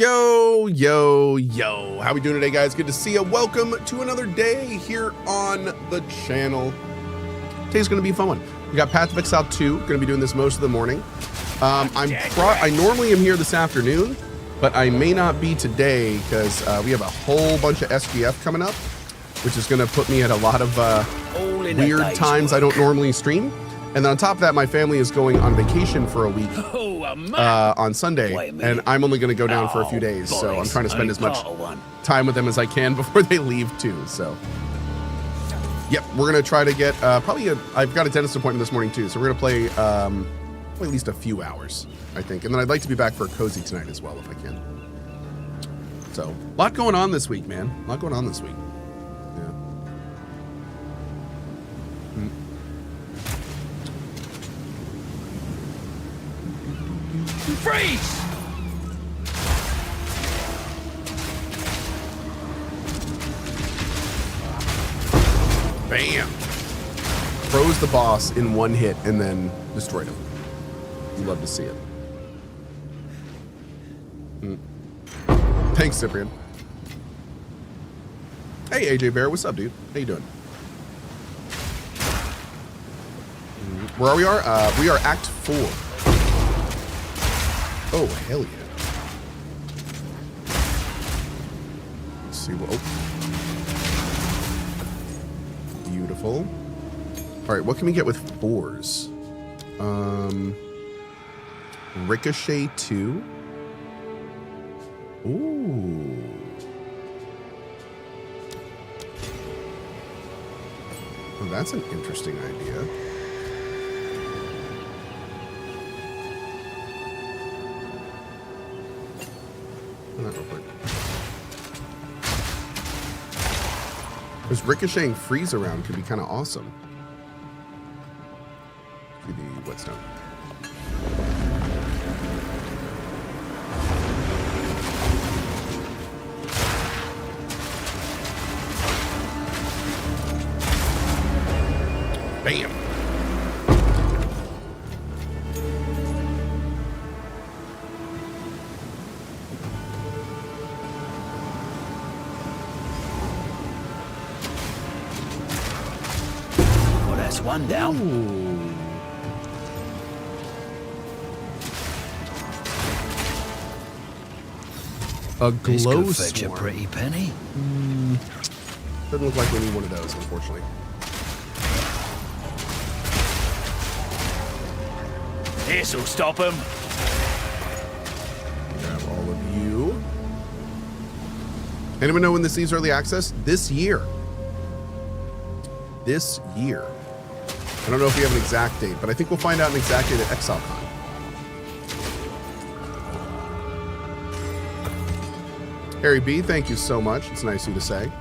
Yo, yo, yo. How we doing today, guys? Good to see you. Welcome to another day here on the channel. Today's going to be a fun one. We got Path of Exile 2. Going to be doing this most of the morning. I normally am here this afternoon, but I may not be today because we have a whole bunch of SGF coming up, which is going to put me at a lot of weird times I don't normally stream. And then on top of that, my family is going on vacation for a week on Sunday, and I'm only going to go down for a few days. So I'm trying to spend as much time with them as I can before they leave too. So, yep, we're going to try to get I've got a dentist appointment this morning too. So we're going to play at least a few hours, I think. And then I'd like to be back for a cozy tonight as well if I can. So a lot going on this week, man. A lot going on this week. Freeze! Bam! Froze the boss in one hit and then destroyed him. You love to see it. Thanks, Cyprian. Hey, AJ Bear, what's up, dude? How you doing? Where are we? We are Act 4. Oh, hell yeah. Let's see what... Oh. Beautiful. All right, what can we get with 4s? Ricochet 2. Ooh. Oh, that's an interesting idea. Because ricocheting freeze around could be kind of awesome. See the whetstone. Bam. One down. Ooh. A glow fetch a pretty penny. Doesn't look like we need one of those, unfortunately. This'll stop him. Grab all of you. Anyone know when this leaves early access? This year. This year. I don't know if we have an exact date, but I think we'll find out an exact date at ExileCon. Harry B, thank you so much. It's nice of you to say.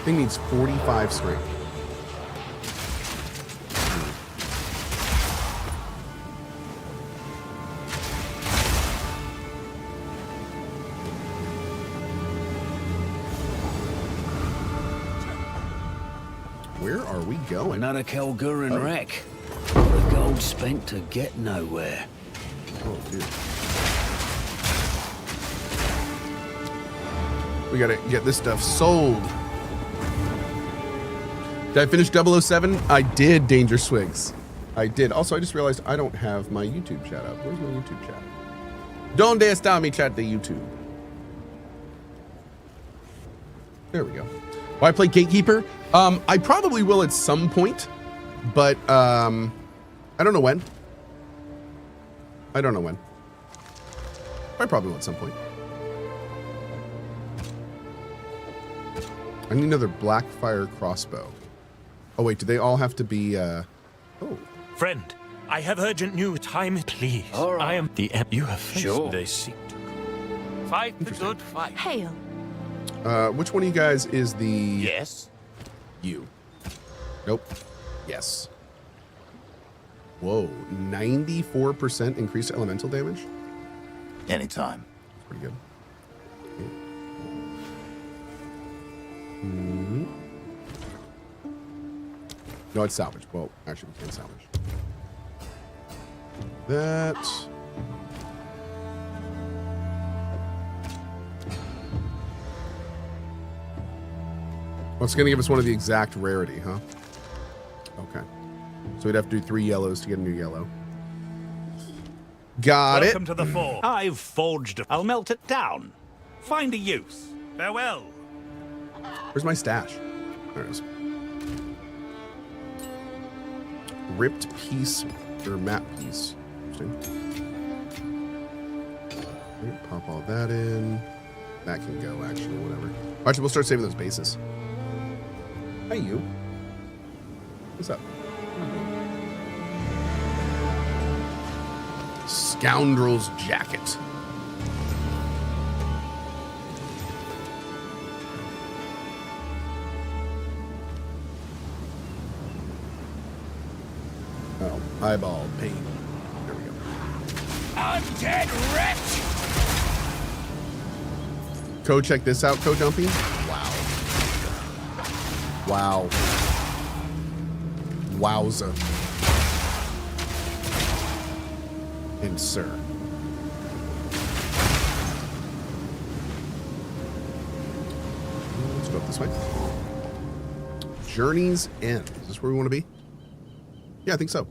Thing needs 45 strength. Where are we going? Another Kelguran wreck. All the gold spent to get nowhere. Oh, dude. We gotta get this stuff sold. Did I finish 007? I did, Danger Swigs. I did. Also, I just realized I don't have my YouTube chat up. Where's my YouTube chat? Donde está mi chat de YouTube? There we go. Will I play Gatekeeper? I probably will at some point, but I don't know when. I don't know when. I probably will at some point. I need another Blackfire crossbow. Oh wait, do they all have to be? Oh. Friend, I have urgent news. Time, please. All right. I am the you have faced. Sure. They seek to fight the good fight. Hail. Which one of you guys is the? Yes. You. Nope. Yes. Whoa, 94% increased elemental damage? Anytime. Pretty good. Mm-hmm. No, it's salvage. Well, actually, we can salvage. That. Well, it's going to give us one of the exact rarity, huh? Okay. So we'd have to do 3 yellows to get a new yellow. Got it. Welcome to the fore. I've forged. I'll melt it down. Find a use. Farewell. Where's my stash? There it is. Ripped piece or map piece. Interesting. Right, pop all that in. That can go, actually, whatever. Actually, we'll start saving those bases. Hey, you. What's up? Scoundrel's jacket. Oh, eyeball pain. There we go. Undead wretch! Cohh, check this out, Cohh Dumpy. Wow. Wow. Wowza. And sir. Let's go up this way. Journey's End. Is this where we want to be? Yeah, I think so.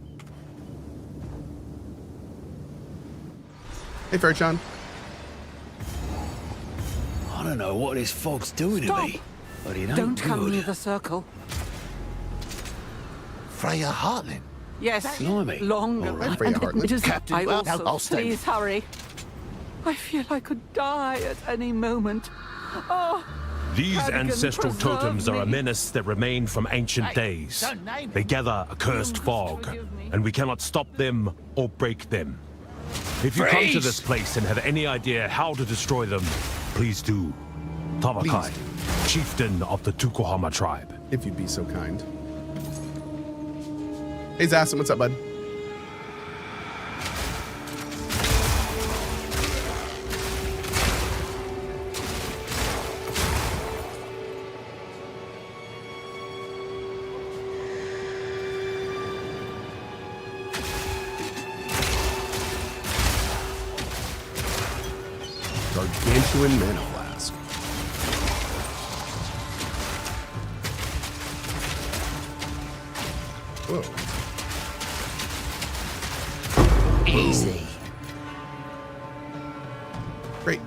Hey, Fairchan. I don't know what this fog's doing to me, but it ain't Don't come good. near the circle. Freya Hartlin. Yes, Blimey. longer. All right. Freya And Hartlin. it is- Captain, I well, also, I'll stay. please hurry. I feel I could die at any moment. Oh, These Cadogan, ancestral preserve totems are a me. menace that remain from ancient Hey, days. don't name They it. gather a cursed You must fog, forgive me. and we cannot stop them or break them. If you come to this place and have any idea how to destroy them, please do. Tabakai, chieftain of the Tukohama tribe. If you'd be so kind. Hey, Zassin, what's up, bud? Gargantuan mana flask. Whoa. Easy. Great.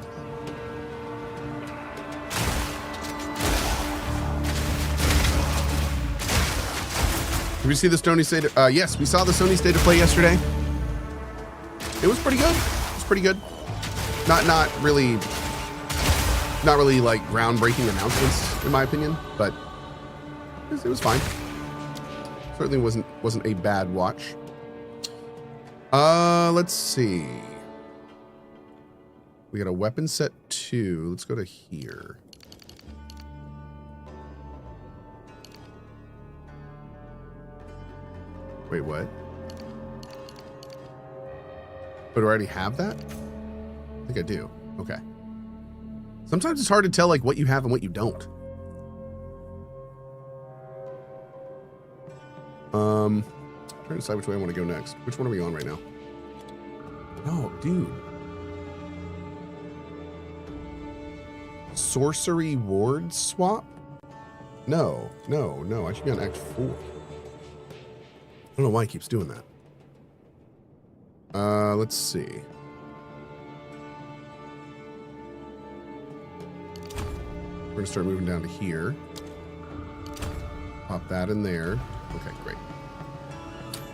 Did we see the Sony State? Yes, we saw the Sony State of Play yesterday. It was pretty good. It was pretty good. Not really like groundbreaking announcements in my opinion, but it was fine. Certainly wasn't a bad watch. Let's see. We got a weapon set 2. Let's go to here. Wait, what? But do I already have that? I think I do. Okay. Sometimes it's hard to tell like what you have and what you don't. I'm trying to decide which way I want to go next. Which one are we on right now? Oh, dude. Sorcery ward swap? No. I should be on Act 4. I don't know why it keeps doing that. Let's see. We're gonna start moving down to here. Pop that in there. Okay, great.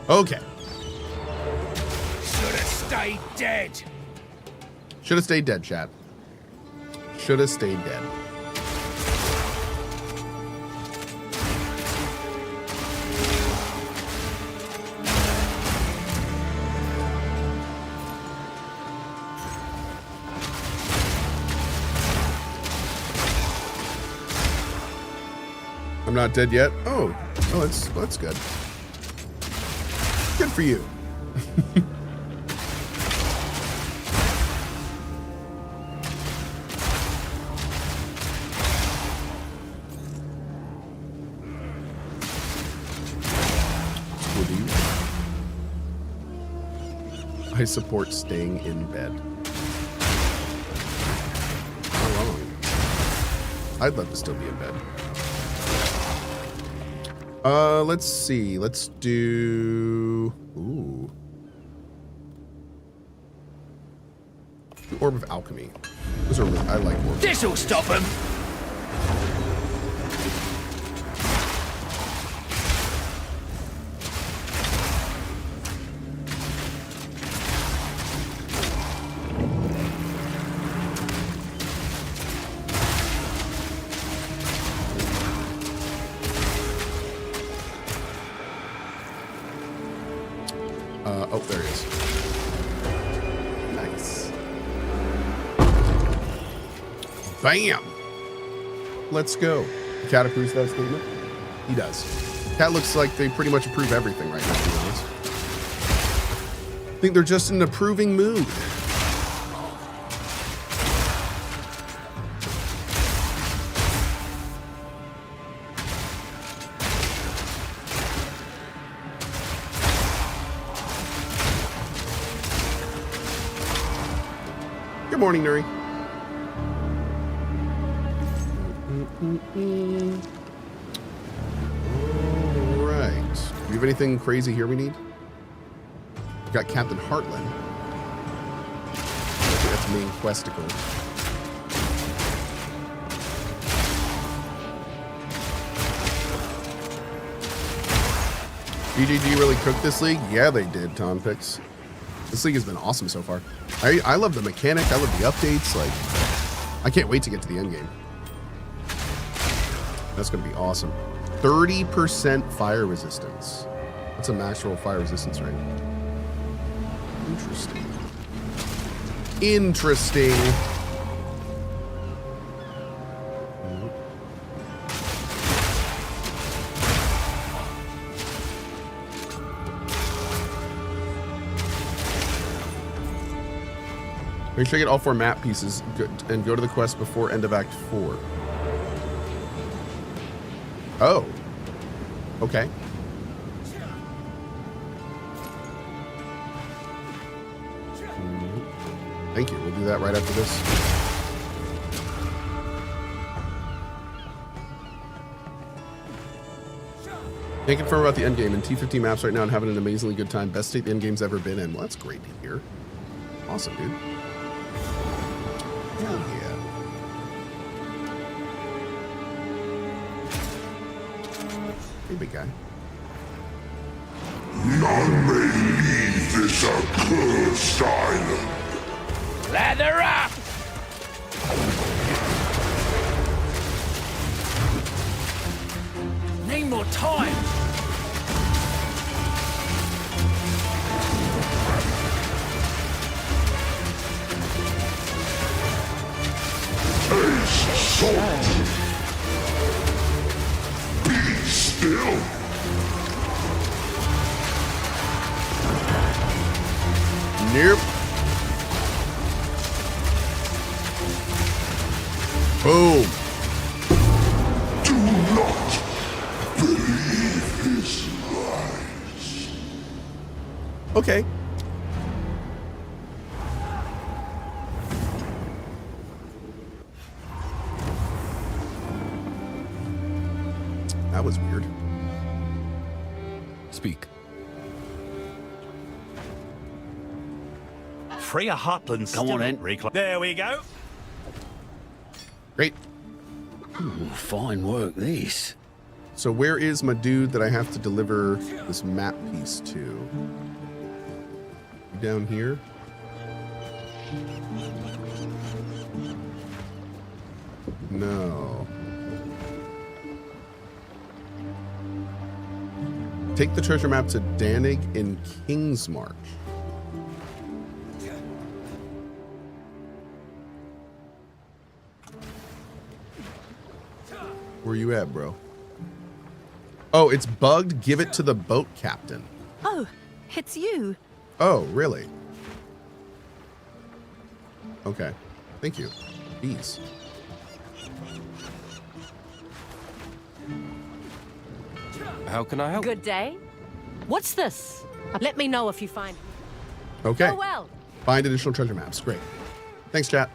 Okay. Should have stayed dead. Should have stayed dead, chat. Should have stayed dead. I'm not dead yet. Oh, that's good. Good for you. I support staying in bed. How long? I'd love to still be in bed. Let's see. Let's do... Ooh. Orb of Alchemy. Those are really... I like orbs. This'll stop him. Oh, there he is. Nice. Bam! Let's go. The cat approves that statement? He does. Cat looks like they pretty much approve everything right now, to be honest. I think they're just in an approving mood. Good morning, Nuri. All right. Do we have anything crazy here we need? We've got Captain Heartland. That's main questicle. BGG really cooked this league? Yeah, they did, Tom Picks. This league has been awesome so far. I love the mechanic. I love the updates. Like, I can't wait to get to the end game. That's going to be awesome. 30% fire resistance. That's a max roll fire resistance rate. Interesting. Interesting. Make sure you get all 4 map pieces and go to the quest before end of Act 4. Oh. Okay. Thank you. We'll do that right after this. Can't confirm about the endgame. In T15 maps right now and having an amazingly good time. Best state the endgame's ever been in. Well, that's great to hear. Awesome, dude. Hell yeah. Hey, big guy. None may leave this accursed island. Lather up! Need more time. Taste salt. Be still. Nope. Boom. Do not believe his lies. Okay. That was weird. Speak. Freya Heartland's Come on, then. There we go. Great. Ooh, fine work, this. So where is my dude that I have to deliver this map piece to? Down here? No. Take the treasure map to Danig in Kingsmarch. Where you at, bro? Oh, it's bugged. Give it to the boat captain. Oh, it's you. Oh, really? Okay. Thank you. Jeez. How can I help? Good day. What's this? Let me know if you find it. Okay. Oh, well. Find additional treasure maps. Great. Thanks, chat.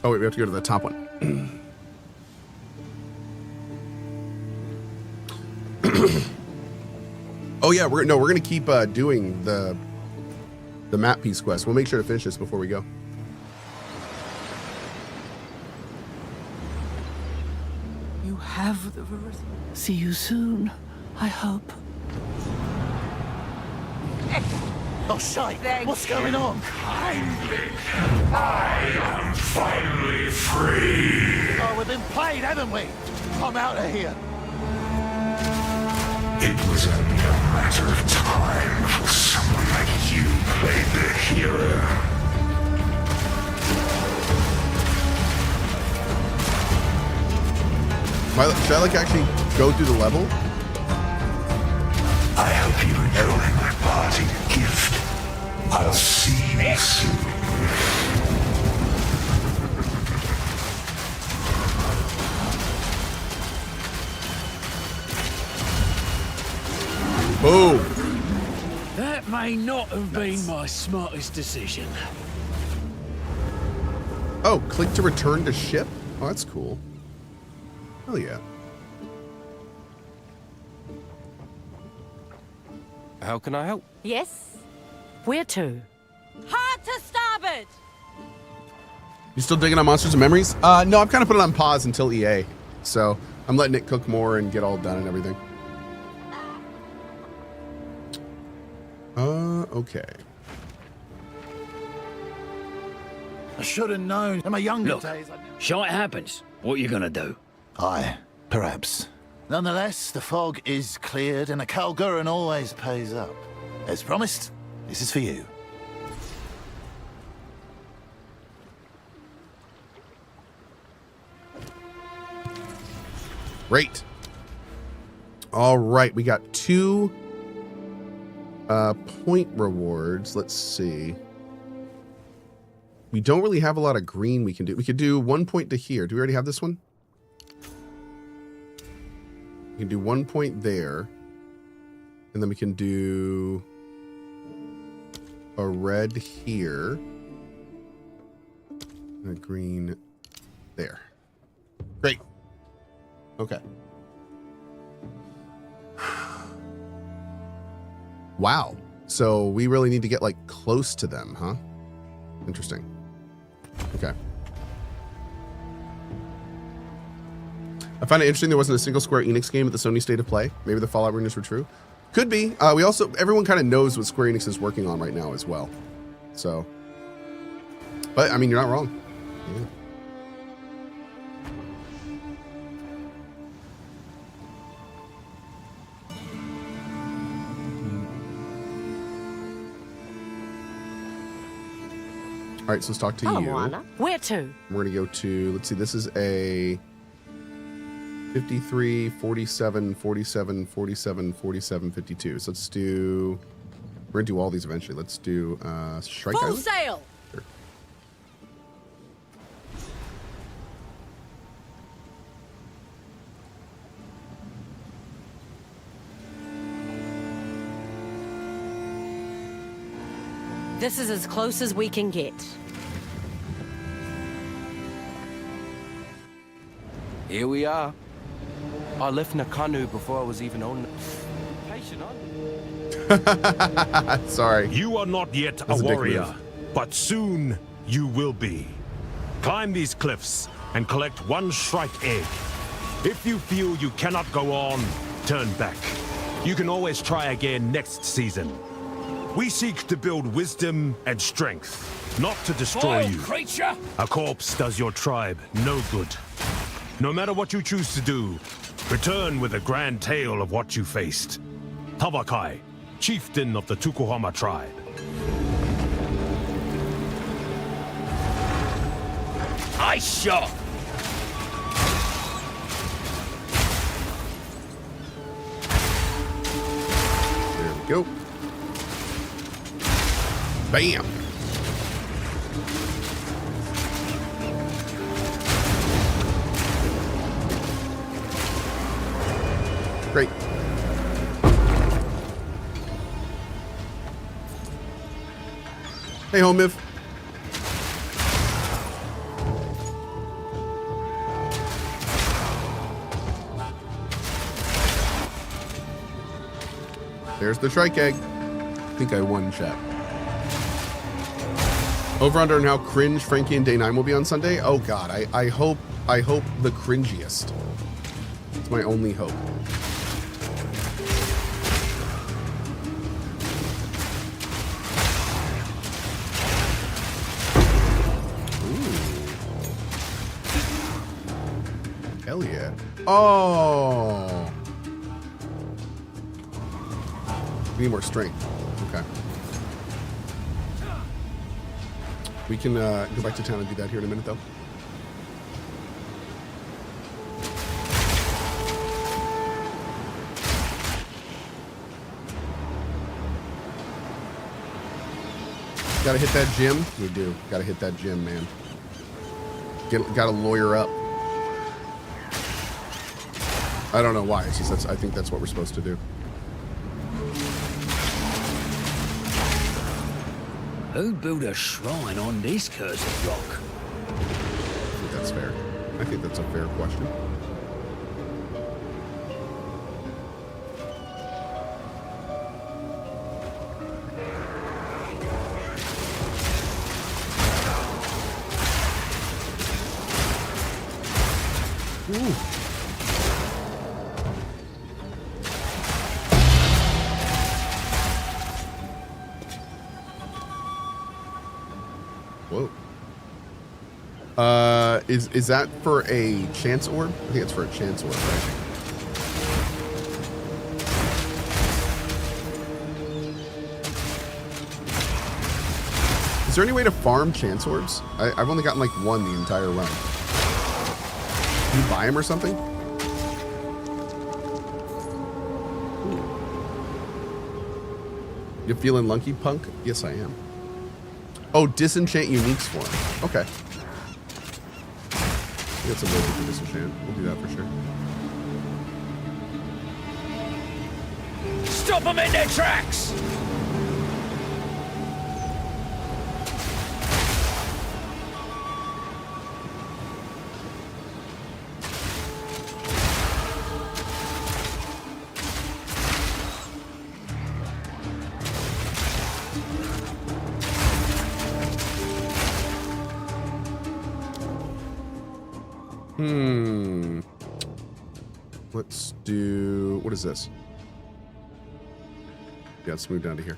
Oh, wait, we have to go to the top one. Oh yeah, we're gonna keep doing the map piece quest. We'll make sure to finish this before we go. You have the Verith. See you soon, I hope. Oh, shite! What's going on? Kindly, I am finally free. Oh, we've been played, haven't we? I'm out of here. It was only a matter of time before someone like you played the hero. Should I like actually go through the level? I hope you enjoy my parting gift. I'll see you soon. Boom. That may not have been my smartest decision. Oh, click to return to ship? Oh, that's cool. Hell yeah. How can I help? Yes? Where to? Hard to starboard! You still digging on Monsters and Memories? No, I've kind of put it on pause until EA. So I'm letting it cook more and get all done and everything. Okay. I should have known. In my younger Look, days, shite happens. What you gonna do? Aye, perhaps. Nonetheless, the fog is cleared and a Kalguran always pays up. As promised, this is for you. Great. All right, we got 2 point rewards. Let's see. We don't really have a lot of green we can do. We could do 1 point to here. Do we already have this one? We can do 1 point there. And then we can do a red here. And a green there. Great. Okay. Wow. So we really need to get like close to them, huh? Interesting. Okay. I find it interesting there wasn't a single Square Enix game at the Sony State of Play. Maybe the Fallout rumors were true. Could be. Everyone kind of knows what Square Enix is working on right now as well. So, but I mean, you're not wrong. Yeah. All right, so let's talk to you. Moana. Where to? We're going to go to, let's see, this is a 53, 47, 47, 47, 47, 52. So let's do, we're going to do all these eventually. Let's do Strike Full Island. sail! Sure. This is as close as we can get. Here we are. I left Nakanu before I was even on. Patient, aren't you? Sorry. You are not yet a That's a dick warrior, move. but soon you will be. Climb these cliffs and collect 1 strike egg. If you feel you cannot go on, turn back. You can always try again next season. We seek to build wisdom and strength, not to destroy you. Creature! A corpse does your tribe no good. No matter what you choose to do, return with a grand tale of what you faced. Tavakai, chieftain of the Tukuhama tribe. I shot! There we go. Bam. Great. Hey, home Miv. There's the Shrike Egg. I think I won, chat. Over under on how cringe Frankie and Day 9 will be on Sunday. Oh God, I hope the cringiest. It's my only hope. Hell yeah. Oh. We need more strength. Okay. We can go back to town and do that here in a minute, though. Gotta hit that gym? We do. Gotta hit that gym, man. Gotta lawyer up. I don't know why. It's just I think that's what we're supposed to do. Who'd build a shrine on this cursed rock? I think that's fair. I think that's a fair question. Ooh. Whoa. Is that for a chance orb? I think it's for a chance orb, right? Is there any way to farm chance orbs? I've only gotten like one the entire run. Can you buy them or something? You feeling lunky, punk? Yes, I am. Oh, disenchant uniques for him. Okay. We got some way to disenchant. We'll do that for sure. Stop them in their tracks! Let's do, what is this? Yeah, let's move down to here.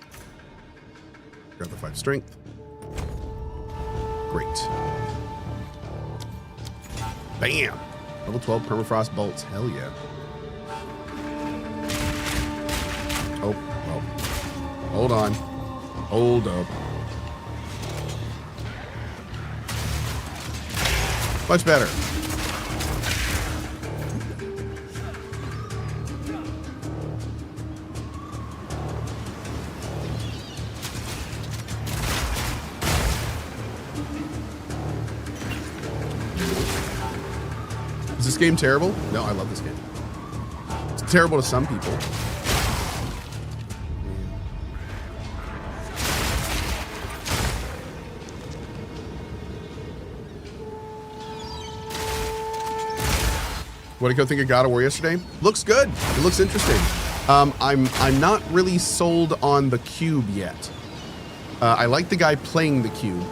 Grab the 5 strength. Great. Bam! Level 12 permafrost bolts. Hell yeah. Oh, well. Hold on. Hold up. Much better. Is this game terrible? No, I love this game. It's terrible to some people. What did you think of God of War yesterday? Looks good. It looks interesting. I'm not really sold on the cube yet. I like the guy playing the cube,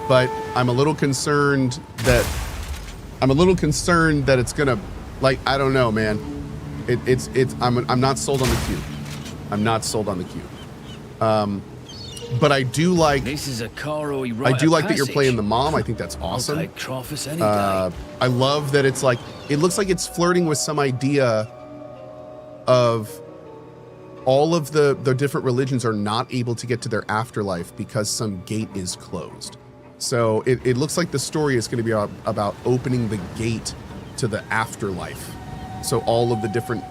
but I'm a little concerned that it's gonna, like, I don't know, man. I'm not sold on the cube. I'm not sold on the cube. But I do like. This is a Carroy I do like that you're playing the mom. I think that's awesome. I'll take Crofus any day. I love that it's like, it looks like it's flirting with some idea of all of the different religions are not able to get to their afterlife because some gate is closed. So it looks like the story is going to be about opening the gate to the afterlife. So all of the different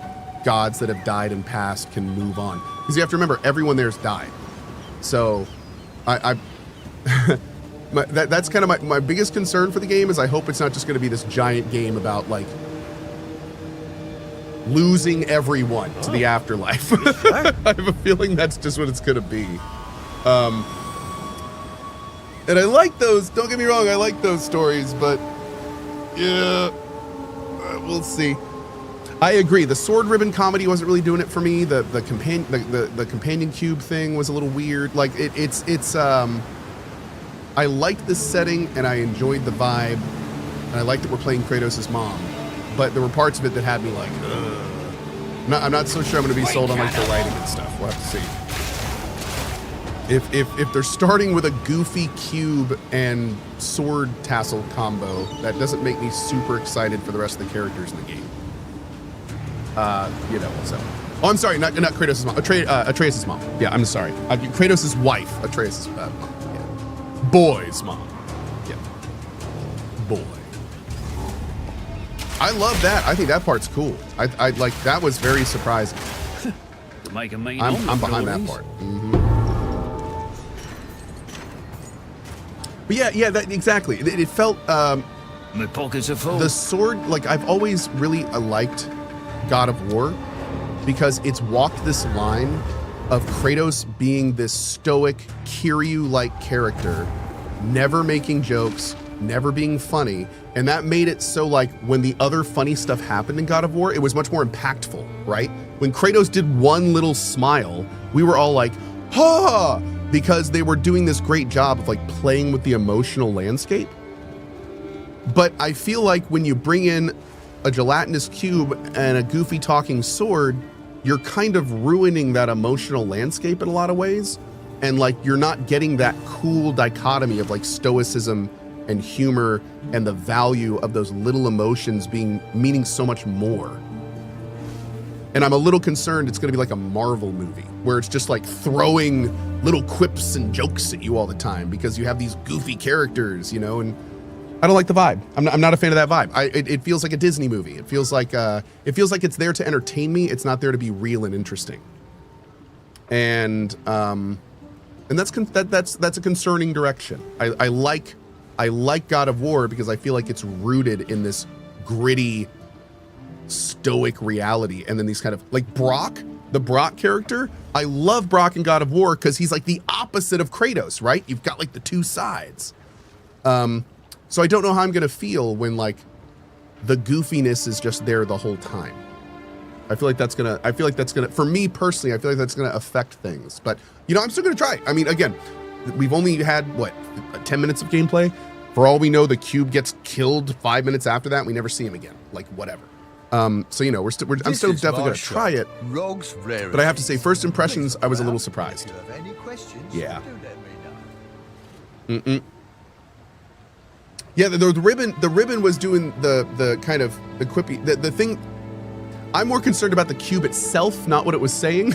gods that have died and passed can move on. Because you have to remember, everyone there's died. So that's kind of my biggest concern for the game is I hope it's not just going to be this giant game about like losing everyone to the afterlife. I have a feeling that's just what it's going to be. And I like those, don't get me wrong, I like those stories, but yeah, we'll see. I agree. The sword ribbon comedy wasn't really doing it for me. The companion cube thing was a little weird. Like it's I liked the setting and I enjoyed the vibe, and I liked that we're playing Kratos' mom. But there were parts of it that had me like, ugh. I'm not so sure I'm going to be sold on like the writing and stuff. We'll have to see. If they're starting with a goofy cube and sword tassel combo, that doesn't make me super excited for the rest of the characters in the game. You know, so. Oh, I'm sorry, not Kratos' mom. Atreus' mom. Yeah, I'm sorry. Kratos' wife, Atreus' mom. Yeah. Boy's mom. Yeah. Boy. I love that. I think that part's cool. I like that was very surprising. To make a mean I'm behind that part. But yeah, that exactly. It felt my pockets are full. The sword, like I've always really liked God of War because it's walked this line of Kratos being this stoic Kiryu-like character, never making jokes, never being funny, and that made it so like when the other funny stuff happened in God of War, it was much more impactful, right? When Kratos did one little smile, we were all like, ha! Because they were doing this great job of like playing with the emotional landscape. But I feel like when you bring in a gelatinous cube and a goofy talking sword, you're kind of ruining that emotional landscape in a lot of ways. And like, you're not getting that cool dichotomy of like stoicism and humor and the value of those little emotions meaning so much more. And I'm a little concerned it's going to be like a Marvel movie where it's just like throwing little quips and jokes at you all the time because you have these goofy characters, you know, and I don't like the vibe. I'm not a fan of that vibe. It feels like a Disney movie. It feels like it's there to entertain me. It's not there to be real and interesting. And that's a concerning direction. I like God of War because I feel like it's rooted in this gritty, stoic reality, and then these kind of like the Brock character. I love Brock in God of War because he's like the opposite of Kratos, right? You've got like the two sides. So I don't know how I'm gonna feel when like the goofiness is just there the whole time. I feel like that's gonna, for me personally, I feel like that's gonna affect things. But you know, I'm still gonna try. I mean, again, we've only had what 10 minutes of gameplay. For all we know, the cube gets killed 5 minutes after that. And we never see him again. Like whatever. So you know, I'm still definitely gonna try it. But I have to say, first impressions, I was a little surprised. Yeah. Yeah, the ribbon was doing the kind of the quippy, the thing. I'm more concerned about the cube itself, not what it was saying.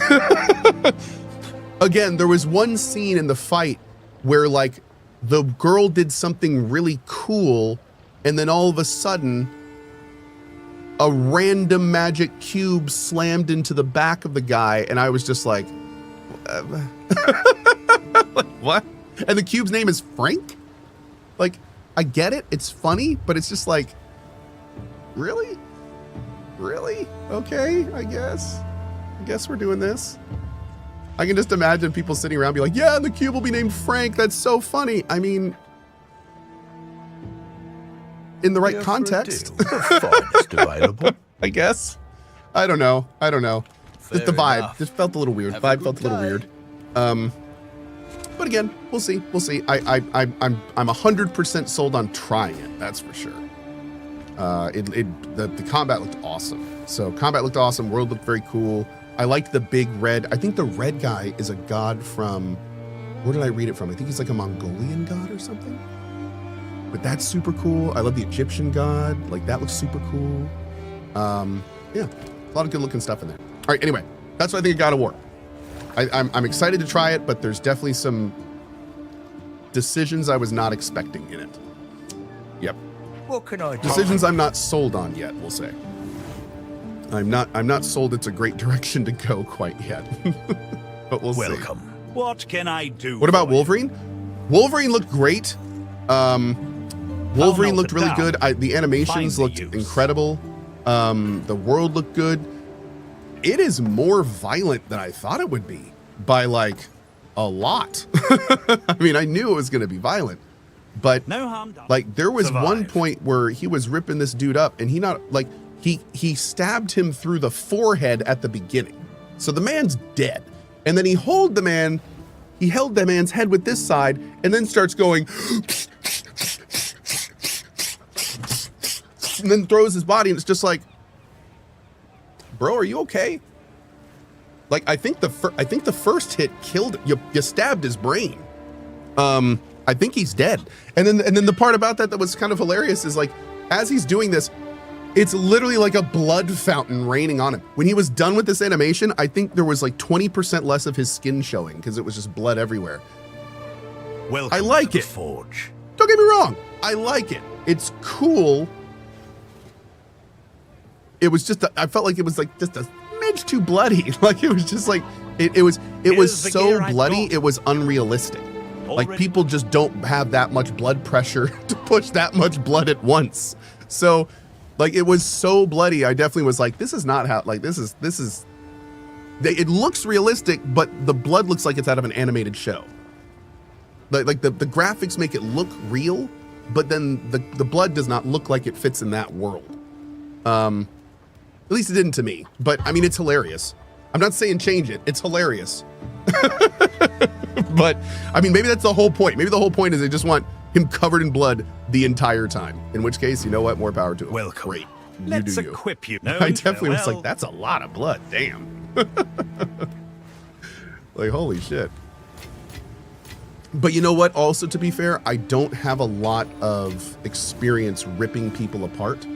Again, there was one scene in the fight where like the girl did something really cool, and then all of a sudden, a random magic cube slammed into the back of the guy, and I was just like, like what? And the cube's name is Frank? Like, I get it, it's funny, but it's just like, really? Really? Okay, I guess we're doing this. I can just imagine people sitting around be like, yeah, the cube will be named Frank. That's so funny. I mean, in the right context. Available. I guess. I don't know. Just the vibe. enough. Just felt a little weird. Vibe felt a little weird. But again, we'll see. I'm 100% sold on trying it. That's for sure. The combat looked awesome. So combat looked awesome. World looked very cool. I liked the big red. I think the red guy is a god from, where did I read it from? I think he's like a Mongolian god or something. But that's super cool. I love the Egyptian god. Like that looks super cool. Yeah, a lot of good looking stuff in there. All right, anyway, that's what I think of God of War. I'm excited to try it, but there's definitely some decisions I was not expecting in it. Yep. What can I do? Decisions I'm not sold on yet, we'll say. I'm not sold it's a great direction to go quite yet. But we'll see. Welcome. What can I do? What about for you? Wolverine? Wolverine looked great. Wolverine looked really good. The animations looked incredible. The world looked good. It is more violent than I thought it would be by like a lot. I mean, I knew it was going to be violent, but No harm done. like there was Survive. one point where he was ripping this dude up and he he stabbed him through the forehead at the beginning. So the man's dead. And then he held the man's head with this side and then starts going and then throws his body, and it's just like, bro, are you okay? Like, I think the first hit killed you. You stabbed his brain. I think he's dead. And then the part about that was kind of hilarious is, like, as he's doing this, it's literally like a blood fountain raining on him. When he was done with this animation, I think there was like 20% less of his skin showing because it was just blood everywhere. Welcome I like to the it. Forge. Don't get me wrong. I like it. It's cool. It was just, I felt like it was like just a smidge too bloody. Like, it was just like, it was so bloody, it was unrealistic. Like, people just don't have that much blood pressure to push that much blood at once. So, like, it was so bloody, I definitely was like, this is not how, like, this is, it looks realistic, but the blood looks like it's out of an animated show. Like the graphics make it look real, but then the blood does not look like it fits in that world. At least it didn't to me, but I mean, it's hilarious. I'm not saying change it, it's hilarious. But I mean, maybe that's the whole point. Maybe the whole point is they just want him covered in blood the entire time. In which case, you know what? More power to him. Welcome. Great. Let's you do you. equip you. I definitely was like, that's a lot of blood. Damn. Like, holy shit. But you know what? Also, to be fair, I don't have a lot of experience ripping people apart.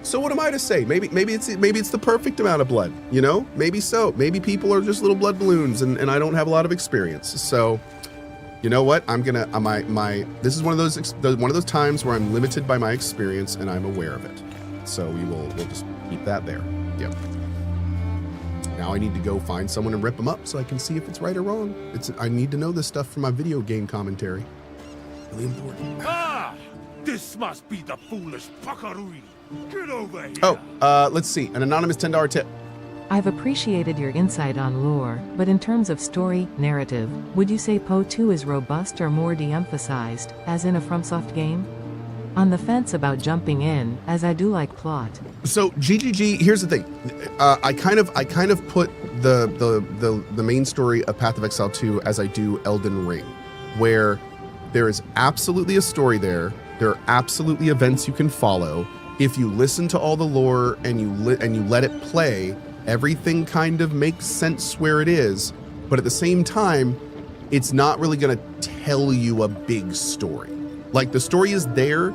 So what am I to say? Maybe it's the perfect amount of blood, you know? Maybe so. Maybe people are just little blood balloons and I don't have a lot of experience. So, you know what? I'm gonna this is one of those times where I'm limited by my experience and I'm aware of it. So we'll just keep that there. Yep. Now I need to go find someone and rip them up so I can see if it's right or wrong. I need to know this stuff for my video game commentary. Really important. Ah! This must be the foolish Pakarui. Get over here. Oh, let's see. An anonymous $10 tip. I've appreciated your insight on lore, but in terms of story, narrative, would you say Poe 2 is robust or more de-emphasized, as in a FromSoft game? On the fence about jumping in, as I do like plot. So GGG, here's the thing. I kind of put the main story of Path of Exile 2 as I do Elden Ring, where there is absolutely a story there. There are absolutely events you can follow. If you listen to all the lore and you let it play, everything kind of makes sense where it is. But at the same time, it's not really going to tell you a big story. Like, the story is there,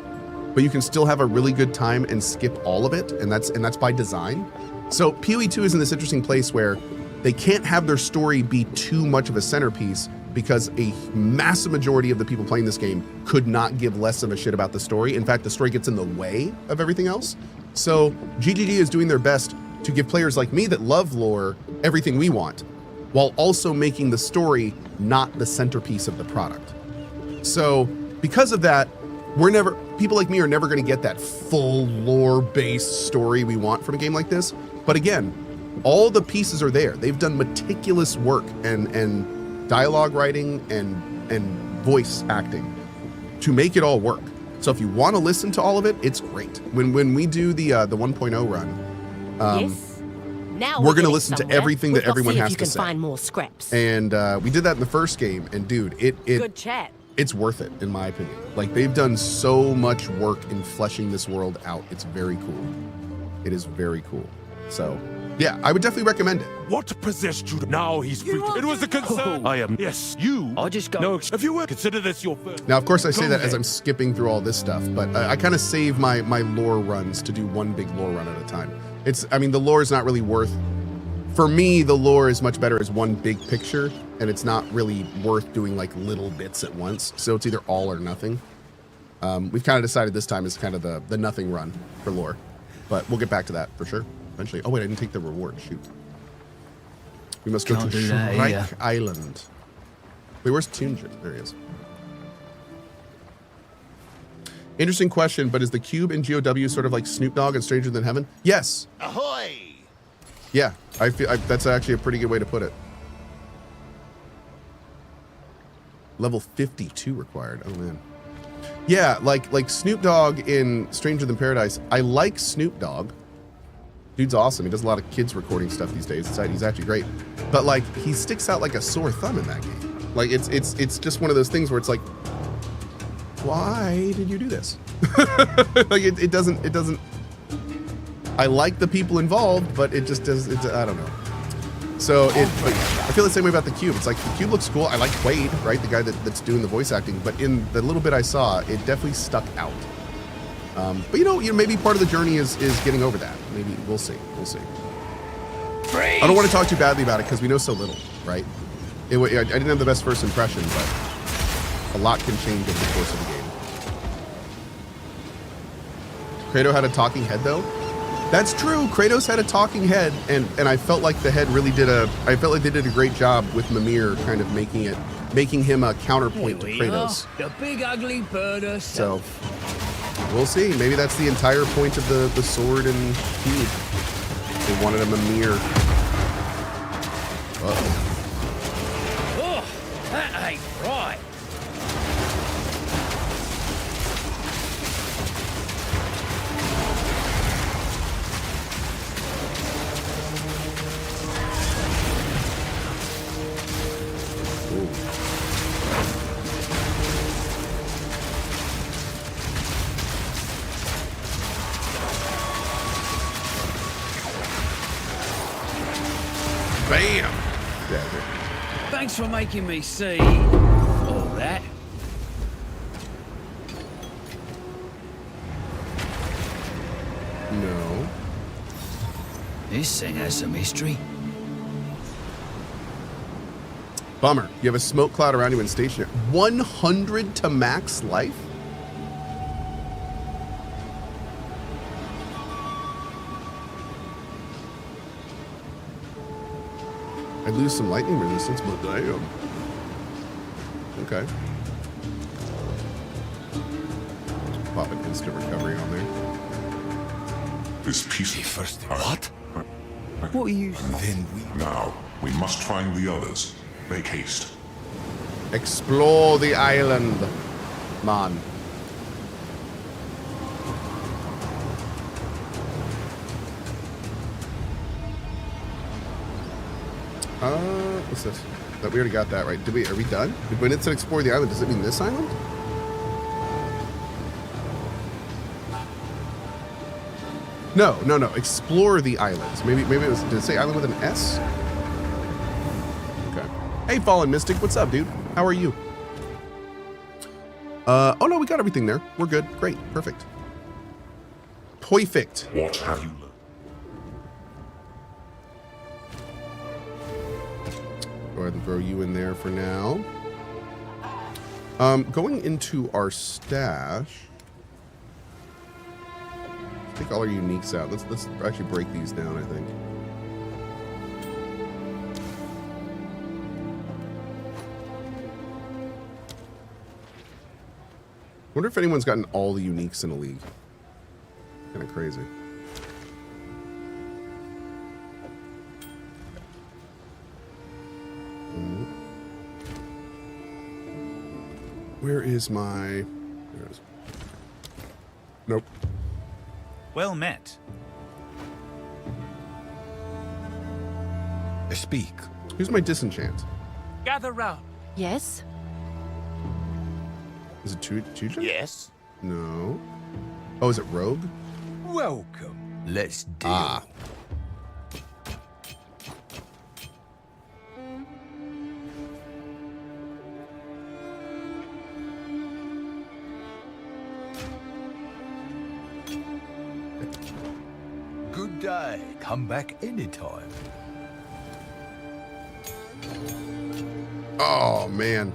but you can still have a really good time and skip all of it, and that's by design. So PoE 2 is in this interesting place where they can't have their story be too much of a centerpiece, because a massive majority of the people playing this game could not give less of a shit about the story. In fact, the story gets in the way of everything else. So GGG is doing their best to give players like me that love lore everything we want, while also making the story not the centerpiece of the product. So because of that, people like me are never going to get that full lore-based story we want from a game like this. But again, all the pieces are there. They've done meticulous work and dialogue writing and voice acting to make it all work. So if you want to listen to all of it, it's great. When we do the 1.0 run, yes. Now we're going to listen to everything that everyone has to say. Find more scraps. And we did that in the first game, and dude, good chat. It's worth it, in my opinion. Like, they've done so much work in fleshing this world out. It's very cool. It is very cool. So yeah, I would definitely recommend it. What possessed you? Now he's free. It was a concern. I am. Yes, you. I'll just go. No, if you were, consider this your first. Now, of course, I say that as I'm skipping through all this stuff, but I kind of save my lore runs to do one big lore run at a time. I mean, the lore is not really worth, for me, the lore is much better as one big picture, and it's not really worth doing like little bits at once. So it's either all or nothing. We've kind of decided this time is kind of the nothing run for lore, but we'll get back to that for sure eventually. Oh wait, I didn't take the reward. Shoot. We must go to Shrike Island. Wait, where's Tunjin? There he is. Interesting question, but is the cube in GOW sort of like Snoop Dogg and Stranger Than Heaven? Yes. Ahoy! Yeah, I feel that's actually a pretty good way to put it. Level 52 required. Oh man. Yeah, like Snoop Dogg in Stranger Than Paradise. I like Snoop Dogg. Dude's awesome. He does a lot of kids recording stuff these days. He's actually great. But like he sticks out like a sore thumb in that game. Like it's just one of those things where it's like, why did you do this? Like it doesn't. I like the people involved, but it just does. I don't know. So I feel the same way about the Cube. It's like the Cube looks cool. I like Quaid, right? The guy that's doing the voice acting. But in the little bit I saw, it definitely stuck out. But you know, maybe part of the journey is getting over that. Maybe we'll see. We'll see. I don't want to talk too badly about it because we know so little, right? I didn't have the best first impression, but a lot can change over the course of the game. Kratos had a talking head, though. That's true. Kratos had a talking head, and I felt like the head really did I felt like they did a great job with Mimir, kind of making him a counterpoint to Kratos. The big ugly bird herself. So we'll see. Maybe that's the entire point of the sword and cube. They wanted a Mimir. Uh-oh. Oh, that ain't right. Bam! Yeah, Thanks for making me see all that. No. This thing has some history. Bummer. You have a smoke cloud around you and stationary. 100 to max life? I lose some lightning resistance, but damn. Okay. Pop an instant recovery on there. This piece of First, what? What are you? then we... Now, we must find the others. Make haste. Explore the island, man. What's this? That we already got that right. Are we done? When it said explore the island, does it mean this island? No. Explore the islands. Maybe it was. Did it say island with an S? Okay. Hey, Fallen Mystic, what's up, dude? How are you? Oh no, we got everything there. We're good. Great. Perfect. Perfect. What have you learned? Go ahead and throw you in there for now. Going into our stash. Take all our uniques out. Let's actually break these down, I think. Wonder if anyone's gotten all the uniques in a league. Kind of crazy. Where is my... There it is. Nope. Well met. Speak. Who's my disenchant? Gather round. Yes? Is it Chuja? Yes. No. Oh, is it Rogue? Welcome. Let's deal. Ah. Good day. Come back anytime. Oh, man.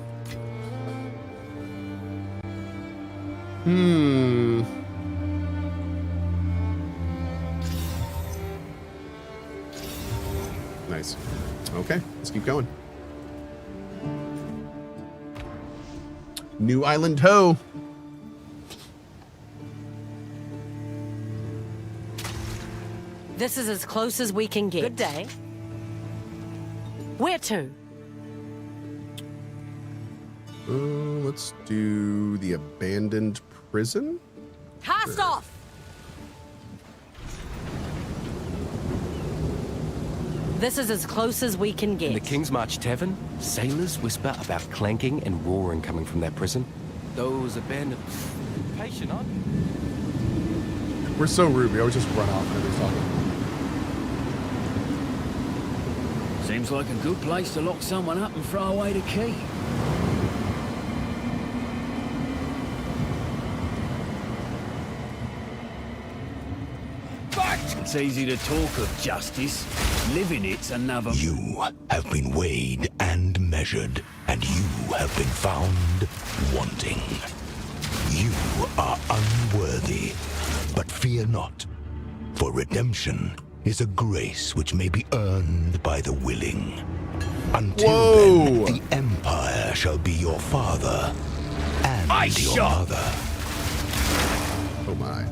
Nice. Okay, let's keep going. New Island Ho. This is as close as we can get. Good day. Where to? Let's do the abandoned prison. Cast off! This is as close as we can get. In the King's March Tavern, sailors whisper about clanking and roaring coming from their prison. Those abandoned... Patient, aren't you? We're so rude. We always just run off when everybody's talking. Seems like a good place to lock someone up and throw away the key. It's easy to talk of justice. Living it's another... You have been weighed and measured, and you have been found wanting. You are unworthy, but fear not, for redemption is a grace which may be earned by the willing. Until then, the Empire shall be your father and your mother. Oh my.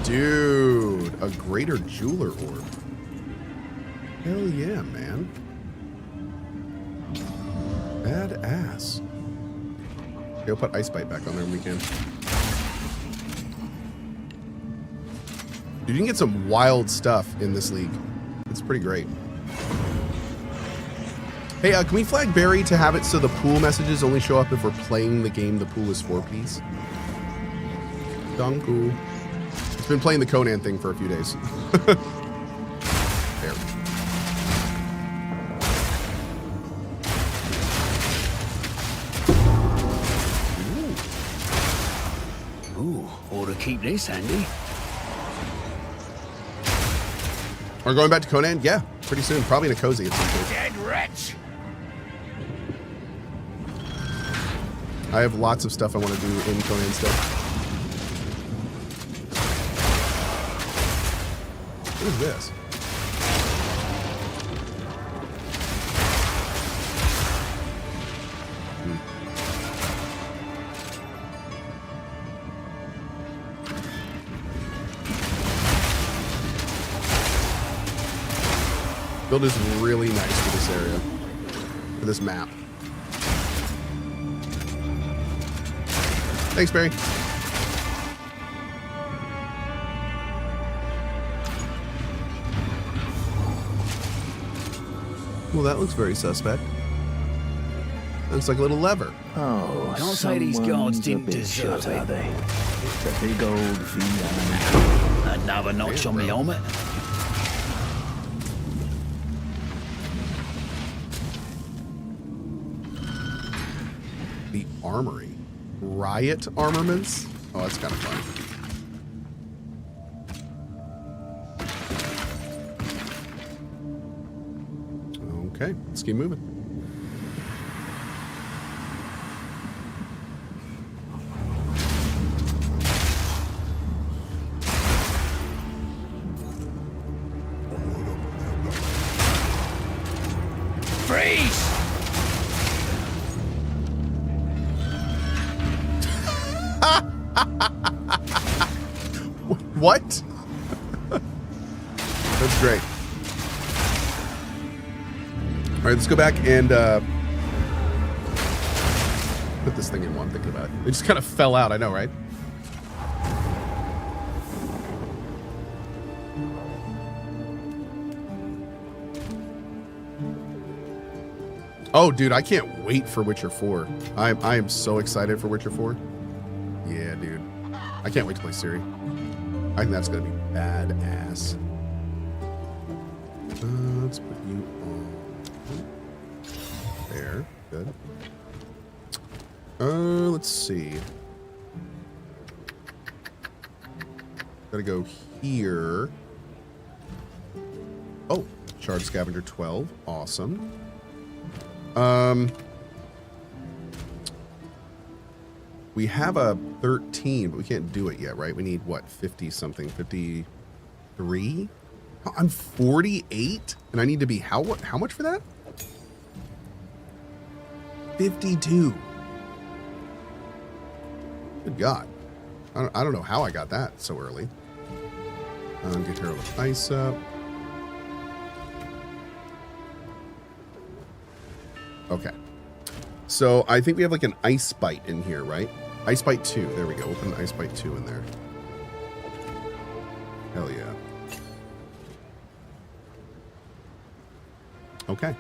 Dude, a greater jeweler orb. Hell yeah, man. Badass. Okay, we'll put Ice Bite back on there when we can. Dude, you can get some wild stuff in this league. It's pretty great. Hey, can we flag Barry to have it so the pool messages only show up if we're playing the game the pool is for, please? Danku. It's been playing the Conan thing for a few days. There. Ooh, ought to keep this handy. We're going back to Conan? Yeah, pretty soon. Probably in a cozy at some point. Dead wretch! I have lots of stuff I want to do in Conan still. What is this? Build is really nice for this area, for this map. Thanks, Barry. Well, that looks very suspect. Looks like a little lever. Oh, can't say these guards didn't deserve it. Are they? It's a big old V. Another notch on the helmet. The armory. Riot armaments? Oh, that's kind of fun. Okay, let's keep moving. Freeze! What? That's great. All right, let's go back and put this thing in while I'm thinking about it. It just kind of fell out, I know, right? Oh, dude, I can't wait for Witcher 4. I am so excited for Witcher 4. Yeah, dude. I can't wait to play Ciri. I think that's going to be badass. Let's put you on there. Good. Let's see. Gotta go here. Oh, Shard Scavenger 12. Awesome. We have a 13, but we can't do it yet, right? We need, what, 50 something? 53? Oh, I'm 48? And I need to be how much for that? 52. Good God. I don't know how I got that so early. Get Herald of Ice up. Okay. So I think we have like an Ice Bite in here, right? Ice Bite 2. There we go. We'll put an Ice Bite 2 in there. Hell yeah. Okay.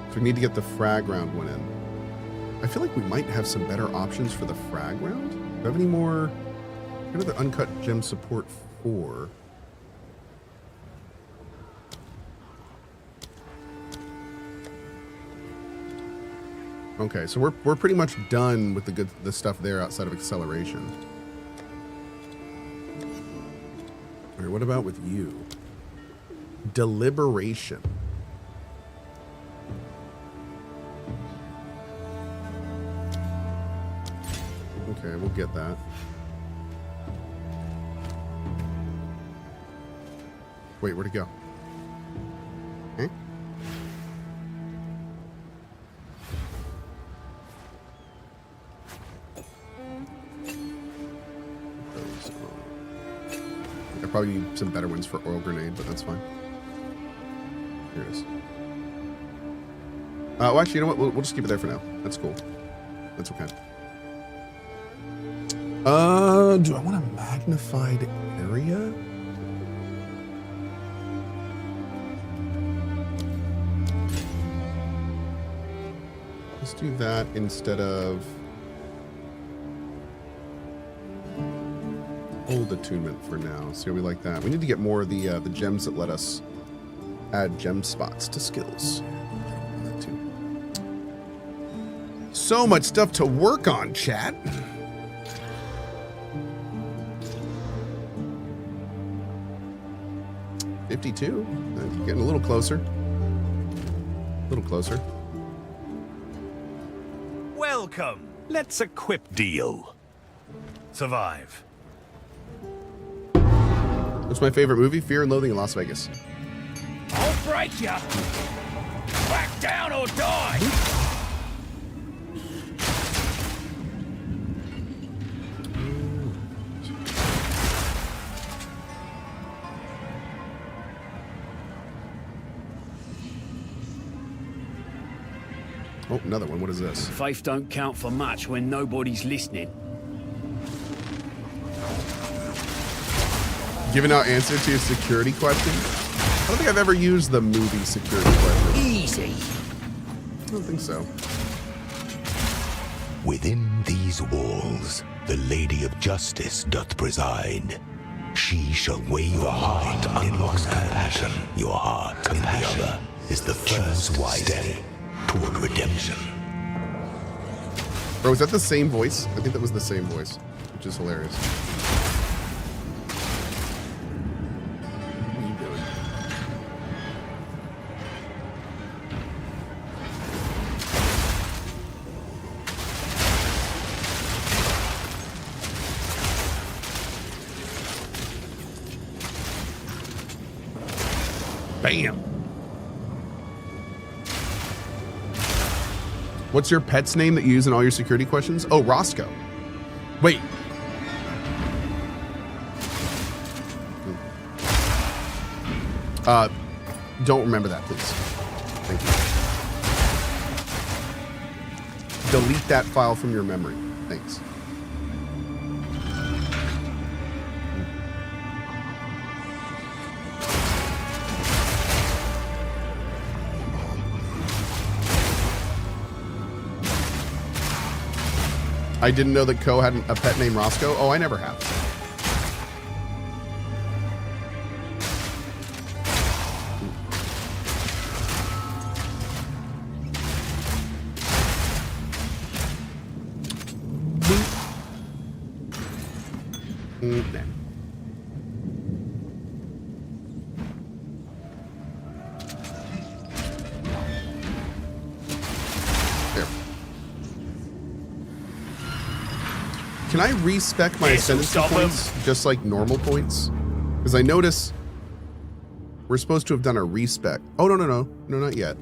So we need to get the frag round one in. I feel like we might have some better options for the frag round. Do I have any more? What are the uncut gem support for? Okay, so we're pretty much done with the stuff there outside of acceleration. All right, what about with you? Deliberation. Okay, we'll get that. Wait, where'd it go? Eh? I probably need some better ones for oil grenade, but that's fine. Here it is. Well, actually, you know what? We'll just keep it there for now. That's cool. That's okay. Do I want a magnified area? Let's do that instead of old attunement for now. See how we like that. We need to get more of the gems that let us add gem spots to skills. That too. So much stuff to work on, chat. $52. Getting a little closer. A little closer. Welcome. Let's equip deal. Survive. What's my favorite movie? Fear and Loathing in Las Vegas. I'll break ya! Back down or die! Oh, another one. What is this? Faith don't count for much when nobody's listening. Giving out answer to a security question? I don't think I've ever used the movie security question. Easy. I don't think so. Within these walls, the Lady of Justice doth preside. She shall wave a heart unlocks compassion. Your heart in the other is the first step toward redemption. Bro, is that the same voice? I think that was the same voice, which is hilarious. What are you doing? Bam! What's your pet's name that you use in all your security questions? Oh, Roscoe. Wait. Don't remember that, please. Thank you. Delete that file from your memory. Thanks. I didn't know that Cohh had a pet named Roscoe. Oh, I never have. Nah. There. can I respec my ascendancy points just like normal points? Because I notice we're supposed to have done a respec. Oh, no, not yet.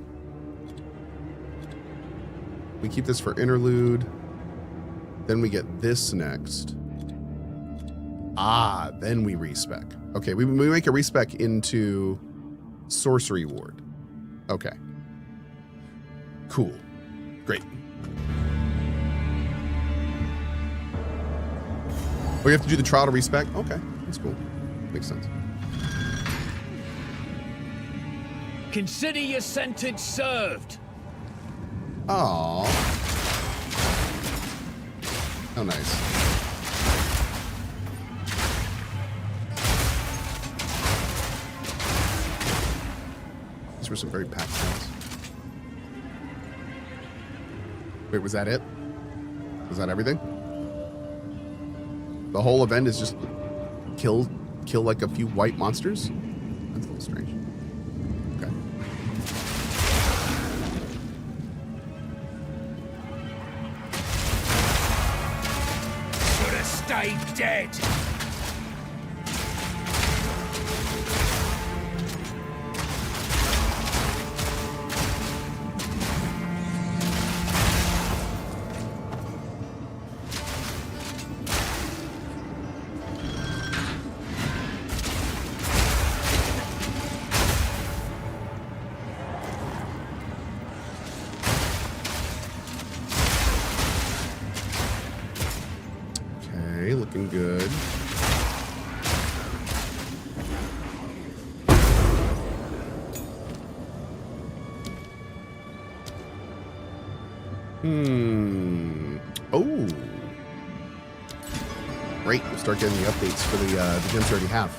We keep this for interlude. Then we get this next. Ah, then we respec. Okay, we make a respec into sorcery ward. Okay. Cool. Great. We have to do the trial to respec? Okay, that's cool. Makes sense. Consider your sentence served. Aww. Oh, nice. These were some very packed sounds. Wait, was that it? Was that everything? The whole event is just kill like a few white monsters? That's a little strange. Okay. Should have stayed dead. Looking good. Oh. Great. We'll start getting the updates for the gems we already have.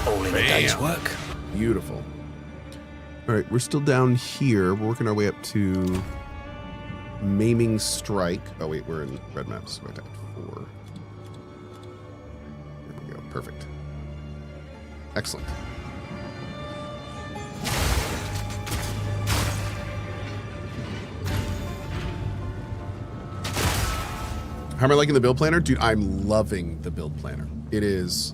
All in a day's work. Beautiful. All right, we're still down here. We're working our way up to Maiming Strike. Oh, wait, we're in red maps. Wait, 4. There we go. Perfect. Excellent. How am I liking the build planner? Dude, I'm loving the build planner. It is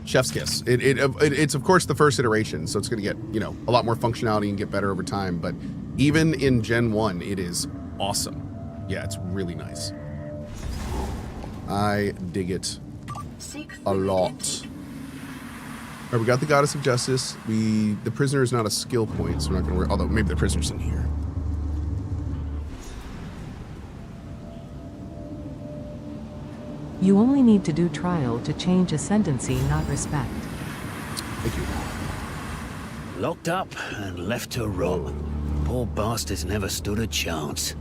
chef's kiss. It's of course the first iteration, so it's going to get, you know, a lot more functionality and get better over time, but even in Gen 1, it is awesome. Yeah, it's really nice. I dig it a lot. All right, we got the Goddess of Justice. The prisoner is not a skill point, so we're not going to worry. Although maybe the prisoner's in here. You only need to do trial to change ascendancy, not respect. Thank you. Locked up and left to rot. Poor bastard's never stood a chance.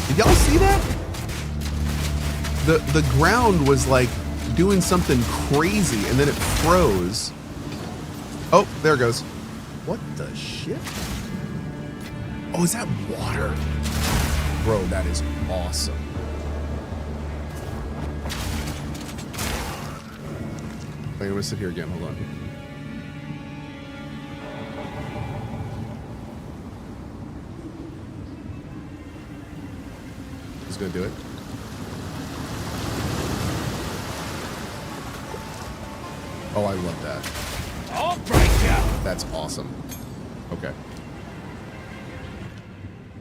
Did y'all see that? The ground was like doing something crazy and then it froze. Oh, there it goes. What the shit? Oh, is that water? Bro, that is awesome. Wait, I'm gonna sit here again. Hold on. Who's gonna do it? Oh, I love that. I'll break you. That's awesome. Okay.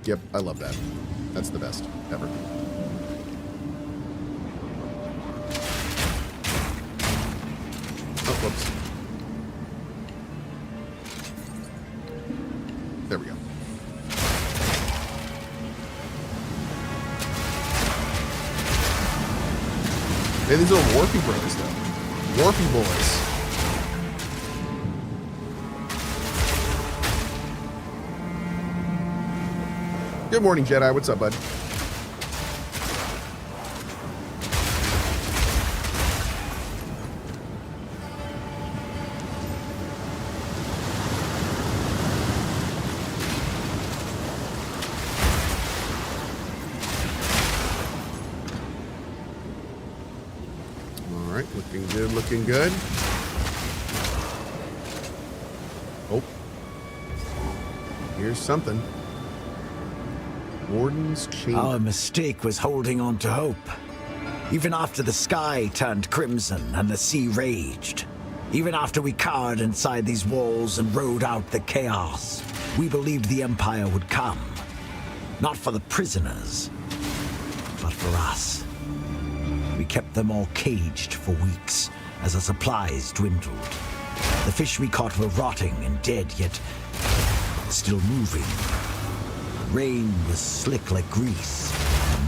Yep, I love that. That's the best ever. Oh, whoops. There we go. Hey, these little Warpy bros, though. Warpy boys. Good morning, Jedi. What's up, bud? Looking good, looking good. Oh. Here's something. Warden's chamber. Our mistake was holding on to hope. Even after the sky turned crimson and the sea raged. Even after we cowered inside these walls and rode out the chaos, we believed the Empire would come. Not for the prisoners, but for us. We kept them all caged for weeks as our supplies dwindled. The fish we caught were rotting and dead, yet still moving. Rain was slick like grease.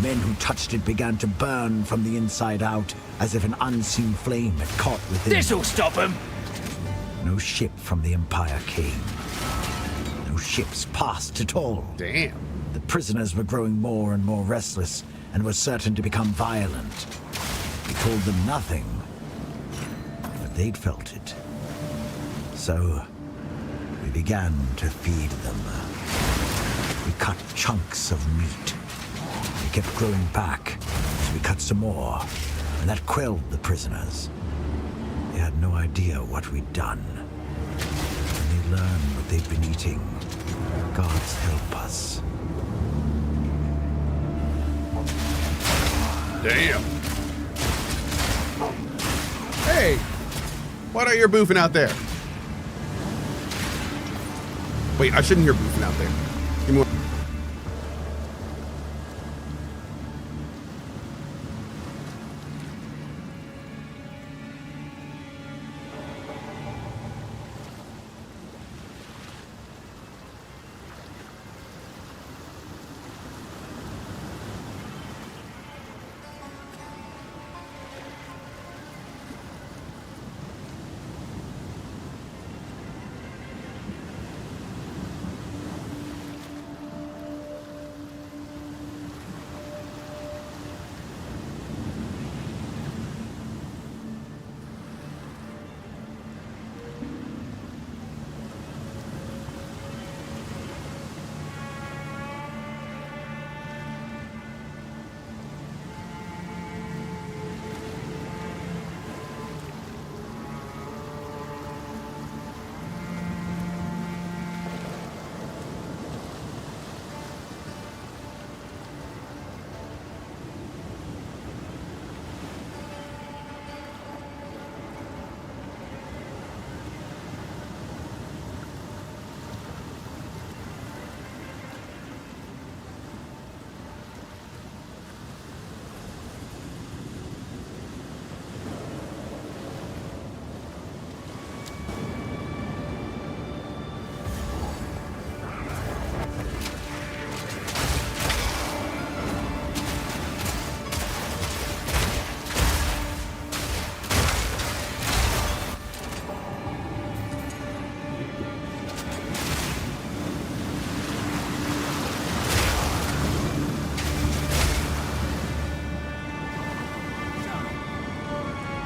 Men who touched it began to burn from the inside out, as if an unseen flame had caught within. This'll stop him! No ship from the Empire came. No ships passed at all. Damn. The prisoners were growing more and more restless, and were certain to become violent. We told them nothing, but they'd felt it. So, we began to feed them. We cut chunks of meat. They kept growing back, so we cut some more, and that quelled the prisoners. They had no idea what we'd done. When they learned what they'd been eating, gods help us. Damn. Hey, what are you boofing out there? Wait, I shouldn't hear boofing out there. Give me one.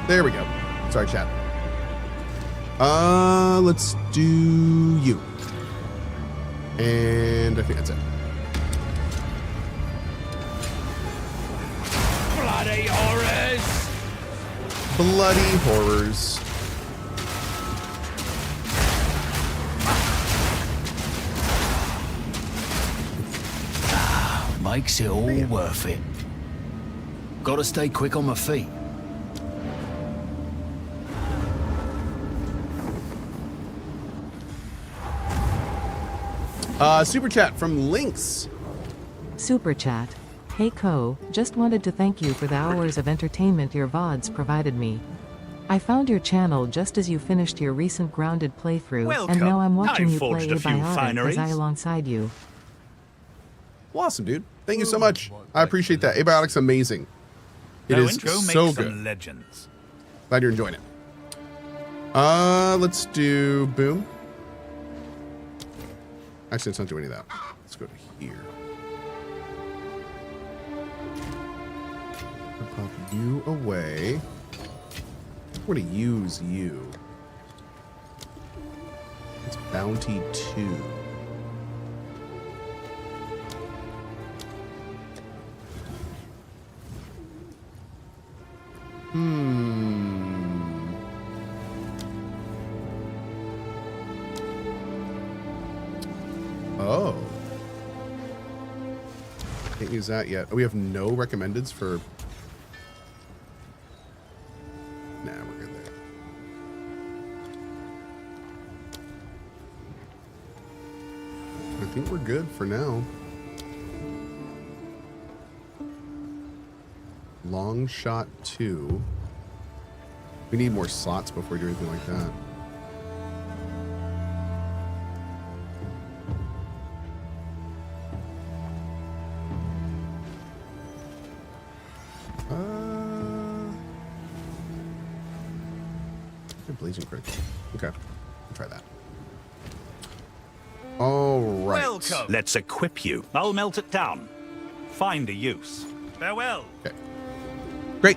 There we go. Sorry, chat. Let's do you. And I think that's it. Bloody horrors! Bloody horrors. Makes it all worth it. Gotta stay quick on my feet. Super chat from Lynx. Super chat. Hey Cohh, just wanted to thank you for the hours of entertainment your VODs provided me. I found your channel just as you finished your recent Grounded playthrough, Welcome. and now I'm watching I you play forged a few Abiotic as fineries. I alongside you. Well, awesome, dude. Thank you so much. I appreciate that. Abiotic's amazing. It No is intro so makes good. some legends. Glad you're enjoying it. Let's do boom. Actually, let's not do any of that. Let's go to here. I'll pop you away. We're gonna use you. It's bounty 2. Oh. Can't use that yet. Oh, we have no recommendeds for... Nah, we're good there. I think we're good for now. Long shot 2. We need more slots before we do anything like that. Blazing critical. Okay, we'll try that. All right. Welcome. Let's equip you. I'll melt it down. Find a use. Farewell. Okay. Great.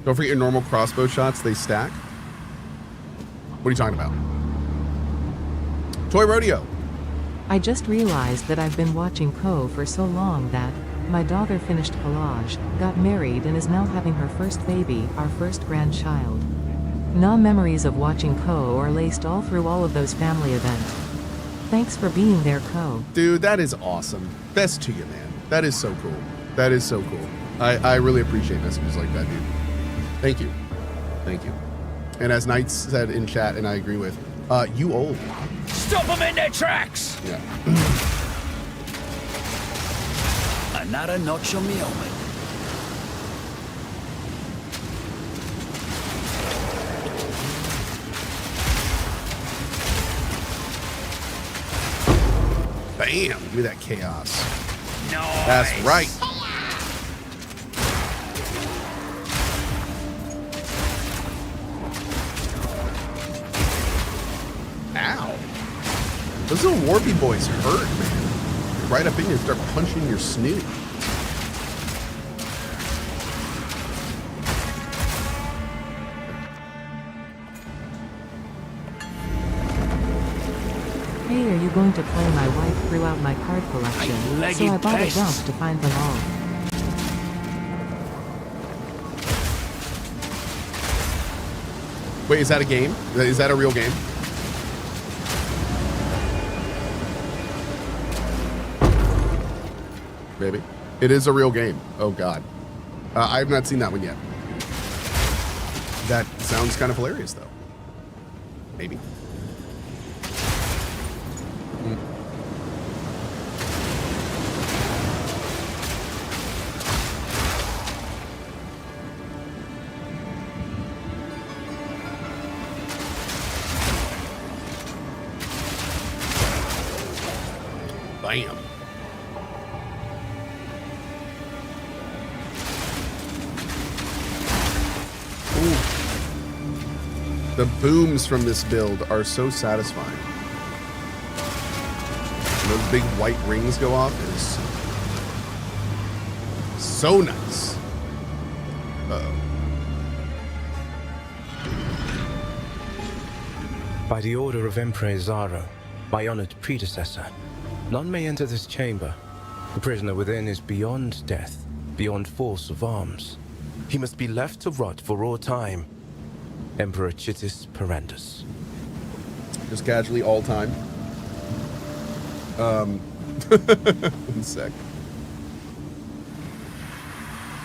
Don't forget your normal crossbow shots. They stack. What are you talking about? Toy Rodeo. I just realized that I've been watching Cohh for so long that my daughter finished collage, got married, and is now having her first baby, our first grandchild. No memories of watching Cohh are laced all through all of those family events. Thanks for being there, Cohh. Dude, that is awesome. Best to you, man. That is so cool. That is so cool. I really appreciate messages like that, dude. Thank you. Thank you. And as Knights said in chat, and I agree with, you old. Stop them in their tracks! Yeah. Another notch on the helmet. Bam! Give me that chaos. Nice. That's right. Ow. Those little warpy boys hurt, man. Right up in you, start punching your snoot. Hey, are you going to play? My wife threw out my card collection, so I bought a dump to find them all. Wait, is that a game? Is that a real game? Maybe. It is a real game. Oh, God. I have not seen that one yet. That sounds kind of hilarious, though. Maybe. Bam. Ooh. The booms from this build are so satisfying. When those big white rings go off, it is so nice. Uh-oh. By the order of Emperor Zaro, my honored predecessor, none may enter this chamber. The prisoner within is beyond death, beyond force of arms. He must be left to rot for all time. Emperor Chittis Perandus. Just casually all time. One sec.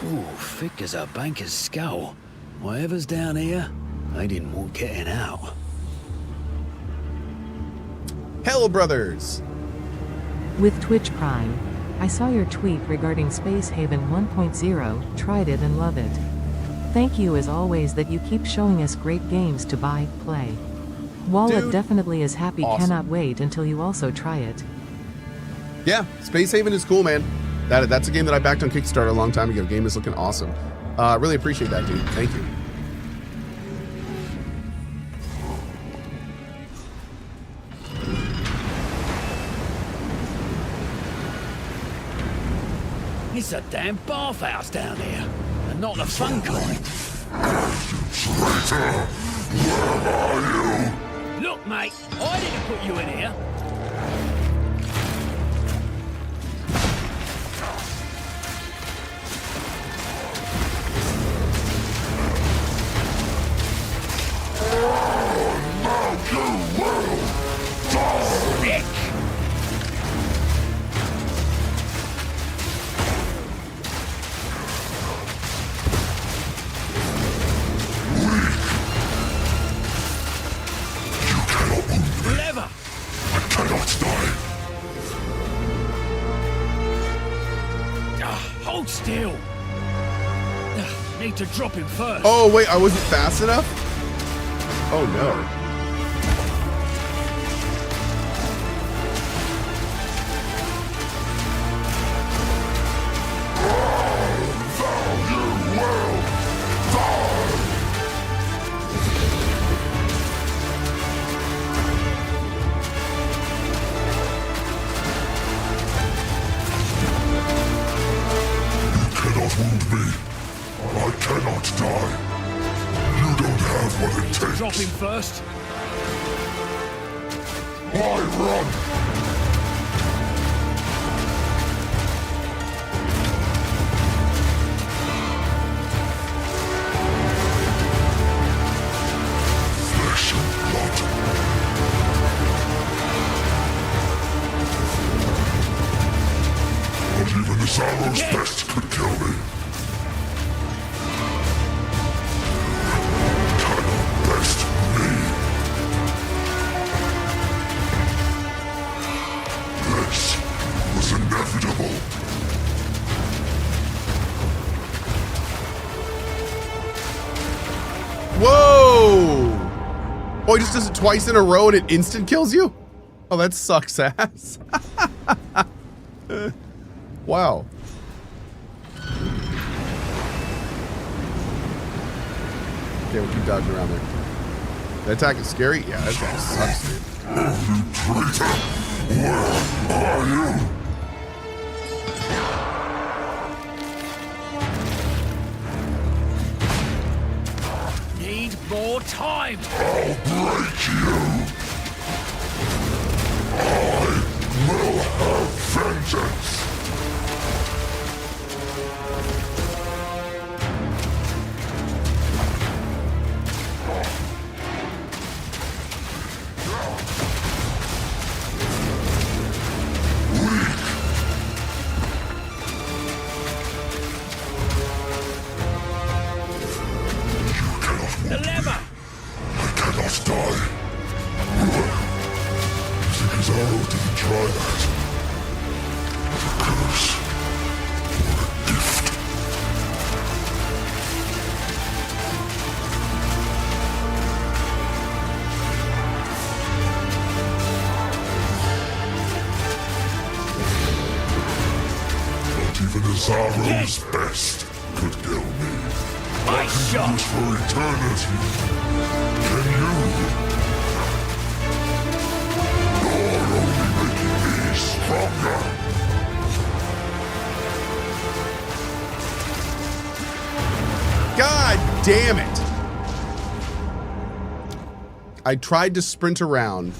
Ooh, thick as a banker's skull. Whatever's down here, they didn't want getting out. Hello, brothers. With Twitch Prime, I saw your tweet regarding Space Haven 1.0, tried it and love it. Thank you as always that you keep showing us great games to buy, play. Wallet Dude, definitely is happy, awesome. cannot wait until you also try it. Yeah, Space Haven is cool, man. That's a game that I backed on Kickstarter a long time ago. Game is looking awesome. Really appreciate that, dude. Thank you. It's a damn bathhouse down here, and not the fun kind. Traitor! Where are you? Look, mate, I didn't put you in here. Now you will die! Sick! still. Need to drop him first. Oh, wait, I wasn't fast enough? Oh, no. Drop him first. Why run? Flesh and blood. Not even this arrow's best could kill me. Whoa! Oh, he just does it twice in a row and it instant kills you? Oh, that sucks ass. Wow. Okay, we'll keep dodging around there. That attack is scary? Yeah, that attack sucks, dude. Oh, you traitor! Where are you? More time! I'll break you! I will have vengeance! Sorrow's best could kill me. My shot for eternity. Can you? You're only making me stronger. God damn it! I tried to sprint around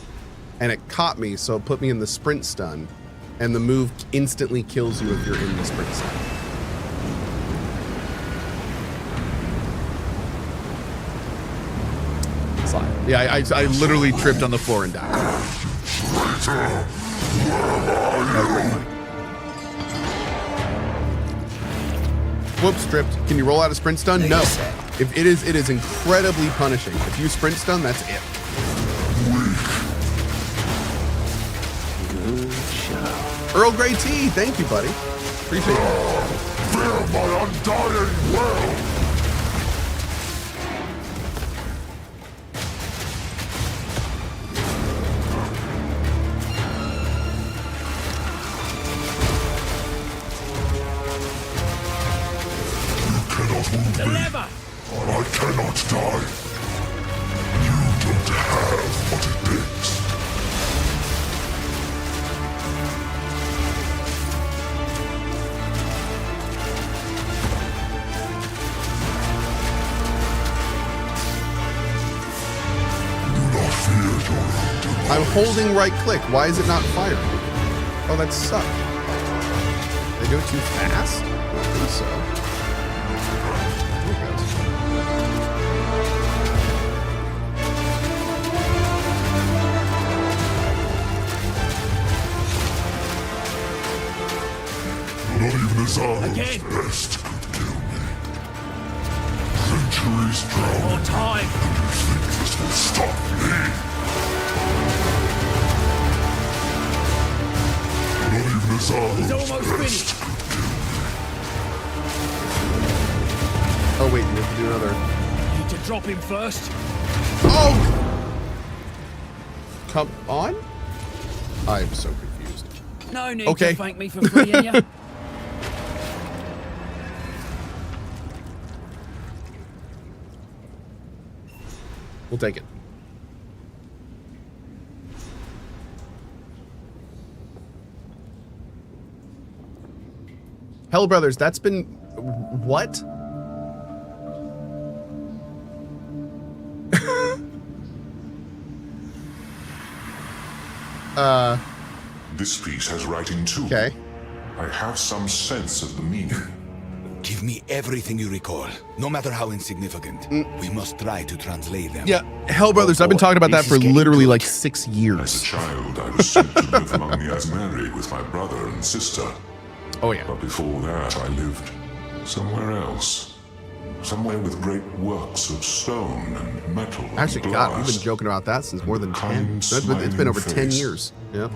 and it caught me, so it put me in the sprint stun. And the move instantly kills you if you're in the sprint stun. Yeah, I literally tripped on the floor and died. Whoops, tripped. Can you roll out a sprint stun? No. If it is incredibly punishing. If you sprint stun, that's it. Earl Grey tea, thank you, buddy. Appreciate that. Fear my undying will. You cannot wound me. I cannot die. You don't have what it takes. I'm holding right click. Why is it not firing? Oh, that sucked. They do it too fast? I don't think so. Here it goes. Not even his arm's best could kill me. Centuries drowning. More time. And you think this will stop me? Not even his arm's He's almost best finished. could kill me. Oh wait, you have to do another. Need to drop him first. Oh! Come on? I'm so confused. No need Okay. to thank me for freeing you. We'll take it. Hello, brothers. That's been... What? This piece has writing too. Okay. I have some sense of the meaning. Give me everything you recall, no matter how insignificant. We must try to translate them. Yeah, Hell Brothers, I've been talking about that for literally like 6 As a years. child, I was sent to live among the Asmari with my brother and sister. Oh yeah. But before that, I lived somewhere else. Somewhere with great works of stone and metal Actually, and God, glass. we've been joking about that since more than 10. Kind, It's been over 10 smiling years. Yeah.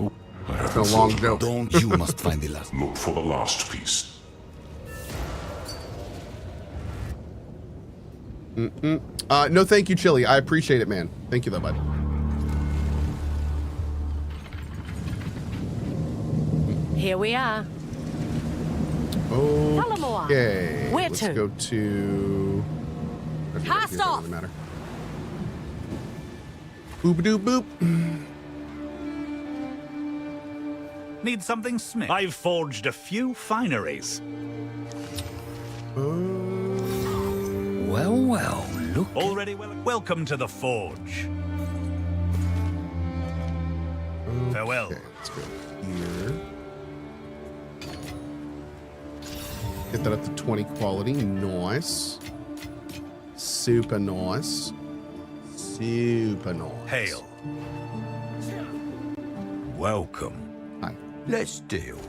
I It's have been a long joke. Don't you must find the last. Look for the last piece. No, thank you, Chili. I appreciate it, man. Thank you, though, bud. Here we are. Okay. Where Let's to? go to... Cast off. Doesn't matter. Boop-a-doo boop. Need something smith? I've forged a few fineries. Well, well, look. Already welcome to the forge. Farewell. Okay, let's go here. Get that up to 20 quality. Nice. Super nice. Super nice. Hail. Welcome. Hi. Let's deal.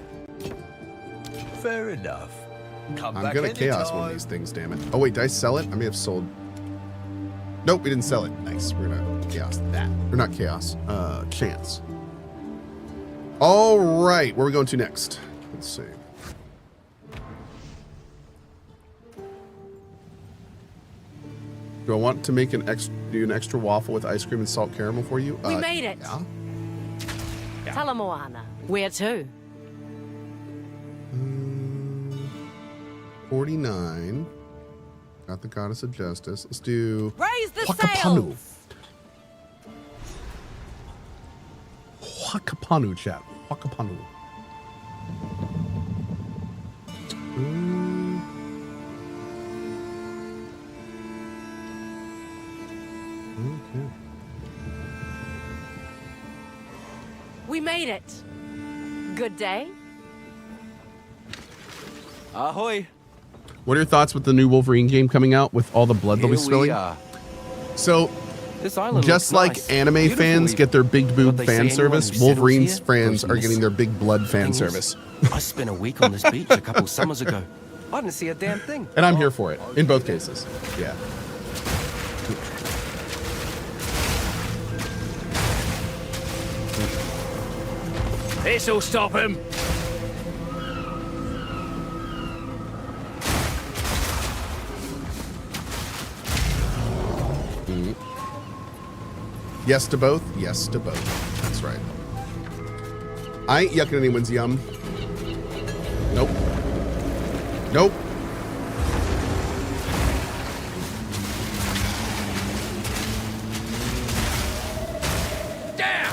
Fair enough. Come I'm back gonna chaos anytime. one of these things, damn it. Oh wait, did I sell it? I may have sold. Nope, we didn't sell it. Nice. We're gonna chaos that. Or not chaos. Chance. All right, where are we going to next? Let's see. Do I want to make do an extra waffle with ice cream and salt caramel for you? We made it. Yeah. Talamoana. Where to? 49. Got the Goddess of Justice. Let's do Raise the Whakapanu. sails. Whakapanu, chat. Whakapanu. Okay. We made it. Good day. Ahoy. What are your thoughts with the new Wolverine game coming out with all the blood they'll be spilling? So, This island just looks like nice. anime Beautiful fans even. get their big boob But they say fan anyone service, who settles Wolverine's here fans goes are getting missing. their big blood fan Thing is, service. I spent a week on this beach a couple summers ago. I didn't see a damn thing. And I'm here for it, in both cases. Yeah. This'll stop him. Yes to both? Yes to both. That's right. I ain't yucking anyone's yum. Nope. Nope. Down.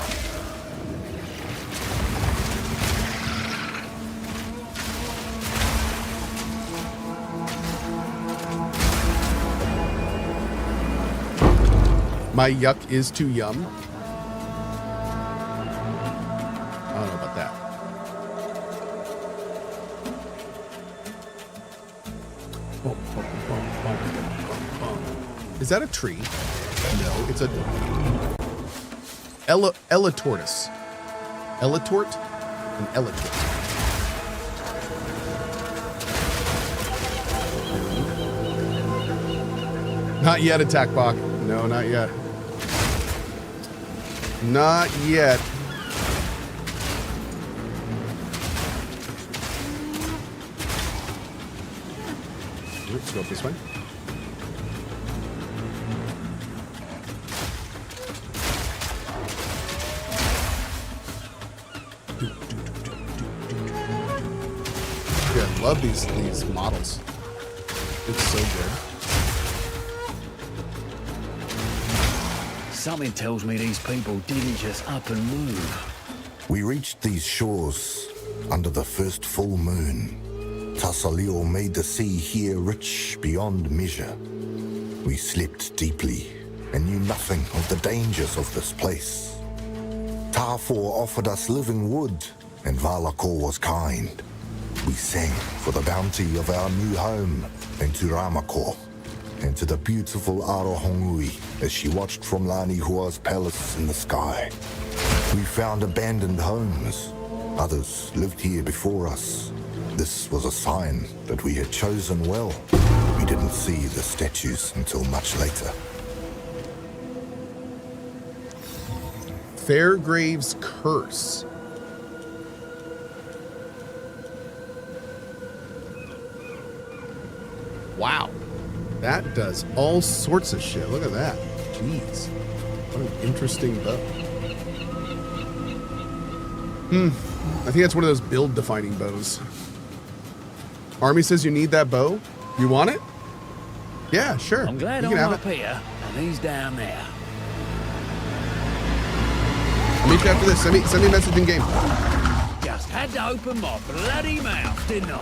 My yuck is to yum. I don't know about that. Is that a tree? No, it's a Ella tortoise. Ella tort? An Ella tort. Not yet, Attack Bach. No, not yet. Not yet. Let's go up this way. Love these models. It's so good. Something tells me these people didn't just up and move. We reached these shores under the first full moon. Tassalio made the sea here rich beyond measure. We slept deeply and knew nothing of the dangers of this place. Tarfor offered us living wood, and Valakor was kind. We sang for the bounty of our new home, and to Ramakor, and to the beautiful Arohongui as she watched from Lanihua's palace in the sky. We found abandoned homes. Others lived here before us. This was a sign that we had chosen well. We didn't see the statues until much later. Fairgrave's Curse. Wow. That does all sorts of shit. Look at that. Jeez. What an interesting bow. I think that's one of those build-defining bows. Army says you need that bow. You want it? Yeah, sure. I'm glad you I'm can have up here and he's down there. I'll meet you after this. Send me a message in game. Just had to open my bloody mouth, didn't I?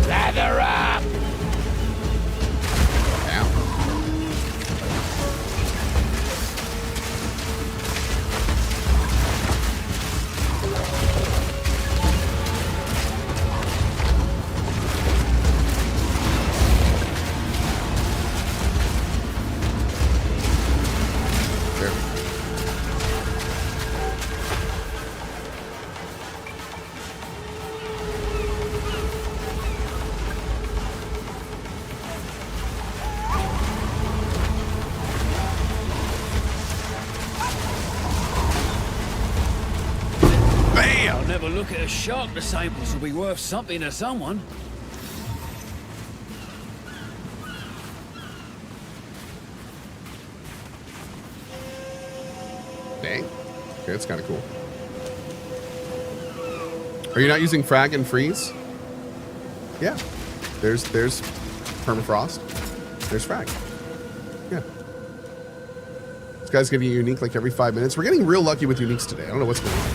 Lather up! Never look at a shark the same as will be worth something to someone. Dang. Okay, that's kind of cool. Are you not using frag and freeze? Yeah. There's permafrost. There's frag. Yeah. This guy's giving you unique like every 5 minutes. We're getting real lucky with uniques today. I don't know what's going on.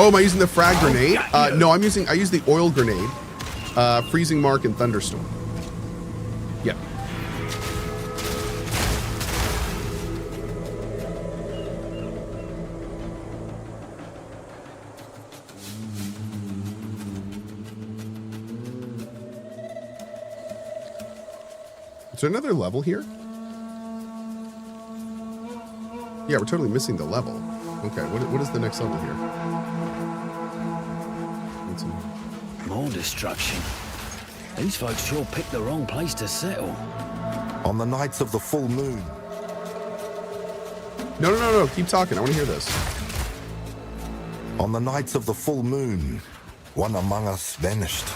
Oh, am I using the frag grenade? No, I use the oil grenade, freezing mark, and thunderstorm. Yep. Is there another level here? Yeah, we're totally missing the level. Okay, what is the next level here? More destruction. These folks sure picked the wrong place to settle. On the nights of the full moon. No. Keep talking. I want to hear this. On the nights of the full moon, one among us vanished.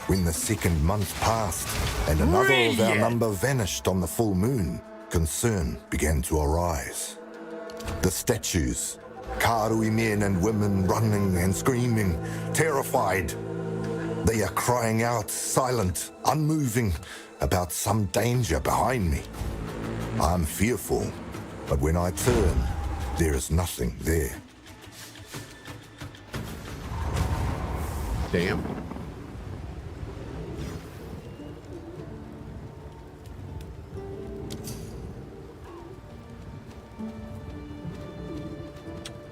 When the second month passed, and another of our number vanished on the full moon, concern began to arise. The statues, Karui men and women running and screaming, terrified. They are crying out, silent, unmoving, about some danger behind me. I'm fearful, but when I turn, there is nothing there. Damn.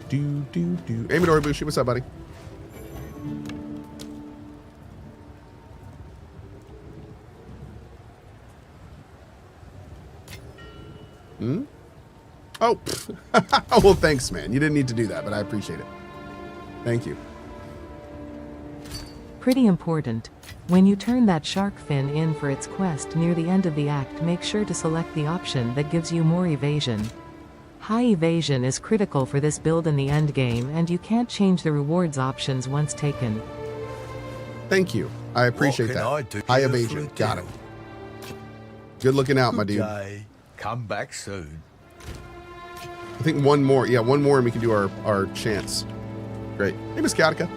Hey, Midori Bushi, what's up, buddy? Oh, well, thanks, man. You didn't need to do that, but I appreciate it. Thank you. Pretty important. When you turn that shark fin in for its quest near the end of the act, make sure to select the option that gives you more evasion. High evasion is critical for this build in the endgame, and you can't change the rewards options once taken. Thank you. I appreciate that. High evasion. Got it. Good looking out, my dude. Day. Come back soon. I think one more. Yeah, one more and we can do our chance. Great. Hey, Miss Katika.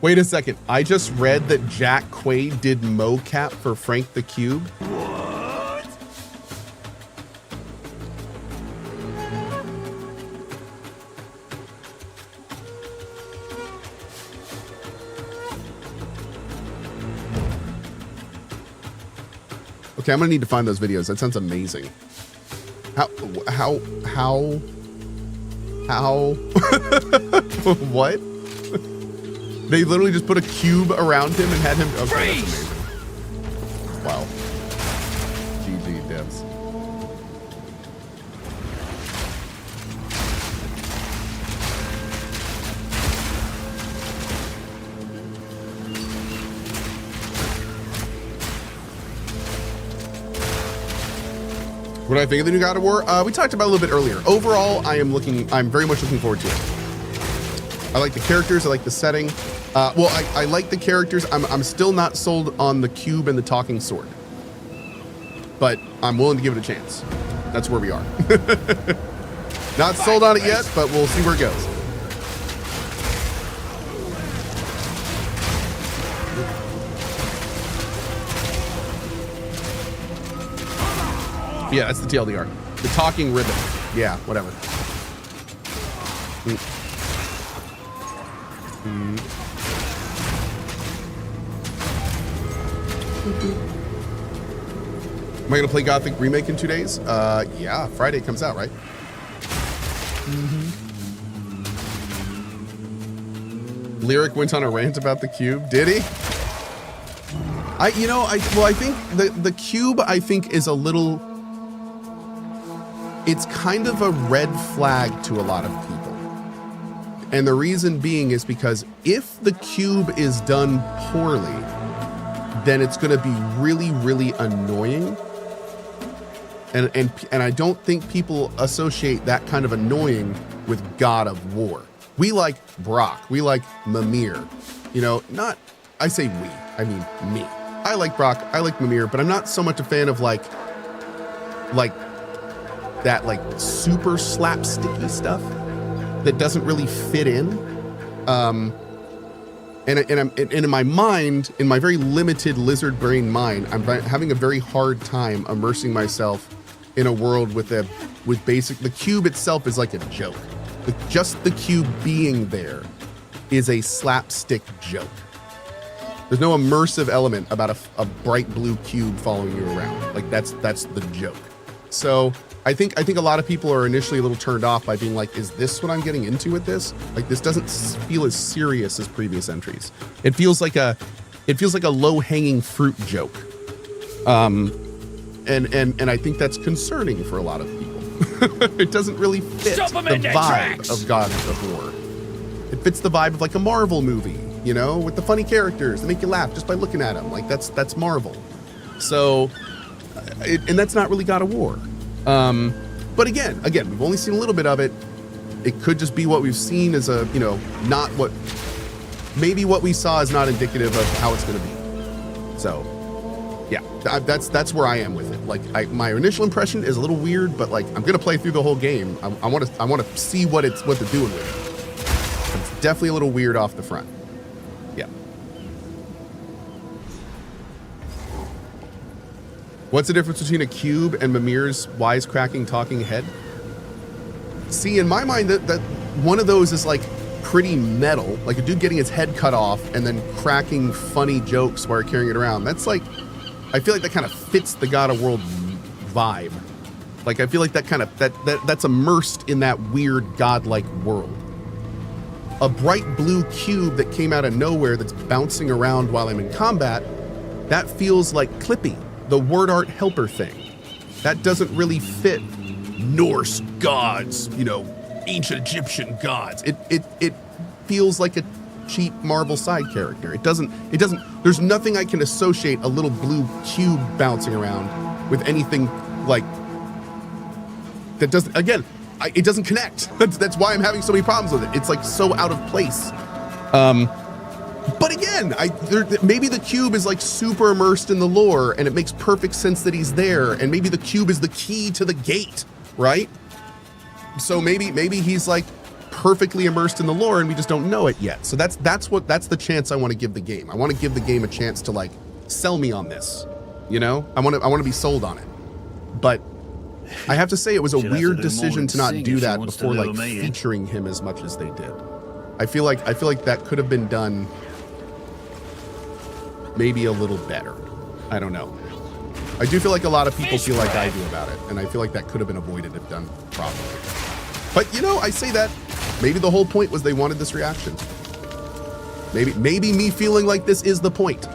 Wait a second. I just read that Jack Quaid did mocap for Frank the Cube. What? Okay, I'm gonna need to find those videos. That sounds amazing. How what? They literally just put a cube around him and had him. Okay, that's amazing. Wow. GG devs. What do I think of the new God of War? We talked about it a little bit earlier. Overall, I'm very much looking forward to it. I like the characters, I like the setting. Well, I like the characters. I'm still not sold on the cube and the talking sword. But I'm willing to give it a chance. That's where we are. Not sold on it yet, but we'll see where it goes. Yeah, that's the TLDR. The talking ribbon. Yeah, whatever. Am I gonna play Gothic Remake in 2 days? Yeah, Friday comes out, right? Lyric went on a rant about the cube. Did he? I think the cube, I think, is a little. It's kind of a red flag to a lot of people. And the reason being is because if the cube is done poorly, then it's going to be really, really annoying. And I don't think people associate that kind of annoying with God of War. We like Brock. We like Mimir. You know, not, I say we, I mean me. I like Brock. I like Mimir, but I'm not so much a fan of like that like super slapsticky stuff that doesn't really fit in. And in my mind, in my very limited lizard brain mind, I'm having a very hard time immersing myself in a world with the cube itself is like a joke. Just the cube being there is a slapstick joke. There's no immersive element about a bright blue cube following you around. Like that's the joke. So I think a lot of people are initially a little turned off by being like, is this what I'm getting into with this? Like this doesn't feel as serious as previous entries. It feels like a low-hanging fruit joke. And I think that's concerning for a lot of people. It doesn't really fit the vibe of God of War. It fits the vibe of like a Marvel movie, you know, with the funny characters that make you laugh just by looking at them. Like that's Marvel. So, and that's not really God of War. But again, we've only seen a little bit of it. It could just be what we've seen as a, you know, not what, maybe what we saw is not indicative of how it's going to be. So yeah, that's where I am with it. Like my initial impression is a little weird, but like I'm going to play through the whole game. I want to see what they're doing with it. It's definitely a little weird off the front. Yeah. What's the difference between a cube and Mimir's wisecracking talking head? See, in my mind, that one of those is like pretty metal, like a dude getting his head cut off and then cracking funny jokes while carrying it around. That's like, I feel like that kind of fits the God of War vibe. Like I feel like that kind of that's immersed in that weird godlike world. A bright blue cube that came out of nowhere that's bouncing around while I'm in combat, that feels like Clippy, the word art helper thing. That doesn't really fit Norse gods, you know, ancient Egyptian gods. It feels like a cheap Marvel side character. It doesn't, there's nothing I can associate a little blue cube bouncing around with anything like, that doesn't, again, it doesn't connect. That's why I'm having so many problems with it. It's like so out of place. But again, maybe the cube is like super immersed in the lore and it makes perfect sense that he's there, and maybe the cube is the key to the gate, right? So maybe he's like perfectly immersed in the lore and we just don't know it yet. So that's the chance I want to give the game. I want to give the game a chance to like sell me on this, you know? I want to be sold on it. But I have to say it was a weird decision to not do that before like featuring him as much as they did. I feel like that could have been done maybe a little better. I don't know. I do feel like a lot of people feel like I do about it, and I feel like that could have been avoided if done properly. But you know, I say that maybe the whole point was they wanted this reaction. Maybe me feeling like this is the point.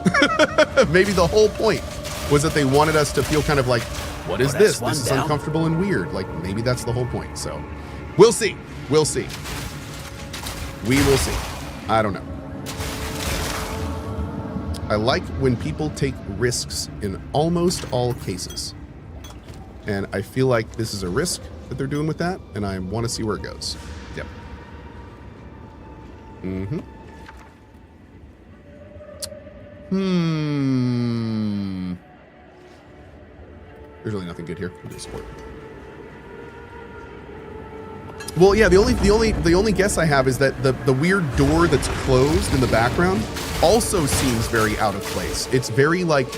Maybe the whole point was that they wanted us to feel kind of like, what is this? This is uncomfortable and weird. Like maybe that's the whole point. So we'll see. We'll see. We will see. I don't know. I like when people take risks in almost all cases. And I feel like this is a risk that they're doing with that, and I want to see where it goes. Yep. Mm-hmm. There's really nothing good here. We'll do support. Well, yeah, the only guess I have is that the weird door that's closed in the background also seems very out of place. It's very like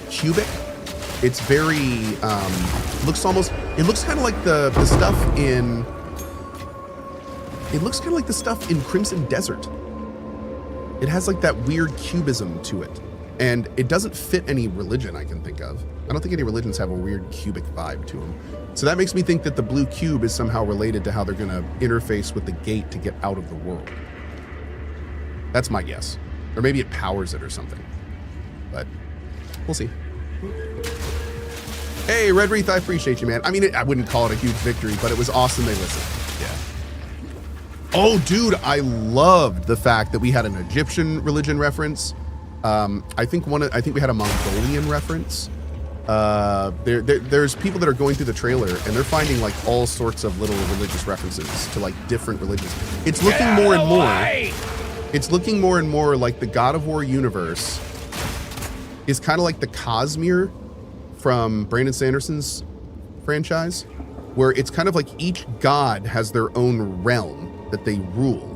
cubic. It's very looks kind of like the stuff in Crimson Desert. It has like that weird cubism to it, and it doesn't fit any religion I can think of. I don't think any religions have a weird cubic vibe to them. So that makes me think that the blue cube is somehow related to how they're going to interface with the gate to get out of the world. That's my guess. Or maybe it powers it or something. But we'll see. Hey, Red Wreath, I appreciate you, man. I mean, I wouldn't call it a huge victory, but it was awesome they listened. Yeah. Oh, dude, I loved the fact that we had an Egyptian religion reference. I think we had a Mongolian reference. There's people that are going through the trailer and they're finding like all sorts of little religious references to like different religions. It's looking more and more. It's looking more and more like the God of War universe is kind of like the Cosmere from Brandon Sanderson's franchise, where it's kind of like each god has their own realm that they rule,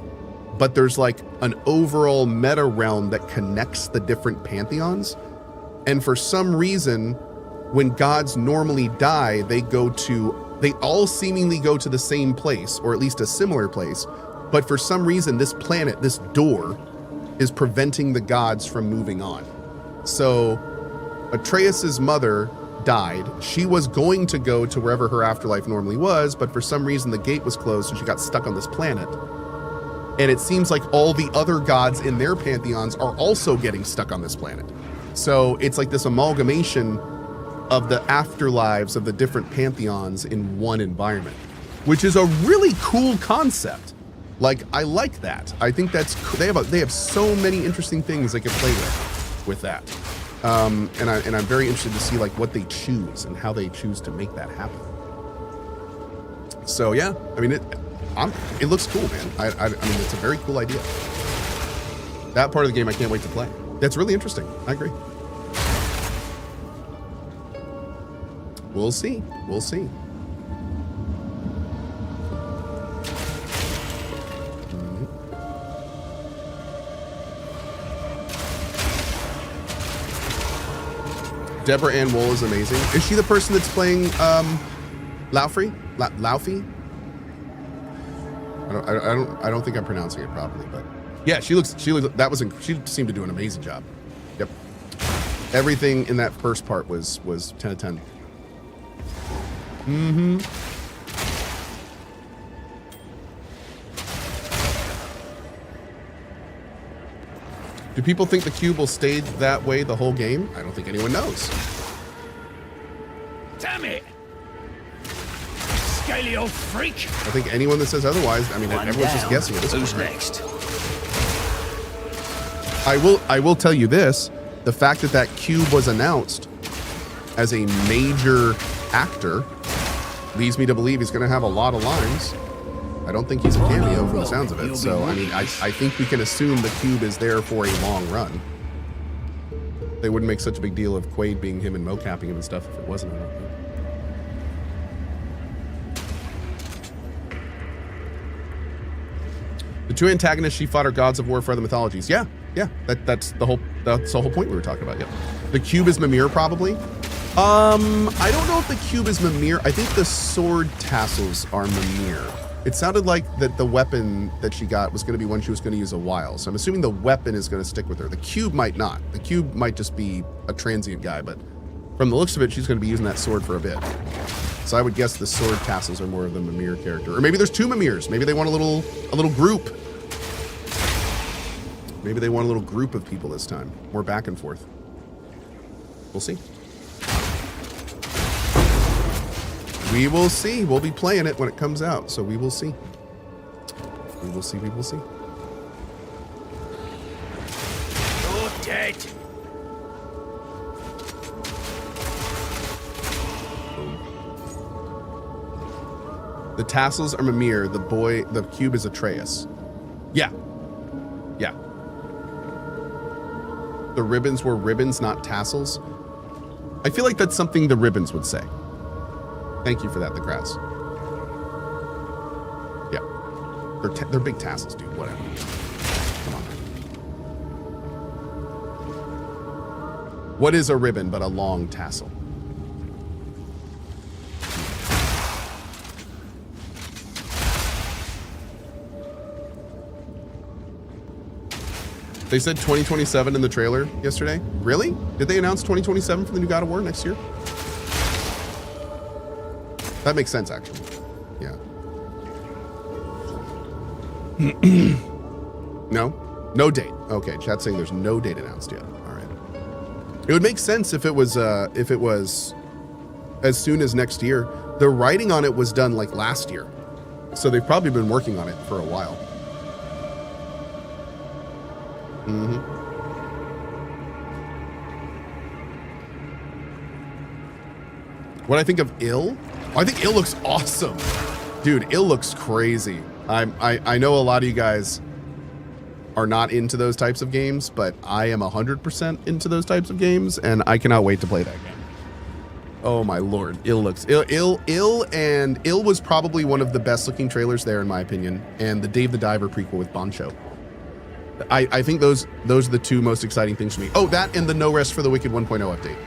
but there's like an overall meta realm that connects the different pantheons. And for some reason, when gods normally die, they all seemingly go to the same place, or at least a similar place. But for some reason, this planet, this door, is preventing the gods from moving on. So Atreus's mother died. She was going to go to wherever her afterlife normally was, but for some reason the gate was closed, so she got stuck on this planet. And it seems like all the other gods in their pantheons are also getting stuck on this planet. So it's like this amalgamation of the afterlives of the different pantheons in one environment, which is a really cool concept. Like, I like that. I think that's they have so many interesting things they could play with that. And I'm very interested to see like what they choose and how they choose to make that happen. So yeah, I mean it looks cool, man. I mean it's a very cool idea. That part of the game I can't wait to play. That's really interesting. I agree. We'll see. We'll see. Deborah Ann Wool is amazing. Is she the person that's playing Laufey? Laufey? I don't think I'm pronouncing it properly, but yeah, she seemed to do an amazing job. Yep. Everything in that first part was 10 out of 10. Mm-hmm. Do people think the cube will stay that way the whole game? I don't think anyone knows. Damn it! Scaly old freak! I think anyone that says otherwise, I mean, everyone's just guessing at this point. Who's next? I will tell you this: the fact that cube was announced as a major actor leads me to believe he's going to have a lot of lines. I don't think he's a cameo from the sounds of it. So, I mean, I think we can assume the cube is there for a long run. They wouldn't make such a big deal of Quaid being him and mocapping him and stuff if it wasn't. I don't think. The two antagonists she fought are gods of war for other mythologies. Yeah, yeah, that's the whole point we were talking about. Yep. The cube is Mimir, probably. I don't know if the cube is Mimir. I think the sword tassels are Mimir. It sounded like that the weapon that she got was going to be one she was going to use a while. So I'm assuming the weapon is going to stick with her. The cube might not. The cube might just be a transient guy, but from the looks of it, she's going to be using that sword for a bit. So I would guess the sword tassels are more of the Mimir character. Or maybe there's two Mimirs. Maybe they want a little group. Maybe they want a little group of people this time. More back and forth. We'll see. We will see. We'll be playing it when it comes out, so we will see. We will see. We will see. You're dead. The tassels are Mimir. The cube is Atreus. Yeah. Yeah. The ribbons were ribbons, not tassels. I feel like that's something the ribbons would say. Thank you for that, the Kratz. Yeah. They're big tassels, dude. Whatever. Come on. What is a ribbon but a long tassel? They said 2027 in the trailer yesterday. Really? Did they announce 2027 for the new God of War next year? That makes sense, actually. Yeah. No? No date. Okay, chat's saying there's no date announced yet. All right. It would make sense if it was as soon as next year. The writing on it was done like last year. So they've probably been working on it for a while. Mm-hmm. What I think of Ill? I think Ill looks awesome. Dude, Ill looks crazy. I know a lot of you guys are not into those types of games, but I am 100% into those types of games, and I cannot wait to play that game. Oh my lord, Ill looks Ill was probably one of the best looking trailers there in my opinion, and the Dave the Diver prequel with Boncho. I think those are the two most exciting things for me. Oh, that and the No Rest for the Wicked 1.0 update.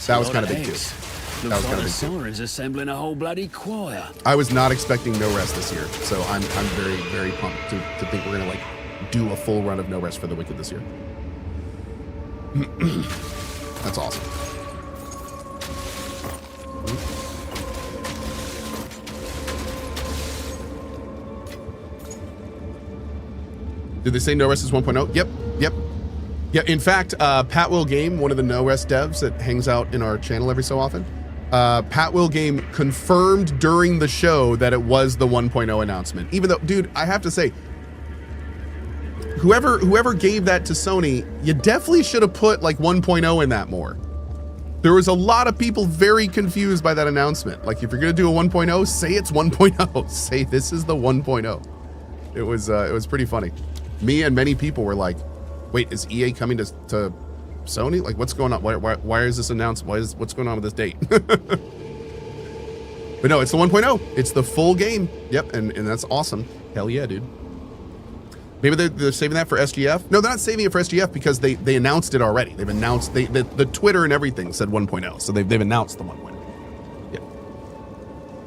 That was kind of big too. That was kind of big too. Sirens assembling a whole bloody choir. I was not expecting No Rest this year, so I'm very, very pumped to think we're gonna like do a full run of No Rest for the Wicked this year. That's awesome. Did they say No Rest is 1.0? Yep. Yeah, in fact, Pat Will Game, one of the No Rest devs that hangs out in our channel every so often, Pat Will Game confirmed during the show that it was the 1.0 announcement. Even though, dude, I have to say, whoever gave that to Sony, you definitely should have put like 1.0 in that more. There was a lot of people very confused by that announcement. Like, if you're gonna do a 1.0, say it's 1.0. Say this is the 1.0. It was pretty funny. Me and many people were like, wait, is EA coming to Sony? Like, what's going on? Why is this announced? What's going on with this date? But no, it's the 1.0. It's the full game. Yep, and that's awesome. Hell yeah, dude. Maybe they're saving that for SGF? No, they're not saving it for SGF because they announced it already. They've announced, the Twitter and everything said 1.0, so they've announced the 1.0. Yeah.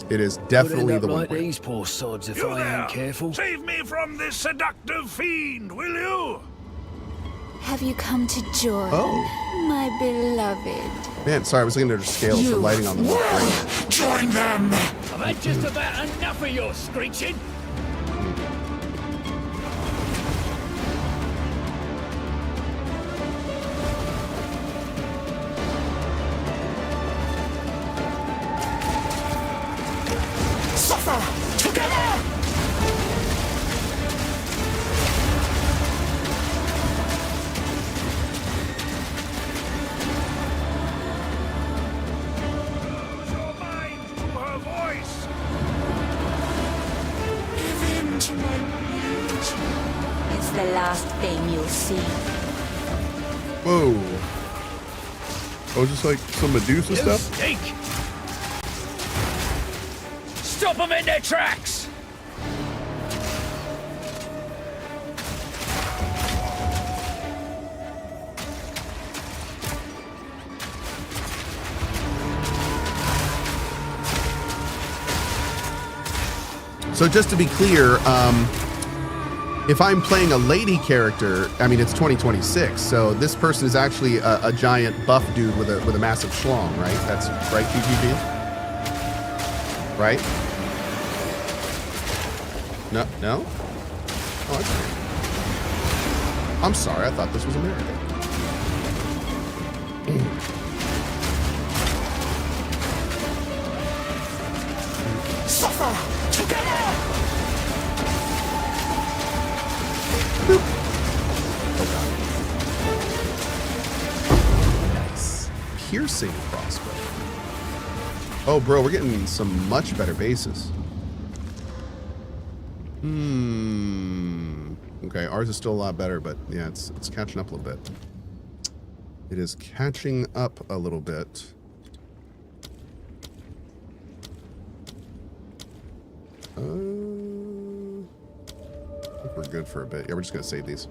It is definitely the 1.0. Like these poor sods if I ain't careful. Save me from this seductive fiend, will you? Have you come to join, my beloved? Man, sorry, I was looking at her scales for lighting on the wall. Join them! I've had just about enough of your screeching. Suffer together! the last thing you'll see. Whoa. Oh, just like some Medusa stuff? Stink! Stop them in their tracks! So just to be clear, if I'm playing a lady character, I mean, it's 2026, so this person is actually a giant buff dude with a massive schlong, right? That's right, GGG? Right? No? No? Oh, that's weird. I'm sorry, I thought this was American. Suffer together! Nice. Piercing crossbow. Oh, bro, we're getting some much better bases. Okay, ours is still a lot better, but yeah, it's catching up a little bit. It is catching up a little bit. I think we're good for a bit. Yeah, we're just gonna save these.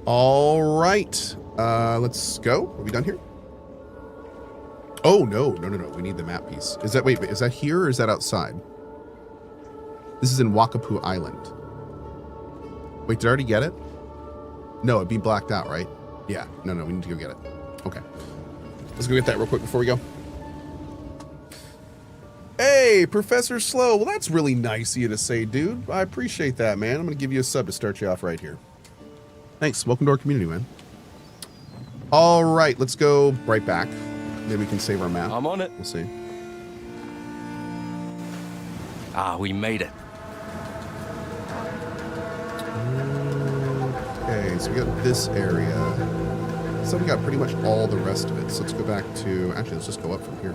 All right, let's go. Are we done here? Oh no. We need the map piece. Is that wait? Is that here or is that outside? This is in Wakapu Island. Wait, did I already get it? No, it'd be blacked out, right? Yeah. No, we need to go get it. Okay. Let's go get that real quick before we go. Hey, Professor Slow. Well, that's really nice of you to say, dude. I appreciate that, man. I'm going to give you a sub to start you off right here. Thanks. Welcome to our community, man. All right, let's go right back. Maybe we can save our map. I'm on it. We'll see. Ah, we made it. Okay, so we got this area. So we got pretty much all the rest of it. So let's go back to... Actually, let's just go up from here.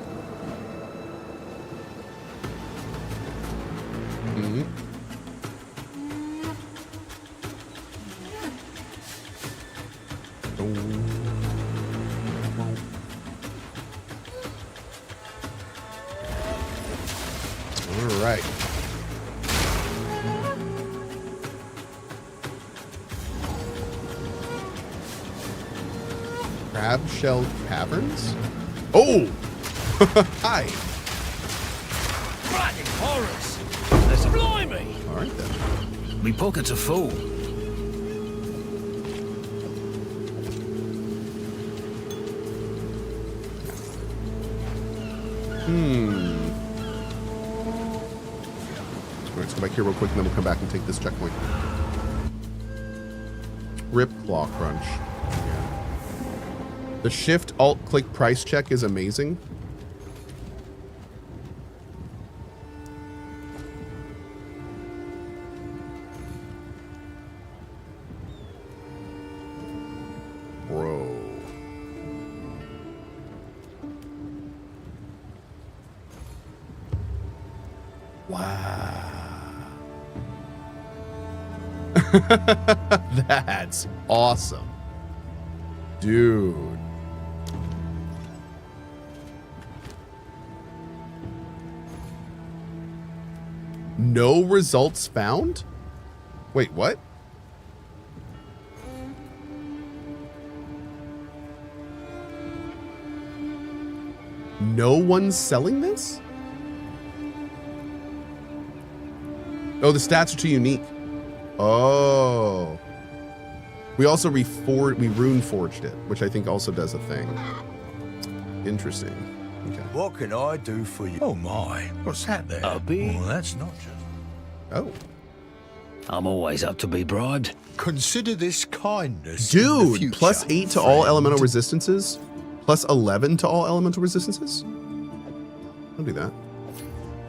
All right. Crab Shell Caverns? Oh! Hi! Bloody horrors! There's blimey! Alright then. Me pockets are full. Let's go back here real quick and then we'll come back and take this checkpoint. Rip Claw Crunch. Yeah. The Shift Alt Click price check is amazing. Bro. Wow. That's awesome. Dude. No results found? Wait, what? No one's selling this? Oh, the stats are too unique. Oh. We also rune forged it, which I think also does a thing. Interesting. Okay. What can I do for you? Oh my, what's that there? A bee? Well, that's not just... Oh. I'm always up to be bribed. Consider this kindness. In the Dude, future, plus 8 to all elemental resistances, plus 11 to all elemental resistances. I'll do that.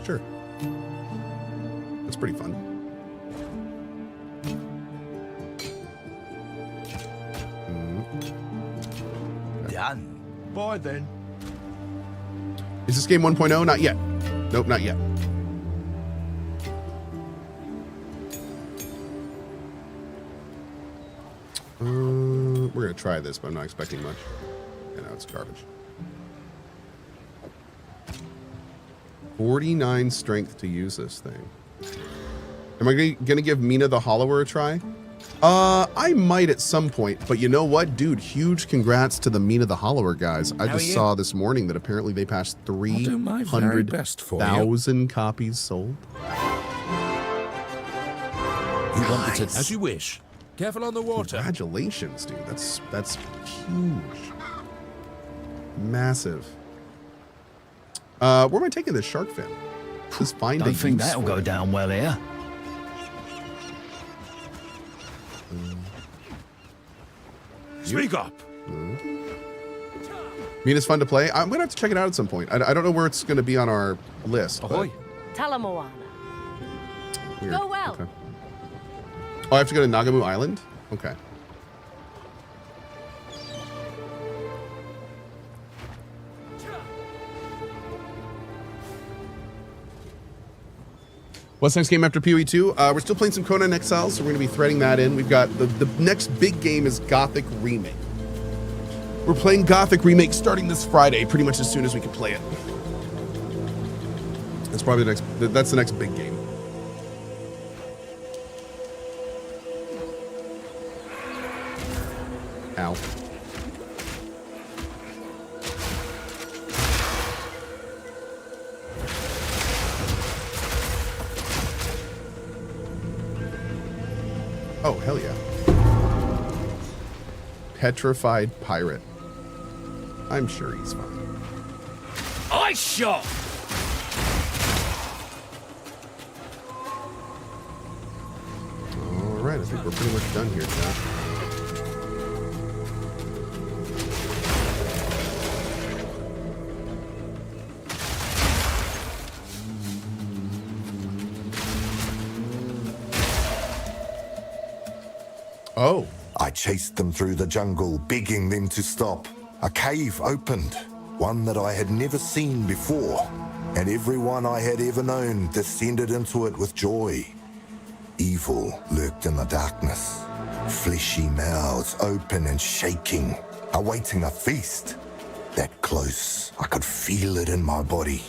Sure. That's pretty fun. Done. Bye then. Is this game 1.0? Not yet. Nope, not yet. We're gonna try this, but I'm not expecting much. Yeah, no, it's garbage. 49 strength to use this thing. Am I gonna give Mina the Hollower a try? I might at some point, but you know what, dude? Huge congrats to the Mina the Hollower guys. I just saw this morning that apparently they passed 300,000 copies sold. You want it as you wish. Careful on the water. Congratulations, dude. That's huge. Massive. Where am I taking this shark fin? Just find Don't think that'll go down well here. Speak up. Mina's fun to play. I'm gonna have to check it out at some point. I don't know where it's gonna be on our list. Ahoy. Talamoana. Weird. Go well. Okay. Oh, I have to go to Nagamu Island? Okay. What's next game after PoE 2? We're still playing some Conan Exile, so we're going to be threading that in. We've got the next big game is Gothic Remake. We're playing Gothic Remake starting this Friday, pretty much as soon as we can play it. That's probably that's the next big game. Ow. Oh, hell yeah. Petrified pirate. I'm sure he's fine. I shot! Alright, I think we're pretty much done here, chat. Oh. I chased them through the jungle, begging them to stop. A cave opened, one that I had never seen before, and everyone I had ever known descended into it with joy. Evil lurked in the darkness, fleshy mouths open and shaking, awaiting a feast. That close, I could feel it in my body.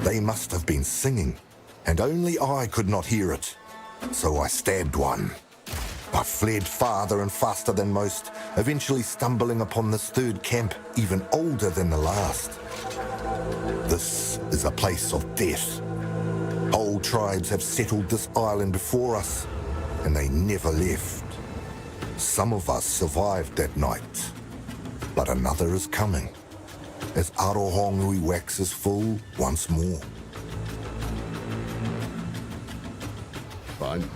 They must have been singing, and only I could not hear it. So I stabbed one. I fled farther and faster than most, eventually stumbling upon this third camp, even older than the last. This is a place of death. Whole tribes have settled this island before us, and they never left. Some of us survived that night, but another is coming, as Arohongui waxes full once more. Fun.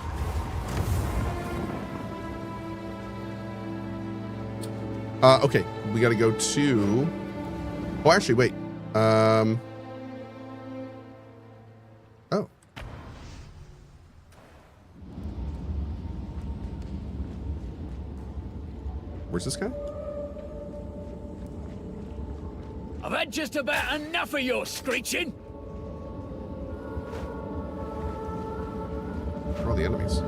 Okay, we gotta go to... Oh, actually, wait. Oh. Where's this guy? I've had just about enough of your screeching. Where are all the enemies?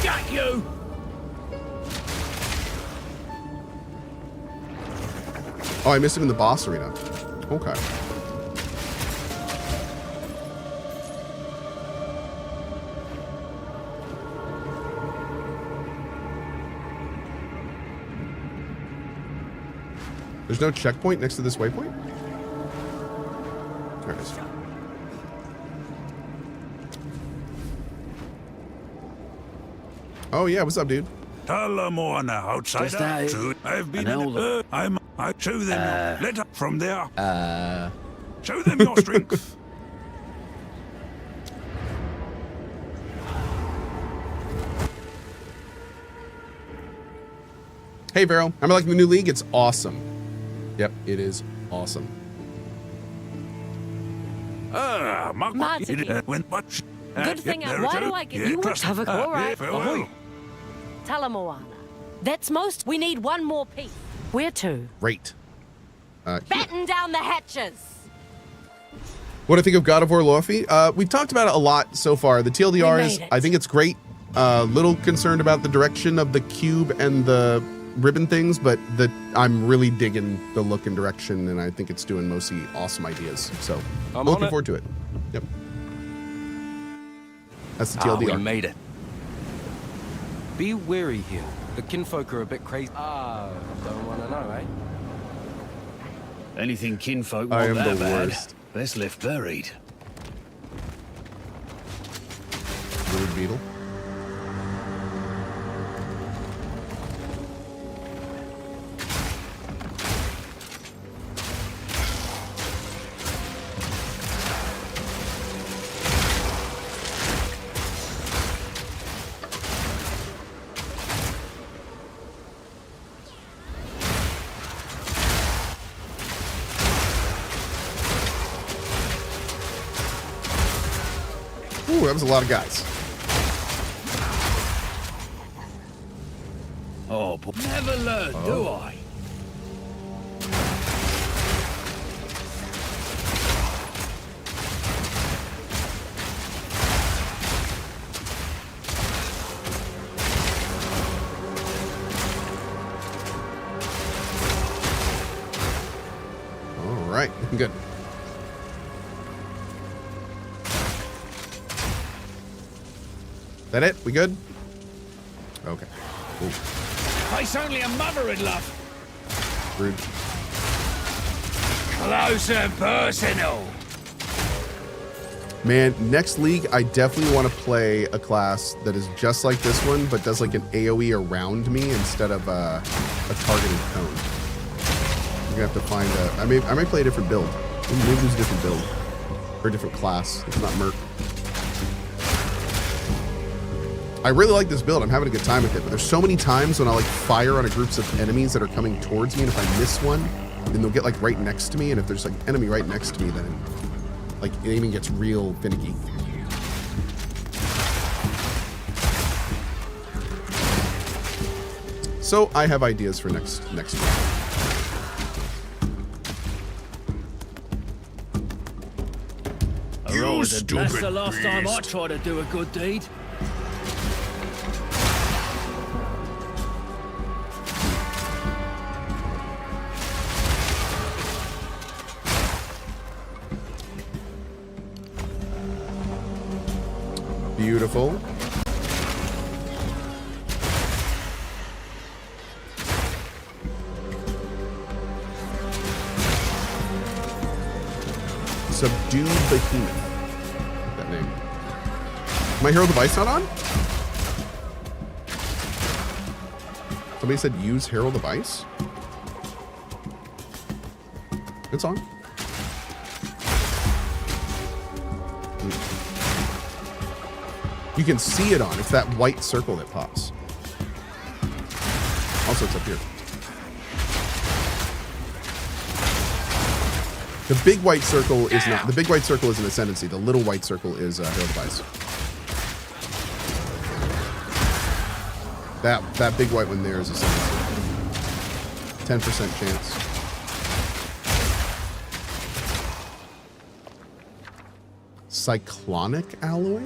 Got you! Oh, I missed him in the boss arena. Okay. There's no checkpoint next to this waypoint? There it is. Oh yeah, what's up, dude? Talamoana, outsider. I've been I show them your letter from there. Show them your strength. Hey Vero, I'm liking the new league. It's awesome. Yep, it is awesome. Good thing why do I get you would have a all right. Talamoana. That's most. We need one more piece. Where to? Great. Batten down the hatches. What I think of God of War Lofi? We've talked about it a lot so far. The TLDRs, I think it's great. Little concerned about the direction of the cube and the ribbon things, but I'm really digging the look and direction, and I think it's doing mostly awesome ideas. So I'm looking forward to it. Yep. That's the TLDR. We made it. Be wary here. The kinfolk are a bit crazy. Don't want to know, eh? Anything kinfolk I want am that the bad, worst. best left buried. Rude beetle. Ooh, that was a lot of guys. Oh, but never learn, do I? All right, good. That it? We good? Okay. Ooh. It's only a mother in love. Rude. Close and personal. Man, next league, I definitely want to play a class that is just like this one, but does like an AoE around me instead of a targeted cone. I'm gonna have to find a. I may play a different build. Maybe there's a different build or a different class. It's not Merc. I really like this build. I'm having a good time with it, but there's so many times when I like fire on a groups of enemies that are coming towards me, and if I miss one, then they'll get like right next to me, and if there's like enemy right next to me, then like aiming gets real finicky. So I have ideas for next week. You stupid That's the last time I try to do a good deed. Beautiful. Subdue Behemoth. That name. My Hero Device not on? Somebody said use Herald Device. It's on. You can see it on. It's that white circle that pops. Also, it's up here. The big white circle is not. The big white circle is an ascendancy. The little white circle is a Herald Device. That big white one there is ascendancy. 10% chance. Cyclonic alloy?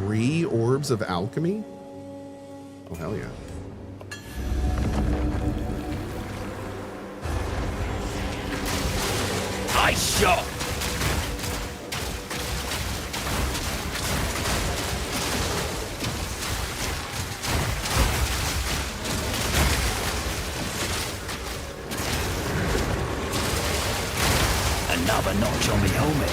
3 orbs of alchemy? Oh, hell yeah. Nice shot! Another notch on my helmet.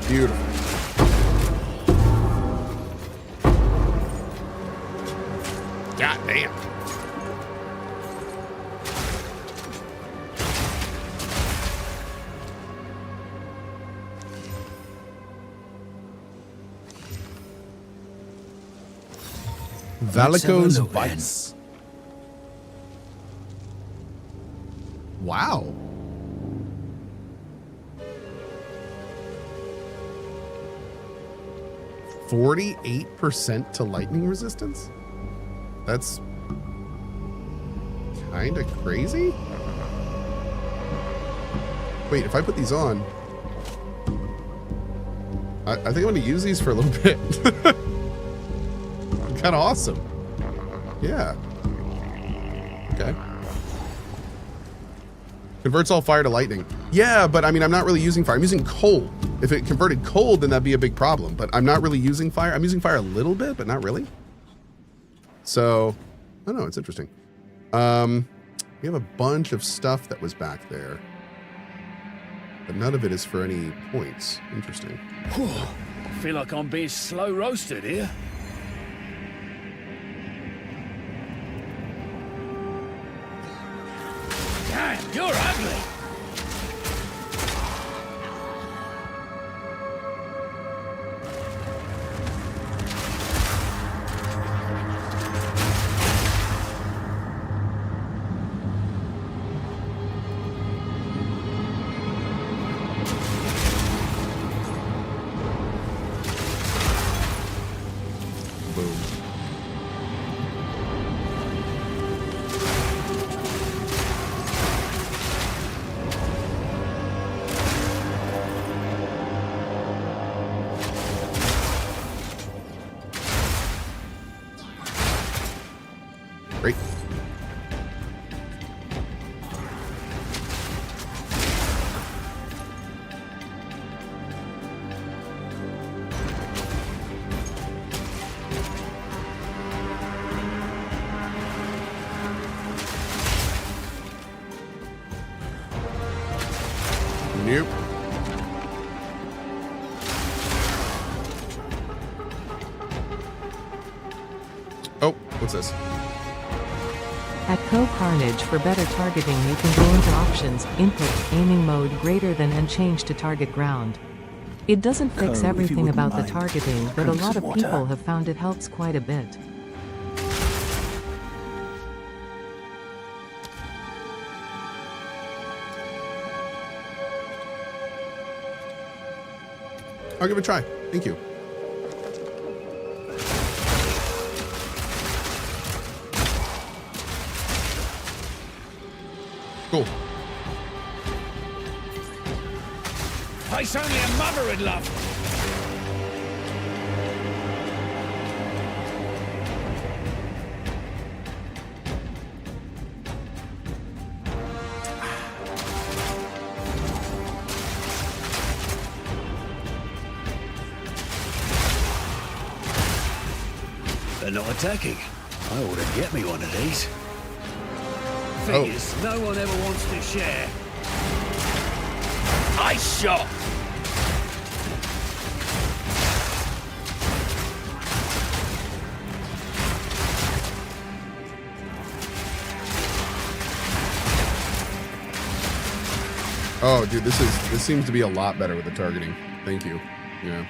Beautiful. God damn. Valico's Vice. Wow. 48% to lightning resistance? That's kind of crazy. Wait, if I put these on, I think I'm going to use these for a little bit. Kind of awesome. Yeah. Okay. Converts all fire to lightning. Yeah, but I mean, I'm not really using fire. I'm using cold. If it converted cold, then that'd be a big problem. But I'm not really using fire. I'm using fire a little bit, but not really. So, I don't know. It's interesting. We have a bunch of stuff that was back there, but none of it is for any points. Interesting. Whew. I feel like I'm being slow roasted here. Damn, you're ugly. Great. Nope. Oh, what's this? At CohhCarnage, for better targeting, you can go into options, input, aiming mode greater than, and change to target ground. It doesn't fix Cohh, everything about the targeting, but a bring lot some of people water. have found it helps quite a bit. I'll give it a try. Thank you. Cool. Place only a mother would love. They're not attacking. I ought to get me one of these. Thing is, no one ever wants to share. Ice shot! Oh, dude, this seems to be a lot better with the targeting. Thank you. Yeah.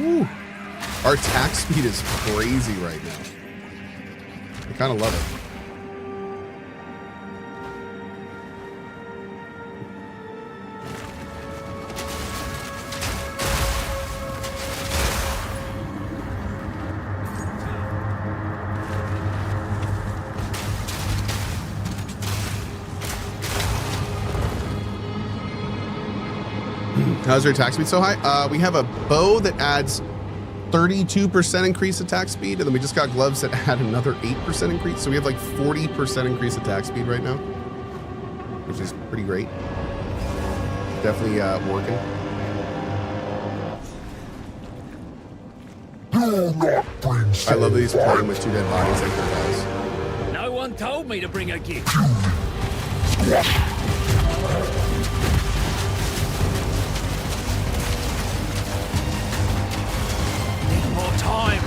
Ooh. Our attack speed is crazy right now. I kind of love it. How's your attack speed so high? We have a bow that adds 32% increased attack speed, and then we just got gloves that add another 8% increase. So we have like 40% increased attack speed right now, which is pretty great. Definitely working. I love that he's playing with two dead bodies like their guys. No one told me to bring a gift. Need more time.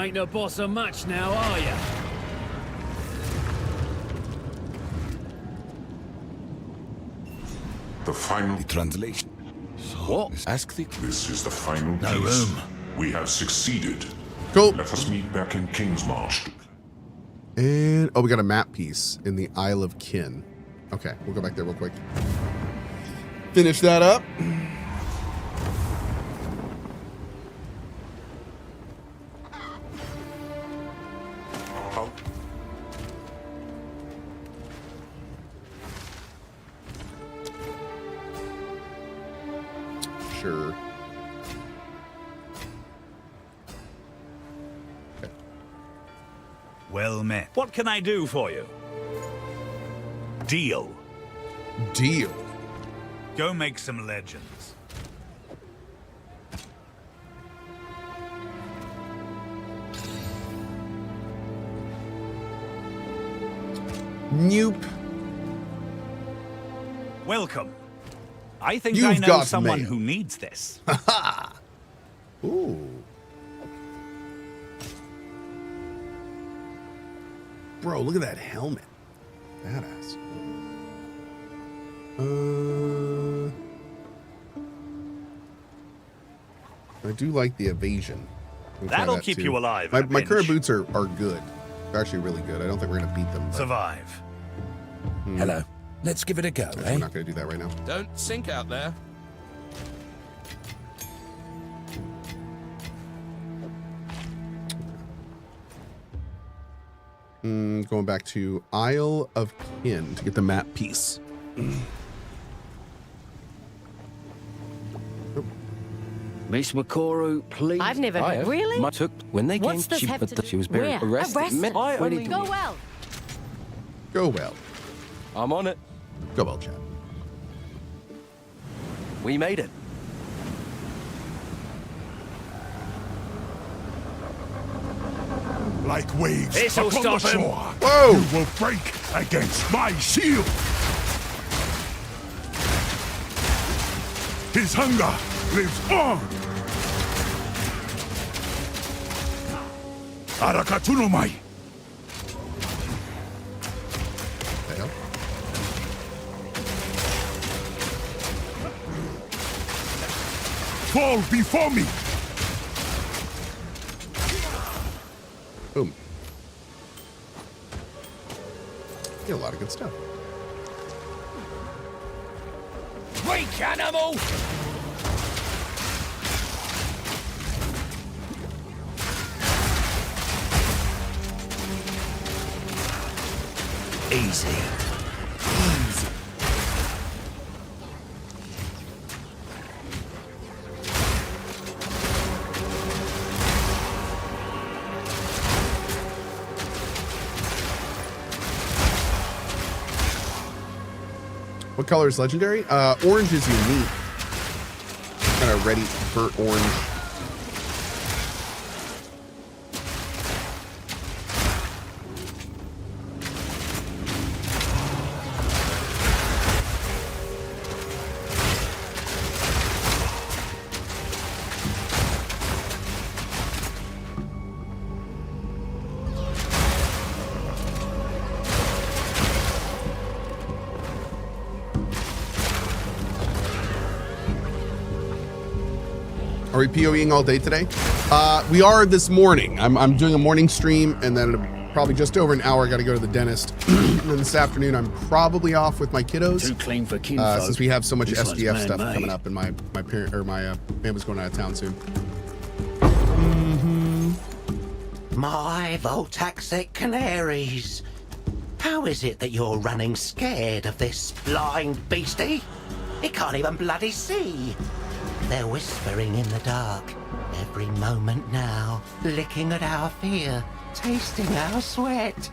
ain't the boss of much now, are you? The final translation. What? Ask the. This is the final No piece. room. We have succeeded. Cool. Let us meet back in Kingsmarsh. And oh, we got a map piece in the Isle of Kin. Okay, we'll go back there real quick. Finish that up. Sure. Well met. What can I do for you? Deal. Deal. Go make some legends. Nope. Welcome. I think You've I know got someone mail. who needs this. Ooh. Bro, look at that helmet. Badass. I do like the evasion. We'll try That'll that keep too. you alive. My, in a my current pinch. boots are good. They're actually really good. I don't think we're gonna beat them. But, Survive. Hello. Let's give it a go, Actually, eh? we're not gonna do that right now. Don't sink out there. Going back to Isle of Kin to get the map piece. Miss Makoru, please. I've never heard. Really? My took when they What's came. this She, have but to the, do- she was buried. Where? Arrested. Arrested? I only Go well. Go well. I'm on it. Go well, Chad. We made it. Like waves This'll upon the stop him. shore. Whoa! You will break against my shield. His hunger lives on. Arakatunomai. Hell. Fall before me. Boom. Get a lot of good stuff. Weak animal! Easy. Easy. What color is legendary? Orange is unique. Kind of ready, burnt orange. Are we PoEing all day today? We are this morning. I'm doing a morning stream, and then in probably just over an hour, I got to go to the dentist. And then this afternoon, I'm probably off with my kiddos. Too clean for kinfolk. Since we have so much This one's SDF stuff man-made. coming up, and my parent or my family's going out of town soon. My Voltaxic canaries. How is it that you're running scared of this blind beastie? It can't even bloody see. They're whispering in the dark, every moment now, licking at our fear, tasting our sweat.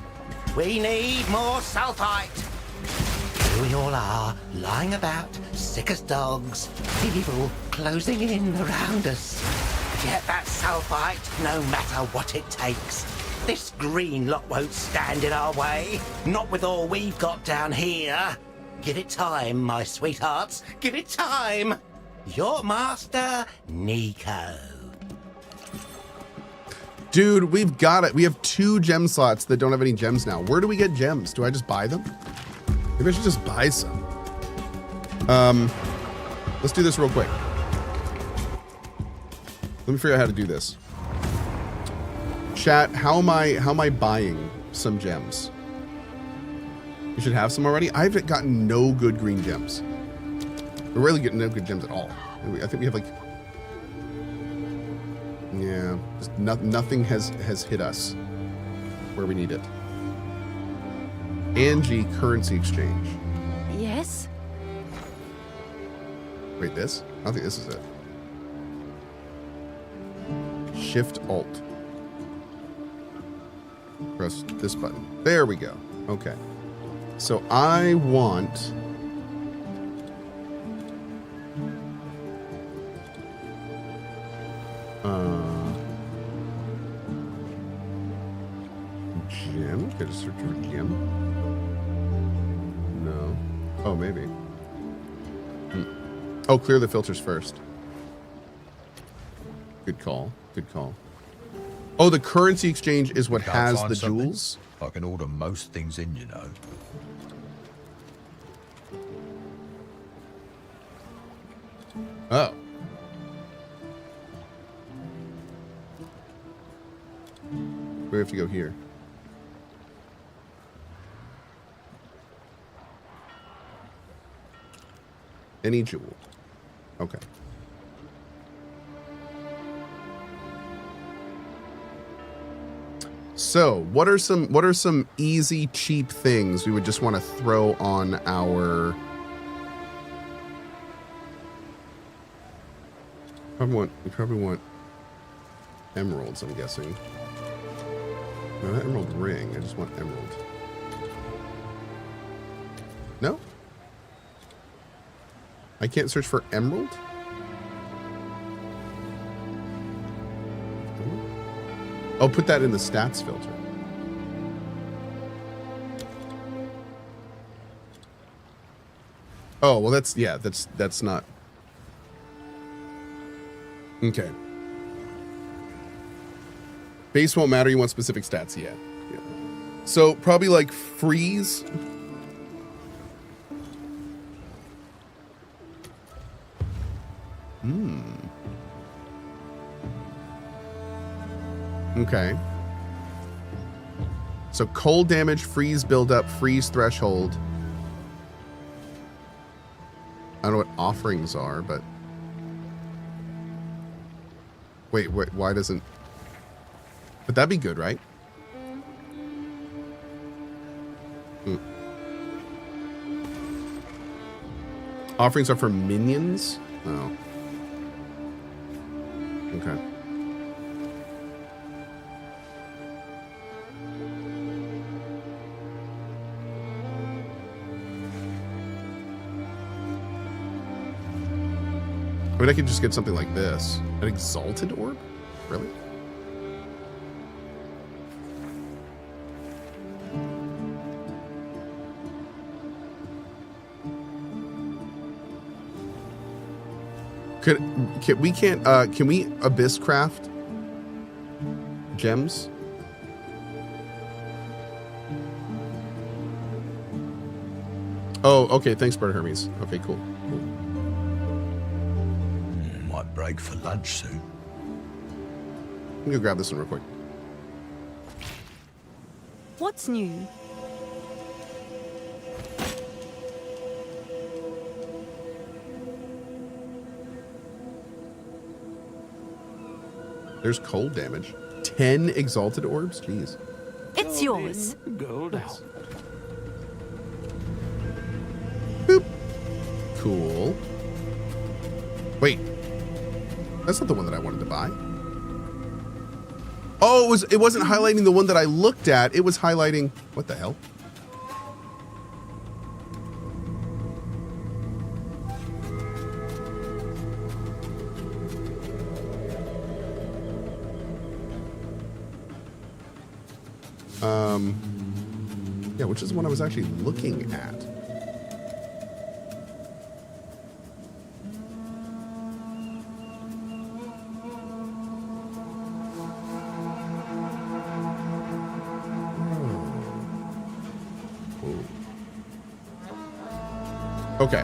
We need more sulfite. Here we all are, lying about, sick as dogs, evil closing in around us. Get that sulfite, no matter what it takes. This green lot won't stand in our way, not with all we've got down here. Give it time, my sweethearts, give it time. Your master, Nico. Dude, we've got it. We have 2 gem slots that don't have any gems now. Where do we get gems? Do I just buy them? Maybe I should just buy some. Let's do this real quick. Let me figure out how to do this. Chat, how am I buying some gems? You should have some already. I've gotten no good green gems. We're really getting no good gems at all. I think we have like, yeah, just nothing has hit us where we need it. Angie currency exchange. Yes? Wait, this? I don't think this is it. Shift Alt. Press this button. There we go. Okay. So I want gem. Could I search for gem? No. Oh, maybe. Oh, clear the filters first. Good call. Good call. Oh, the currency exchange is what has the jewels. I can order most things in, you know. Oh. We have to go here. Any jewel. Okay. So, what are some easy, cheap things we would just want to throw on our? We probably want emeralds, I'm guessing. No, not emerald ring. I just want emerald. No? I can't search for emerald? Oh, put that in the stats filter. Oh, well that's not. Okay. Base won't matter, you want specific stats, yeah. So probably like freeze. Okay. So cold damage, freeze buildup, freeze threshold. I don't know what offerings are, but wait, why doesn't? But that'd be good, right? Offerings are for minions? Oh. Okay. I mean, I could just get something like this. An exalted orb? Really? Can we abyss craft gems? Oh, okay. Thanks, Bird Hermes. Okay, cool. Might break for lunch soon. Let me go grab this one real quick. What's new? There's cold damage. 10 exalted orbs? Jeez. It's yours. Gold out. Boop. Cool. Wait. That's not the one that I wanted to buy. Oh, it wasn't highlighting the one that I looked at. It was highlighting... What the hell? Yeah, which is the one I was actually looking at. Okay.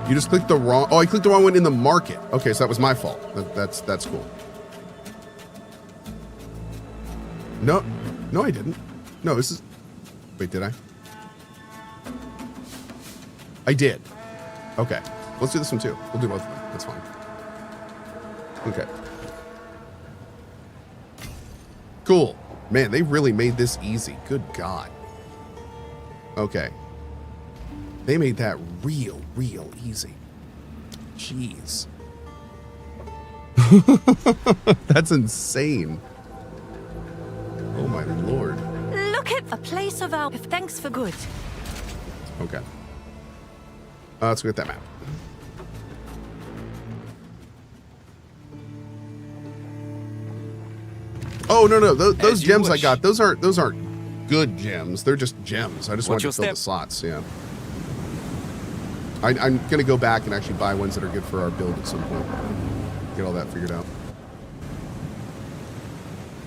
You just clicked the wrong... Oh, I clicked the wrong one in the market. Okay, so that was my fault. That's cool. No, I didn't. No, this is... Wait, did I? I did. Okay. Let's do this one too. We'll do both of them. That's fine. Okay. Cool. Man, they really made this easy. Good God. Okay. They made that real easy. Jeez. That's insane. Oh my Lord. Look at a place of our thanks for good. Okay. Let's go get that map. Oh no, those gems I got, those aren't good gems. They're just gems. I just wanted to fill the slots. Yeah. I'm gonna go back and actually buy ones that are good for our build at some point. Get all that figured out.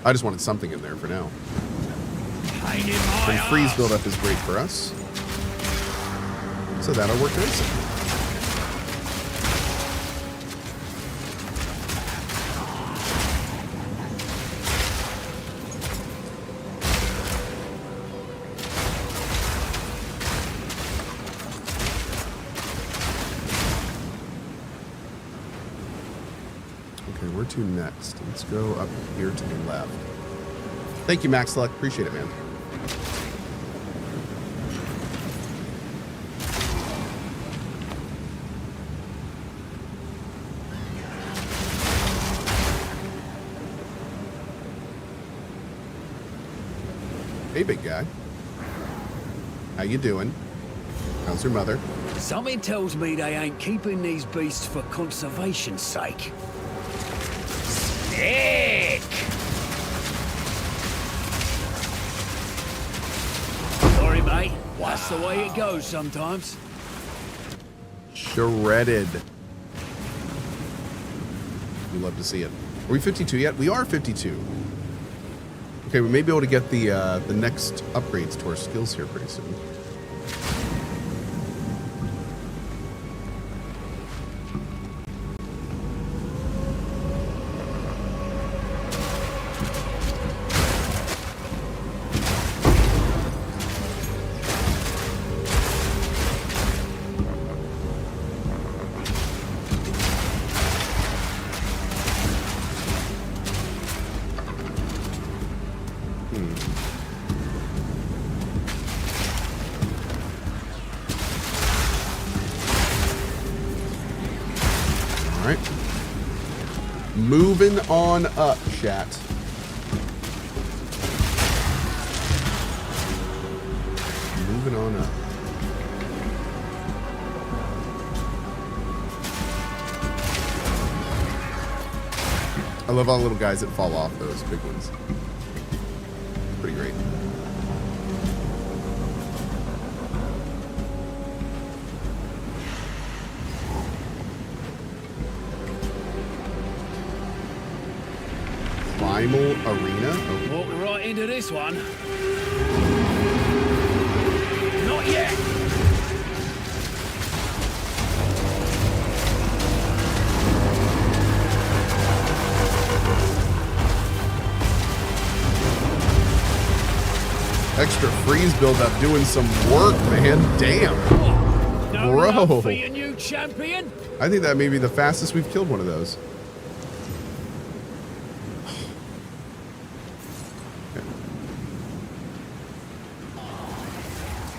I just wanted something in there for now. And freeze buildup is great for us. So that'll work nicely. Okay, where to next? Let's go up here to the left. Thank you, Max Luck. Appreciate it, man. Hey, big guy. How you doing? How's your mother? Something tells me they ain't keeping these beasts for conservation's sake. Sick! Sorry, mate. That's the way it goes sometimes. Shredded. We love to see it. Are we 52 yet? We are 52. Okay, we may be able to get the next upgrades to our skills here pretty soon. Moving on up, chat. Moving on up. I love all the little guys that fall off those big ones. Pretty great. Primal Arena? Okay. Walk right into this one. Not yet. Extra freeze buildup doing some work, man. Damn. No Bro. love for your new champion? I think that may be the fastest we've killed one of those.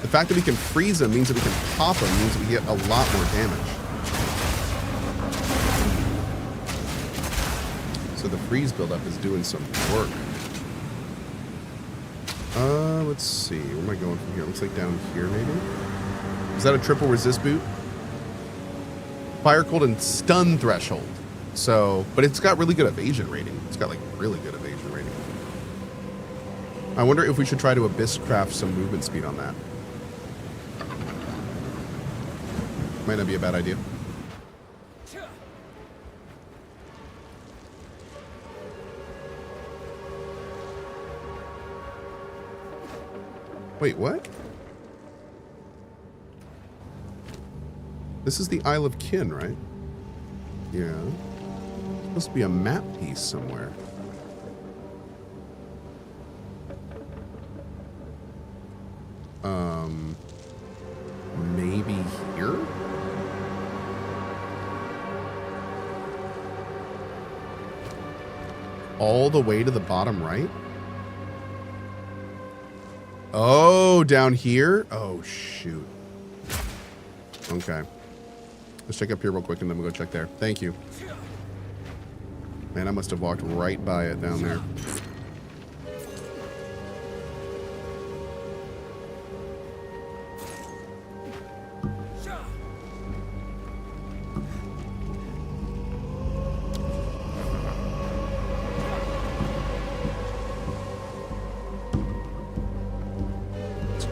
The fact that we can freeze them means that we can pop them, means we get a lot more damage. So the freeze buildup is doing some work. Let's see. Where am I going from here? Looks like down here, maybe? Is that a triple resist boot? Fire, cold, and stun threshold. So, but it's got really good evasion rating. It's got like really good evasion rating. I wonder if we should try to abyss craft some movement speed on that. Might not be a bad idea. Wait, what? This is the Isle of Kin, right? Yeah. Supposed to be a map piece somewhere. Maybe here? All the way to the bottom right? Oh, down here? Oh, shoot. Okay. Let's check up here real quick and then we'll go check there. Thank you. Man, I must have walked right by it down there.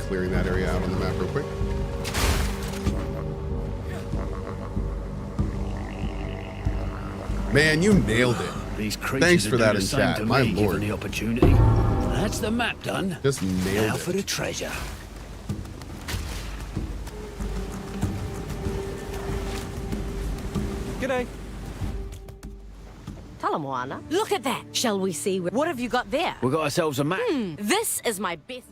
Clearing that area out on the map real quick. Man, you nailed it. These Thanks for that in chat. My lord. The opportunity. That's the map done. Just nailed now it. for the treasure. G'day. Tell him, Moana. Look at that. Shall we see? What have you got there? We got ourselves a map. This is my best.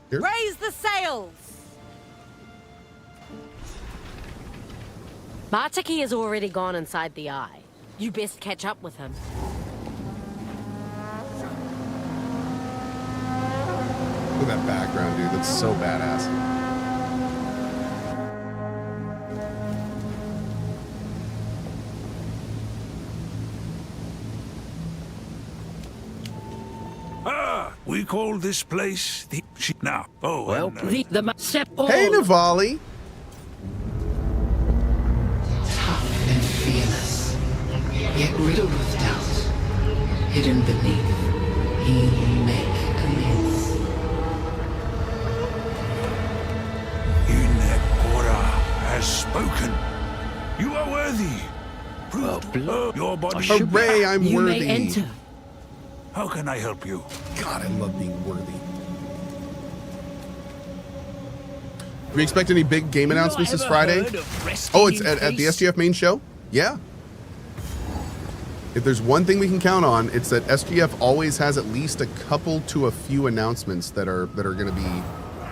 Here? Raise the sails. Bartiki has already gone inside the eye. You best catch up with him. Look at that background, dude. That's so badass. We call this place the now. Oh, well, the map step. Hey, Navali. Tough and fearless, yet riddled with doubt, hidden beneath, he will make amends. Inekora has spoken. You are worthy. Prove your body. Hooray, I'm You worthy. may enter. How can I help you? God, I love being worthy. Do we expect any big game announcements this Friday? Oh, it's at the SGF main show? Yeah. If there's one thing we can count on, it's that SGF always has at least a couple to a few announcements that are going to be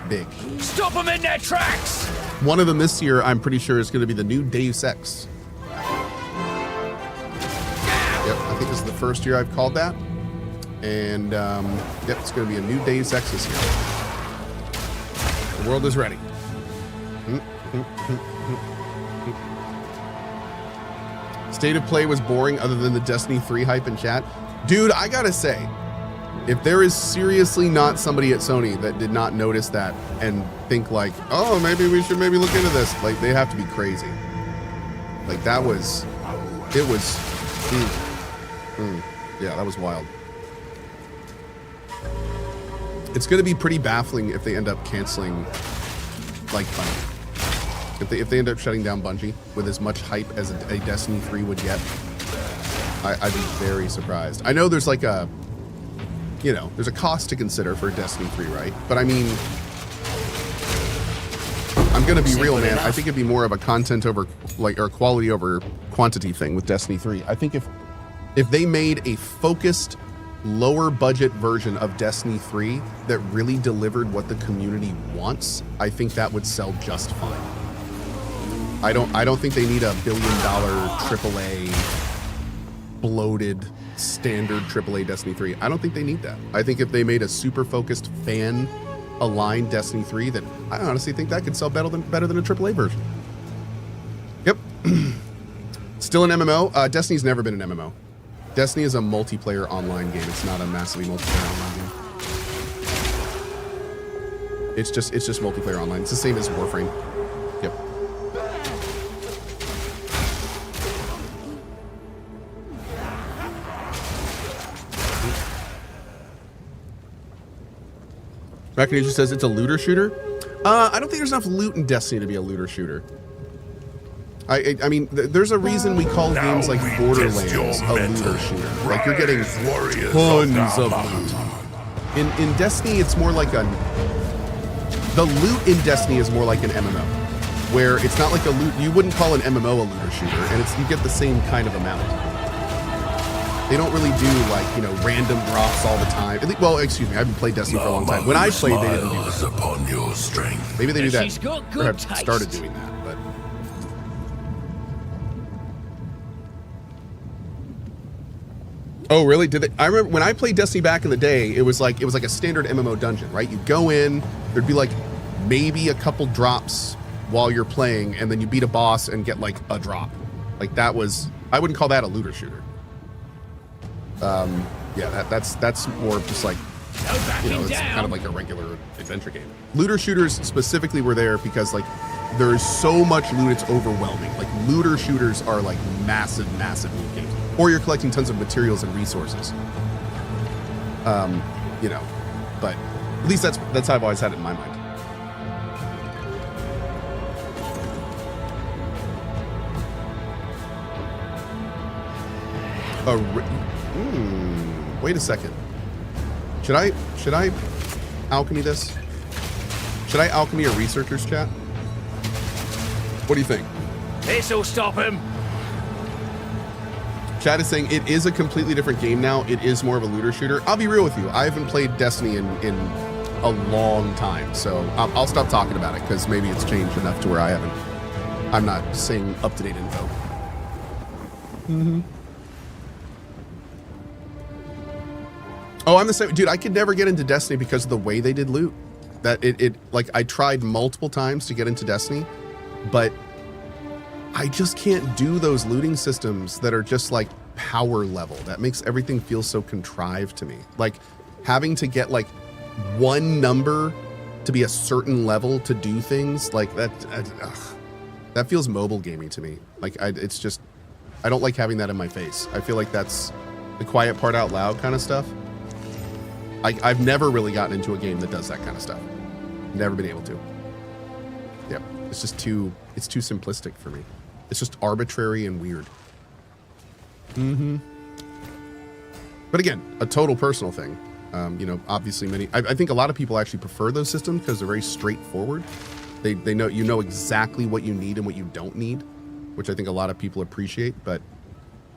big. Stop them in their tracks! One of them this year, I'm pretty sure, is going to be the new Deus Ex. Yep, I think this is the first year I've called that. And, yep, it's going to be a new Deus Ex this year. The world is ready. State of Play was boring other than the Destiny 3 hype in chat. Dude, I gotta say, if there is seriously not somebody at Sony that did not notice that and think like, oh, maybe we should maybe look into this, like, they have to be crazy. Like, that was, it was, yeah, that was wild. It's going to be pretty baffling if they end up canceling, like, Bungie. If they end up shutting down Bungie with as much hype as a Destiny 3 would get, I'd be very surprised. I know there's like a, you know, there's a cost to consider for Destiny 3, right? But I mean, I'm going to be real, man. I think it'd be more of a content over, like, or quality over quantity thing with Destiny 3. I think if they made a focused, lower budget version of Destiny 3 that really delivered what the community wants, I think that would sell just fine. I don't think they need a $1 billion AAA bloated standard AAA Destiny 3. I don't think they need that. I think if they made a super focused fan aligned Destiny 3, that I honestly think that could sell better than a AAA version. Yep. Still an MMO. Destiny's never been an MMO. Destiny is a multiplayer online game. It's not a massively multiplayer online game. It's just multiplayer online. It's the same as Warframe. Yep. Recognition says it's a looter shooter. I don't think there's enough loot in Destiny to be a looter shooter. I mean, there's a reason we call games like Borderlands a looter shooter. Like, you're getting tons of loot. In Destiny, it's more like a The loot in Destiny is more like an MMO, where it's not like a loot. You wouldn't call an MMO a looter shooter, and it's you get the same kind of amount. They don't really do like, you know, random drops all the time. Well, excuse me, I haven't played Destiny for a long time. When I played, they didn't do that. Upon your strength. Maybe they do that. She's got good or have taste. started doing that, but. Oh, really? Did they? I remember when I played Destiny back in the day, it was like a standard MMO dungeon, right? You go in, there'd be like maybe a couple drops while you're playing, and then you beat a boss and get like a drop. Like that was, I wouldn't call that a looter shooter. Yeah, that's more just like, you know, it's kind of like a regular adventure game. Looter shooters specifically were there because like there is so much loot, it's overwhelming. Like looter shooters are like massive loot games, or you're collecting tons of materials and resources. You know, but at least that's how I've always had it in my mind. Wait a second. Should I alchemy this? Should I alchemy a researcher's chat? What do you think? This'll stop him. Chat is saying it is a completely different game now. It is more of a looter shooter. I'll be real with you. I haven't played Destiny in a long time, so I'll stop talking about it because maybe it's changed enough to where I'm not saying up-to-date info. Mm-hmm. Oh, I'm the same dude. I could never get into Destiny because of the way they did loot. That it like I tried multiple times to get into Destiny, but I just can't do those looting systems that are just like power level. That makes everything feel so contrived to me. Like having to get like one number to be a certain level to do things like that. That feels mobile gaming to me. Like it's just, I don't like having that in my face. I feel like that's the quiet part out loud kind of stuff. I've never really gotten into a game that does that kind of stuff. Never been able to. Yep. It's just too simplistic for me. It's just arbitrary and weird. Mm-hmm. But again, a total personal thing. You know, obviously I think a lot of people actually prefer those systems because they're very straightforward. They know, you know exactly what you need and what you don't need, which I think a lot of people appreciate. But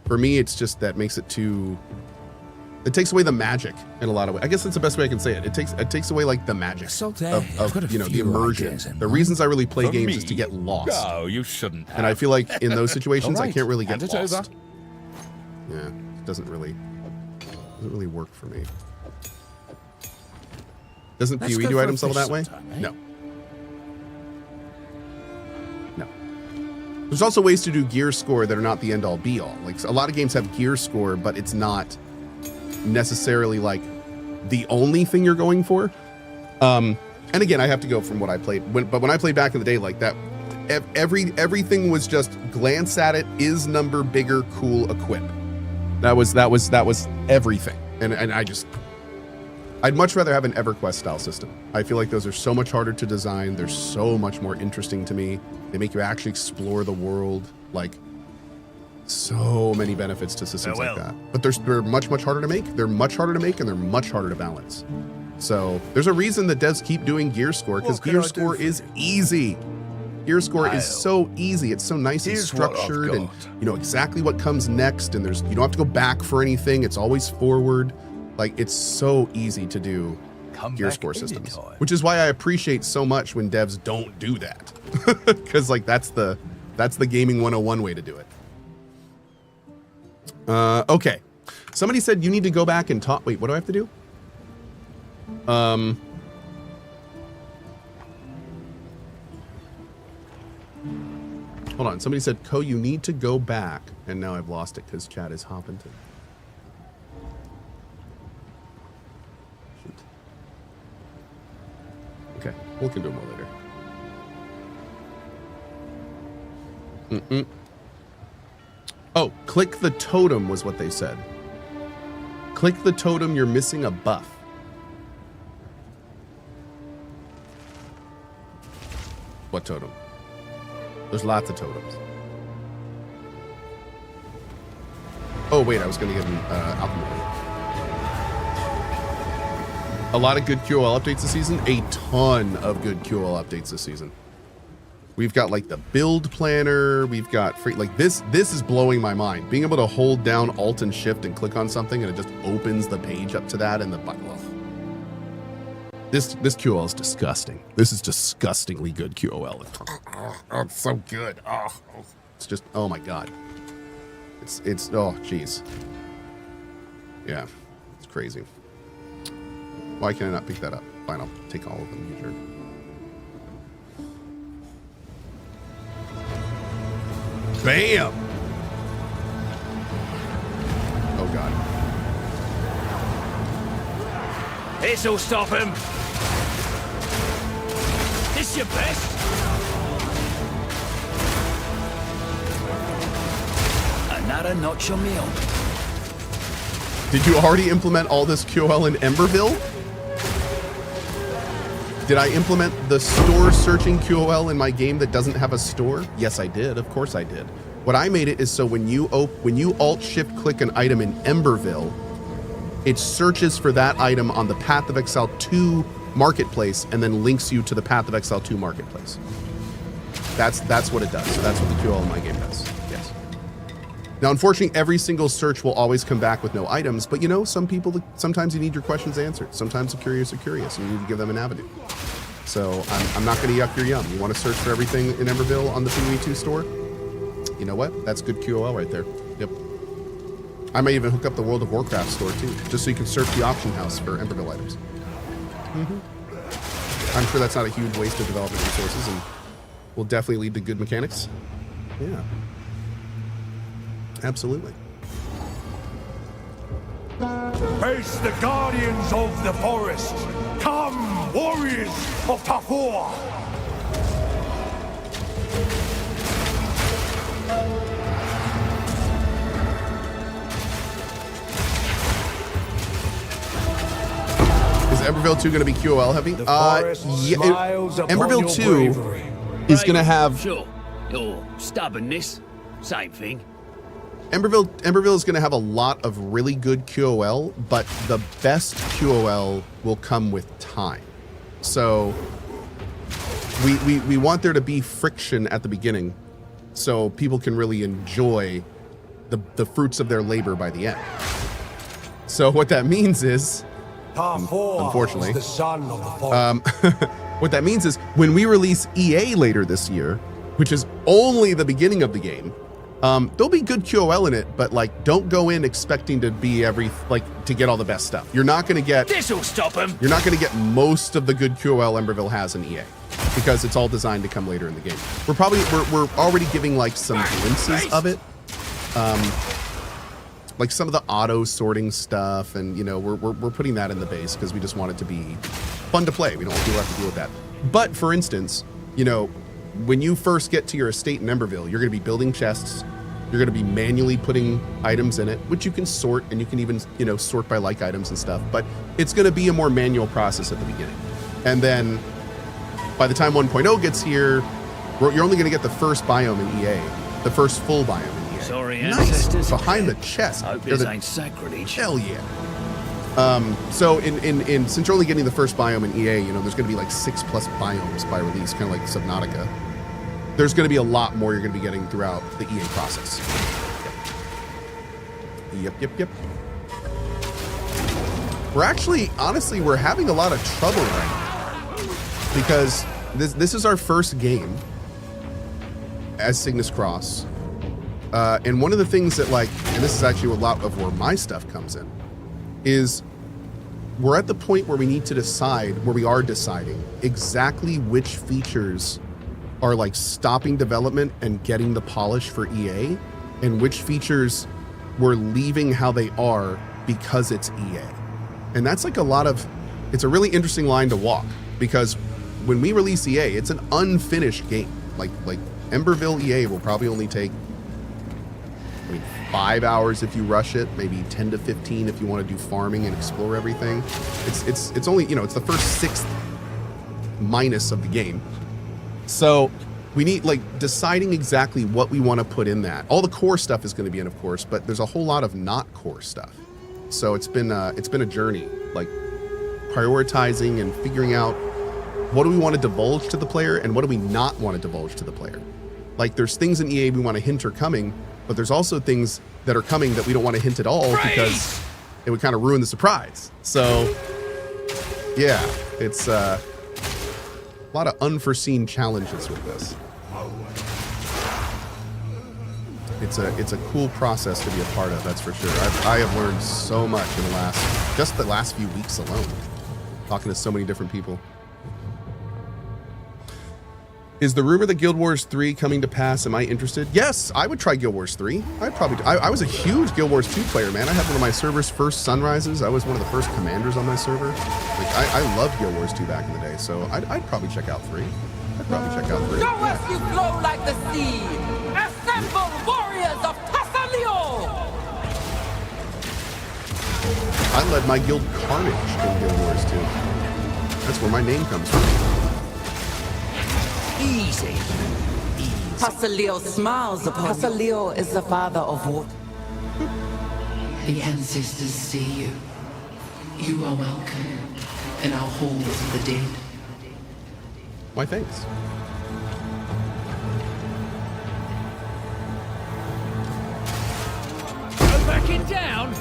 for me, it's just that makes it too, it takes away the magic in a lot of ways. I guess that's the best way I can say it. It takes away like the magic of you know, the immersion. The reasons I really play games is to get lost. No, you shouldn't have. And I feel like in those situations, Right. I can't really get Hand it lost. over. Yeah, it doesn't really work for me. Doesn't Let's PoE go do for a items level fish that way? sometime, eh? No. No. There's also ways to do gear score that are not the end all be all. Like a lot of games have gear score, but it's not necessarily like the only thing you're going for. And again, I have to go from what I played. But when I played back in the day, like that, everything was just glance at it, is number, bigger, cool, equip. That was everything. And I'd much rather have an EverQuest style system. I feel like those are so much harder to design. They're so much more interesting to me. They make you actually explore the world. Like so many benefits to systems like that. But they're much harder to make. They're much harder to make and they're much harder to balance. So there's a reason that devs keep doing gear score because gear score is easy. Gear score is so easy. It's so nice and structured and you know exactly what comes next and you don't have to go back for anything. It's always forward. Like it's so easy to do gear score systems, which is why I appreciate so much when devs don't do that. Cause like that's the gaming 101 way to do it. Okay. Somebody said you need to go back and talk. Wait, what do I have to do? Hold on. Somebody said, Cohh, you need to go back. And now I've lost it because chat is hopping to. Shoot. Okay. We can do more later. Oh, click the totem was what they said. Click the totem, you're missing a buff. What totem? There's lots of totems. Oh, wait, I was going to get an alchemy. A lot of good QOL updates this season. A ton of good QOL updates this season. We've got like the build planner. We've got free, like this is blowing my mind. Being able to hold down Alt and Shift and click on something and it just opens the page up to that and the button. This QOL is disgusting. This is disgustingly good QOL. Oh, it's so good. Oh, it's just, oh my God. It's oh jeez. Yeah, it's crazy. Why can I not pick that up? Fine, I'll take all of them. Sure. Bam! Oh God. This'll stop him. This your best? Another notch on meal. Did you already implement all this QOL in Emberville? Did I implement the store searching QOL in my game that doesn't have a store? Yes, I did. Of course I did. What I made it is so when you Alt Shift click an item in Emberville, it searches for that item on the Path of Exile 2 marketplace and then links you to the Path of Exile 2 marketplace. That's what it does. So that's what the QOL in my game does. Yes. Now, unfortunately, every single search will always come back with no items, but you know, sometimes you need your questions answered. Sometimes the curious are curious and you need to give them an avenue. So I'm not going to yuck your yum. You want to search for everything in Emberville on the PoE 2 store? You know what? That's good QOL right there. Yep. I might even hook up the World of Warcraft store too, just so you can search the auction house for Emberville items. I'm sure that's not a huge waste of development resources and will definitely lead to good mechanics. Yeah. Absolutely. Face the guardians of the forest. Come, warriors of Tafor. Is Emberville 2 going to be QOL heavy? Emberville 2 is going to have... Sure. Or stubbornness. Same thing. Emberville is going to have a lot of really good QOL, but the best QOL will come with time. So we want there to be friction at the beginning so people can really enjoy the fruits of their labor by the end. So what that means is, unfortunately, the son of the forest. what that means is when we release EA later this year, which is only the beginning of the game, there'll be good QOL in it, but like, don't go in expecting to be to get all the best stuff. You're not going to get. This'll stop him. You're not going to get most of the good QOL Emberville has in EA because it's all designed to come later in the game. We're already giving like some glimpses of it, like some of the auto sorting stuff, and you know we're putting that in the base because we just want it to be fun to play. We don't want people to have to deal with that. But for instance, you know, when you first get to your estate in Emberville, you're going to be building chests. You're going to be manually putting items in it, which you can sort, and you can even, you know, sort by like items and stuff. But it's going to be a more manual process at the beginning. And then by the time 1.0 gets here, you're only going to get the first biome in EA, the first full biome in EA. Sorry, nice. ancestors. Behind the chest. Hope this ain't sacrilege. Hell yeah. So since you're only getting the first biome in EA, you know, there's going to be like 6+ biomes by release, kind of like Subnautica. There's going to be a lot more you're going to be getting throughout the EA process. Yep. We're actually, honestly, we're having a lot of trouble right now because this is our first game as Cygnus Cross. And one of the things that and this is actually a lot of where my stuff comes in, is we're at the point where we need to decide, where we are deciding exactly which features are like stopping development and getting the polish for EA, and which features we're leaving how they are because it's EA. And that's like it's a really interesting line to walk, because when we release EA, it's an unfinished game. Like Emberville EA will probably only take 5 hours if you rush it, maybe 10 to 15 if you want to do farming and explore everything. It's only, you know, it's the first 6th minus of the game. So we need deciding exactly what we want to put in that. All the core stuff is going to be in, of course, but there's a whole lot of not core stuff. So it's been a journey, prioritizing and figuring out what do we want to divulge to the player and what do we not want to divulge to the player. Like there's things in EA we want to hint are coming, but there's also things that are coming that we don't want to hint at all because it would kind of ruin the surprise. So yeah, it's a lot of unforeseen challenges with this. It's a cool process to be a part of, that's for sure. I have learned so much in the last few weeks alone, talking to so many different people. Is the rumor that Guild Wars 3 coming to pass? Am I interested? Yes, I would try Guild Wars 3. I was a huge Guild Wars 2 player, man. I had one of my server's first sunrises. I was one of the first commanders on my server. Like I loved Guild Wars 2 back in the day, so I'd probably check out 3. I'd probably check out 3. Go as you flow like the sea! Assemble warriors of Tassalio! I led my guild Carnage in Guild Wars 2. That's where my name comes from. Easy. Tassalio smiles upon Tassalio is the father of war. The ancestors see you. You are welcome in our halls of the dead. Why, thanks. Go backing down.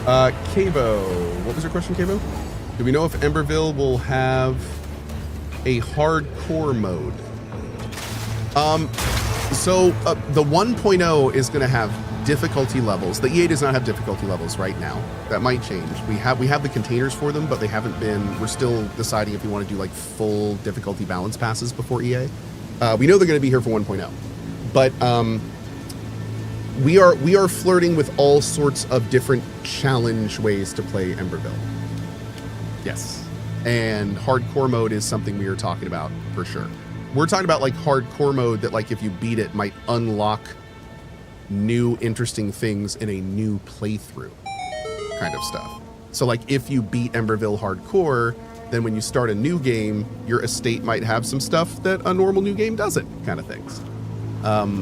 Cavo, what was your question, Cavo? Do we know if Emberville will have a hardcore mode? The 1.0 is going to have difficulty levels. The EA does not have difficulty levels right now. That might change. We have the containers for them, but they haven't been. We're still deciding if we want to do like full difficulty balance passes before EA. We know they're going to be here for 1.0, but we are flirting with all sorts of different challenge ways to play Emberville. Yes, and hardcore mode is something we are talking about for sure. We're talking about like hardcore mode that like if you beat it might unlock new interesting things in a new playthrough kind of stuff. So like if you beat Emberville hardcore, then when you start a new game, your estate might have some stuff that a normal new game doesn't, kind of things.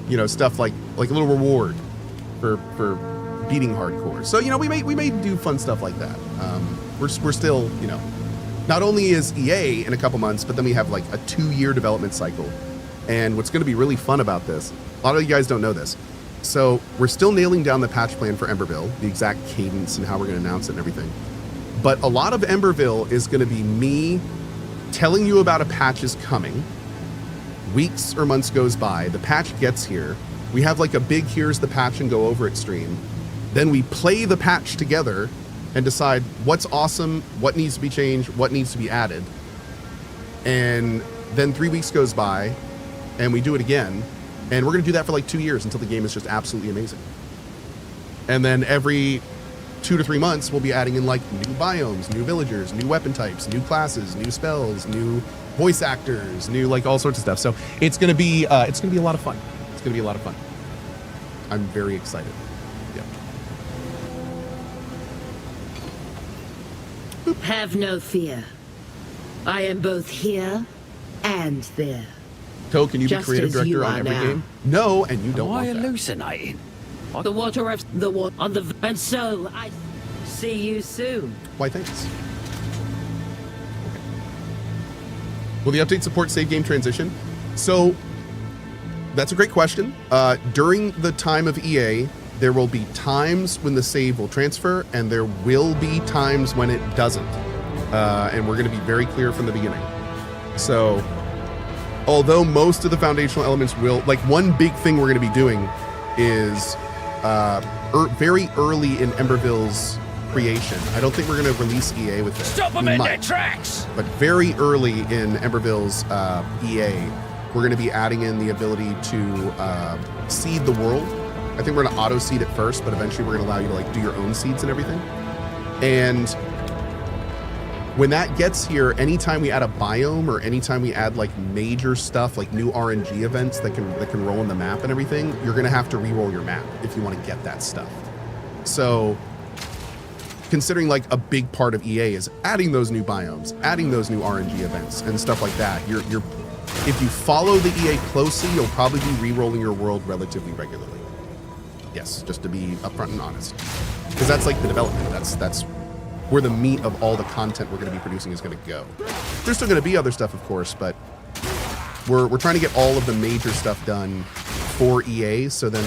You know, stuff like a little reward for beating hardcore. So, you know, we may do fun stuff like that. We're still, you know, not only is EA in a couple months, but then we have like a 2-year development cycle. And what's going to be really fun about this, a lot of you guys don't know this. So we're still nailing down the patch plan for Emberville, the exact cadence and how we're going to announce it and everything. But a lot of Emberville is going to be me telling you about a patch is coming. Weeks or months goes by, the patch gets here. We have like a big here's the patch and go over it stream. Then we play the patch together and decide what's awesome, what needs to be changed, what needs to be added. And then 3 weeks goes by and we do it again. And we're going to do that for like 2 years until the game is just absolutely amazing. And then every 2 to 3 months, we'll be adding in like new biomes, new villagers, new weapon types, new classes, new spells, new voice actors, new like all sorts of stuff. So it's going to be a lot of fun. It's going to be a lot of fun. I'm very excited. Yeah. Have no fear. I am both here and there. Cohh, can you be Just creative as director you on are every now. game? No, and you don't Am I want that. hallucinating? The water of the water on the and so I see you soon. Why, thanks. Will the update support save game transition? So that's a great question. During the time of EA, there will be times when the save will transfer, and there will be times when it doesn't. And we're going to be very clear from the beginning. So although most of the foundational elements will, like one big thing we're going to be doing is very early in Emberville's creation. I don't think we're going to release EA with it. Stop them We in might. their tracks! But very early in Emberville's EA, we're going to be adding in the ability to seed the world. I think we're going to auto seed it first, but eventually we're going to allow you to like do your own seeds and everything. And when that gets here, anytime we add a biome or anytime we add like major stuff, like new RNG events that can roll in the map and everything, you're going to have to re-roll your map if you want to get that stuff. So considering like a big part of EA is adding those new biomes, adding those new RNG events and stuff like that, you're if you follow the EA closely, you'll probably be re-rolling your world relatively regularly. Yes, just to be upfront and honest. Because that's like the development. That's where the meat of all the content we're going to be producing is going to go. There's still going to be other stuff, of course, but we're trying to get all of the major stuff done for EA, so then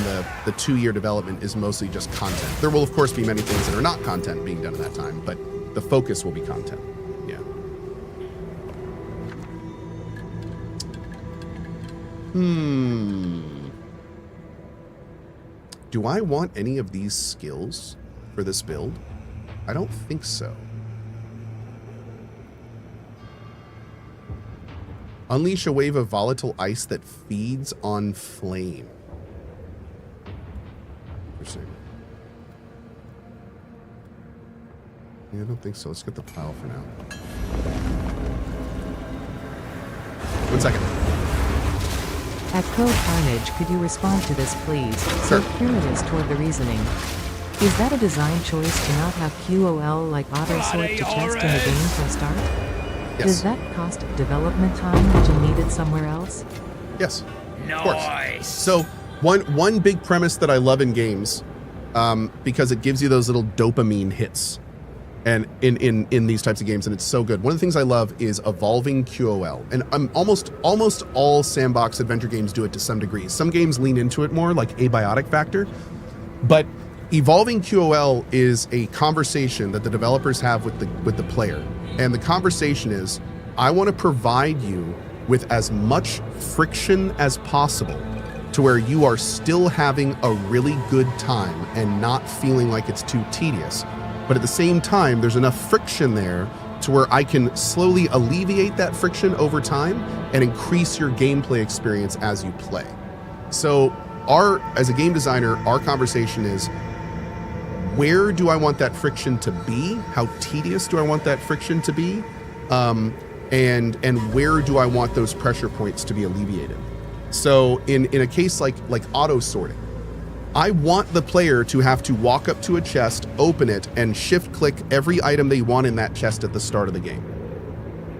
the 2-year development is mostly just content. There will, of course, be many things that are not content being done at that time, but the focus will be content. Yeah. Do I want any of these skills for this build? I don't think so. Unleash a wave of volatile ice that feeds on flame. Interesting. Yeah, I don't think so. Let's get the pile for now. 1 second. At CohhCarnage, could you respond to this, please? Sure. So curious toward the reasoning. Is that a design choice to not have QOL like auto-sort to chest in the game from start? Yes. Does that cost development time that you needed somewhere else? Yes. Nice. So one big premise that I love in games, because it gives you those little dopamine hits, and in these types of games, and it's so good. One of the things I love is evolving QOL, and almost all sandbox adventure games do it to some degree. Some games lean into it more, like Abiotic Factor, but evolving QOL is a conversation that the developers have with the player. And the conversation is, I want to provide you with as much friction as possible to where you are still having a really good time and not feeling like it's too tedious. But at the same time, there's enough friction there to where I can slowly alleviate that friction over time and increase your gameplay experience as you play. So as a game designer, our conversation is, where do I want that friction to be? How tedious do I want that friction to be? And where do I want those pressure points to be alleviated? So in a case like auto sorting, I want the player to have to walk up to a chest, open it, and shift click every item they want in that chest at the start of the game.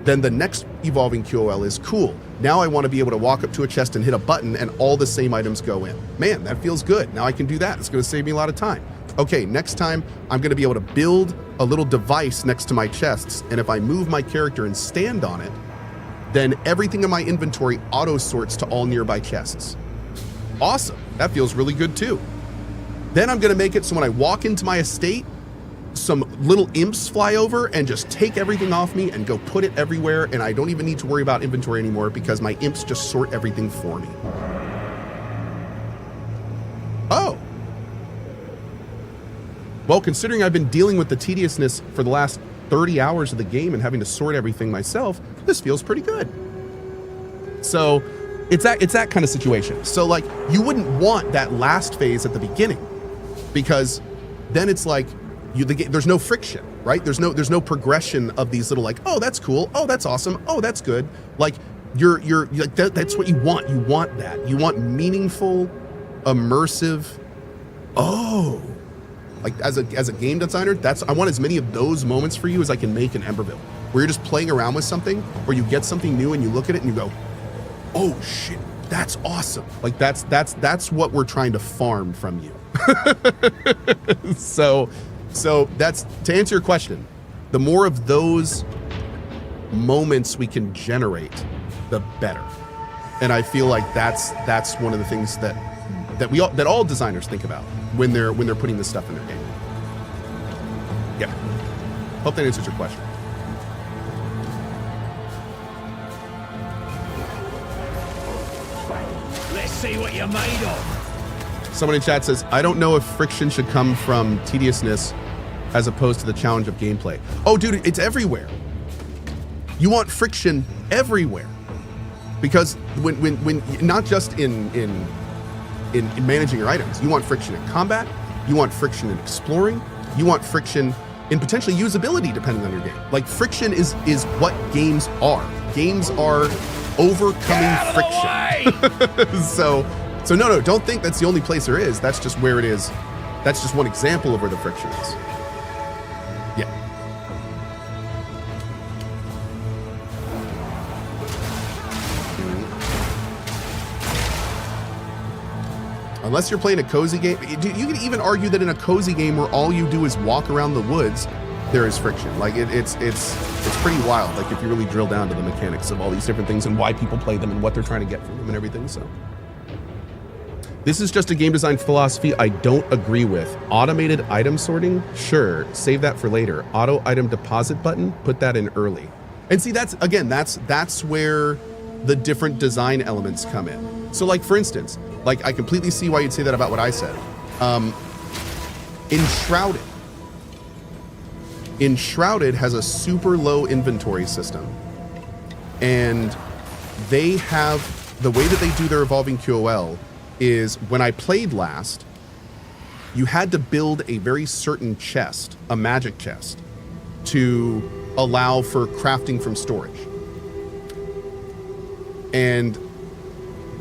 Then the next evolving QOL is, cool, now I want to be able to walk up to a chest and hit a button and all the same items go in. Man, that feels good. Now I can do that. It's going to save me a lot of time. Okay, next time I'm going to be able to build a little device next to my chests, and if I move my character and stand on it, then everything in my inventory auto sorts to all nearby chests. Awesome, that feels really good too. Then I'm going to make it so when I walk into my estate, some little imps fly over and just take everything off me and go put it everywhere, and I don't even need to worry about inventory anymore because my imps just sort everything for me. Oh. Well, considering I've been dealing with the tediousness for the last 30 hours of the game and having to sort everything myself, this feels pretty good. So it's that kind of situation. So like, you wouldn't want that last phase at the beginning, because then it's like there's no friction, right? There's no progression of these little like, oh, that's cool, oh, that's awesome, oh, that's good. Like you're like that's what you want. You want that. You want meaningful, immersive. Oh. Like as a game designer, I want as many of those moments for you as I can make in Emberville, where you're just playing around with something, where you get something new and you look at it and you go, oh shit, that's awesome. Like that's what we're trying to farm from you. So that's, to answer your question, the more of those moments we can generate, the better. And I feel like that's one of the things that all designers think about when they're putting this stuff in their game. Yeah. Hope that answers your question. Let's see what you're made of. Someone in chat says, I don't know if friction should come from tediousness as opposed to the challenge of gameplay. Oh, dude, it's everywhere. You want friction everywhere. Because when not just in managing your items, you want friction in combat, you want friction in exploring, you want friction in potentially usability depending on your game. Like friction is what games are. Games are overcoming friction. So no, don't think that's the only place there is. That's just where it is. That's just one example of where the friction is. Yeah. Unless you're playing a cozy game, you can even argue that in a cozy game where all you do is walk around the woods, there is friction. Like it's pretty wild. Like if you really drill down to the mechanics of all these different things and why people play them and what they're trying to get from them and everything. So this is just a game design philosophy I don't agree with. Automated item sorting, sure, save that for later. Auto item deposit button, put that in early. And see, that's where the different design elements come in. So like for instance, like I completely see why you'd say that about what I said. Enshrouded has a super low inventory system, and they have, the way that they do their evolving QOL is, when I played last, you had to build a very certain chest, a magic chest, to allow for crafting from storage. And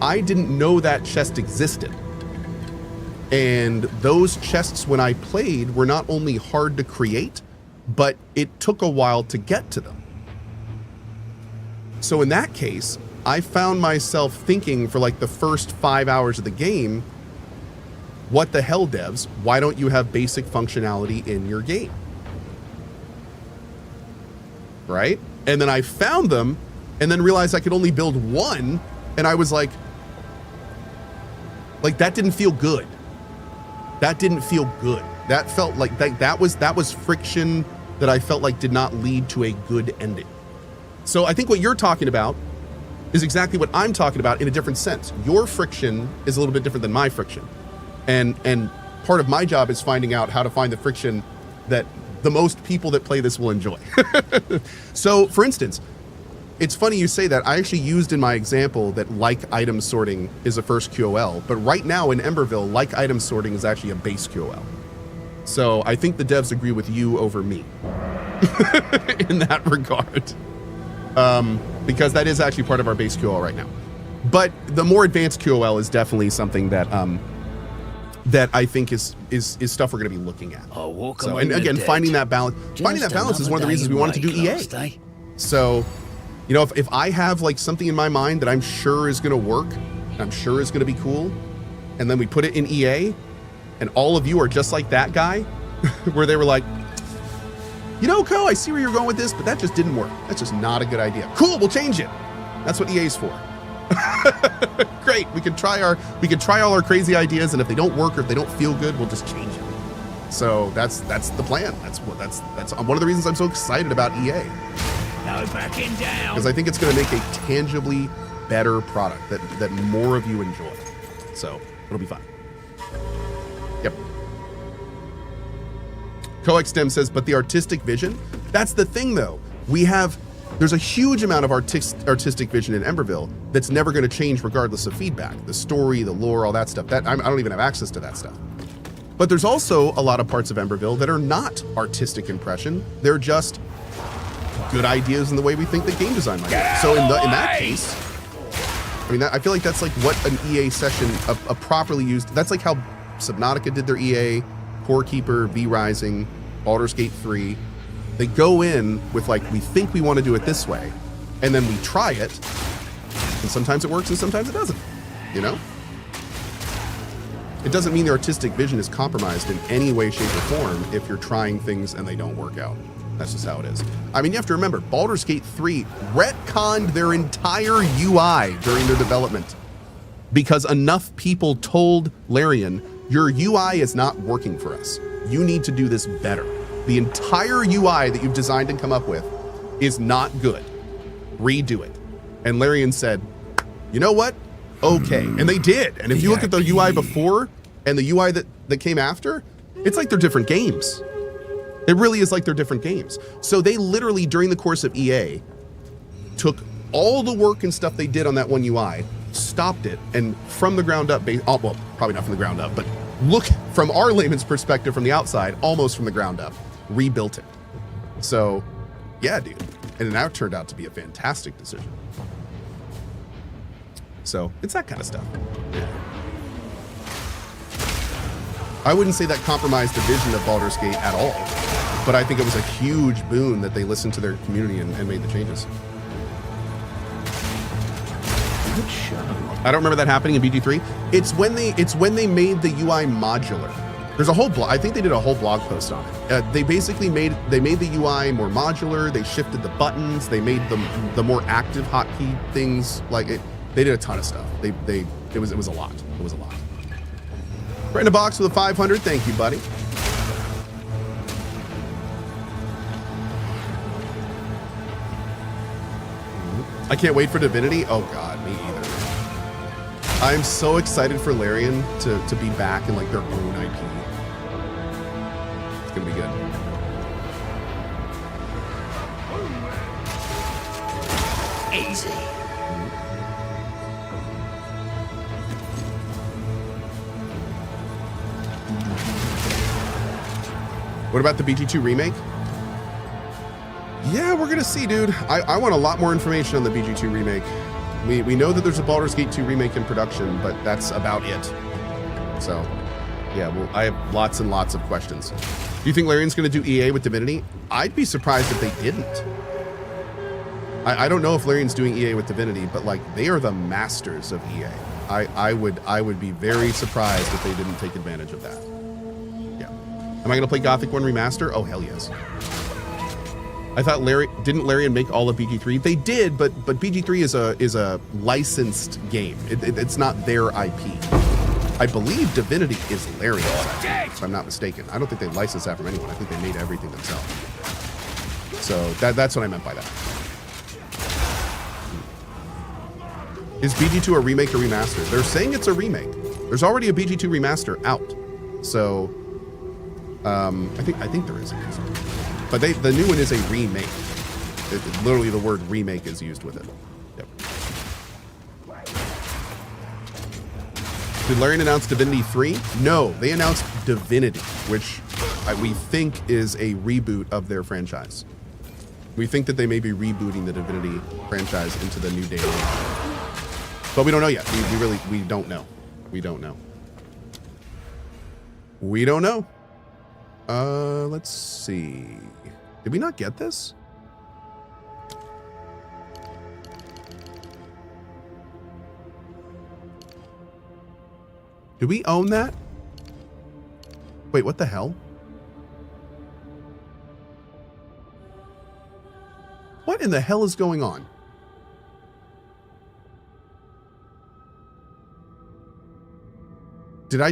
I didn't know that chest existed. And those chests, when I played, were not only hard to create, but it took a while to get to them. So in that case, I found myself thinking for like the first 5 hours of the game, what the hell, devs? Why don't you have basic functionality in your game? Right? And then I found them and then realized I could only build one. And I was like that didn't feel good. That didn't feel good. That felt like that was friction that I felt like did not lead to a good ending. So I think what you're talking about is exactly what I'm talking about in a different sense. Your friction is a little bit different than my friction. And part of my job is finding out how to find the friction that the most people that play this will enjoy. So for instance, it's funny you say that. I actually used in my example that like item sorting is a first QOL, but right now in Emberville, like item sorting is actually a base QOL. So I think the devs agree with you over me in that regard, because that is actually part of our base QOL right now. But the more advanced QOL is definitely something that that I think is stuff we're going to be looking at. So, and again, finding that balance is one of the reasons we wanted to do EA. So, you know, if I have like something in my mind that I'm sure is going to work, I'm sure is going to be cool, and then we put it in EA, and all of you are just like that guy, where they were like, you know, Cohh, I see where you're going with this, but that just didn't work. That's just not a good idea. Cool, we'll change it. That's what EA's for. Great, we can try all our crazy ideas, and if they don't work or if they don't feel good, we'll just change it. So that's the plan. That's one of the reasons I'm so excited about EA. No backing down. Because I think it's going to make a tangibly better product that more of you enjoy. So it'll be fine. Yep. CohhXDem says, but the artistic vision, that's the thing though. There's a huge amount of artistic vision in Emberville that's never going to change regardless of feedback. The story, the lore, all that stuff. I don't even have access to that stuff. But there's also a lot of parts of Emberville that are not artistic impression. They're just good ideas in the way we think that game design might be. So in that case, I mean, I feel like that's like what an EA session, a properly used, that's like how Subnautica did their EA, Core Keeper, V-Rising, Baldur's Gate 3. They go in with like, we think we want to do it this way, and then we try it, and sometimes it works and sometimes it doesn't, you know? It doesn't mean the artistic vision is compromised in any way, shape, or form if you're trying things and they don't work out. That's just how it is. I mean, you have to remember, Baldur's Gate 3 retconned their entire UI during their development because enough people told Larian, your UI is not working for us. You need to do this better. The entire UI that you've designed and come up with is not good. Redo it. And Larian said, you know what? Okay. And they did. And if you look at the UI before and the UI that came after, it's like they're different games. It really is like they're different games. So they literally, during the course of EA, took all the work and stuff they did on that one UI, stopped it, and from the ground up, well, probably not from the ground up, but look from our layman's perspective from the outside, almost from the ground up, rebuilt it. So, yeah, dude. And it now turned out to be a fantastic decision. So, it's that kind of stuff. Yeah. I wouldn't say that compromised the vision of Baldur's Gate at all, but I think it was a huge boon that they listened to their community and made the changes. Good show. I don't remember that happening in BG3. It's when they made the UI modular. There's a whole blog. I think they did a whole blog post on it. They basically made the UI more modular. They shifted the buttons. They made the more active hotkey things. Like it, they did a ton of stuff. It was a lot. It was a lot. Right in a box with a 500. Thank you, buddy. I can't wait for Divinity. Oh God, me either. I'm so excited for Larian to be back in like their own IP. It's gonna be good. Easy. What about the BG2 remake? Yeah, we're gonna see, dude. I want a lot more information on the BG2 remake. We know that there's a Baldur's Gate 2 remake in production, but that's about it. So, yeah, well, I have lots and lots of questions. Do you think Larian's gonna do EA with Divinity? I'd be surprised if they didn't. I don't know if Larian's doing EA with Divinity, but like they are the masters of EA. I would be very surprised if they didn't take advantage of that. Yeah. Am I gonna play Gothic 1 Remaster? Oh hell yes. I thought didn't Larian make all of BG3? They did, but BG3 is a licensed game. It's not their IP. I believe Divinity is Larian's IP, if I'm not mistaken. I don't think they licensed that from anyone. I think they made everything themselves. So that's what I meant by that. Is BG2 a remake or remaster? They're saying it's a remake. There's already a BG2 remaster out. So I think there is. But the new one is a remake. Literally the word remake is used with it. Yep. Did Larian announce Divinity 3? No, they announced Divinity, which we think is a reboot of their franchise. We think that they may be rebooting the Divinity franchise into the new day and age. But we don't know yet. We don't know. We don't know. We don't know. Let's see. Did we not get this? Do we own that? Wait, what the hell? What in the hell is going on? Did I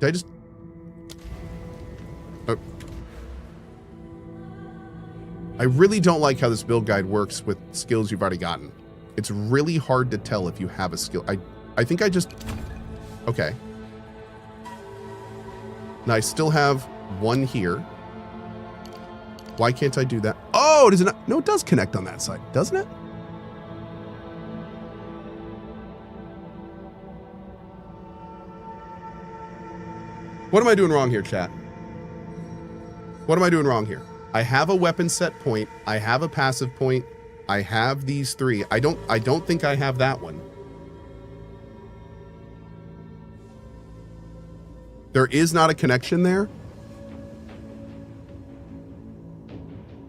just... Oh. I really don't like how this build guide works with skills you've already gotten. It's really hard to tell if you have a skill. I think I just... Okay. Now I still have one here. Why can't I do that? Oh, does it not? No, it does connect on that side, doesn't it? What am I doing wrong here, chat? What am I doing wrong here? I have a weapon set point. I have a passive point. I have these three. I don't think I have that one. There is not a connection there.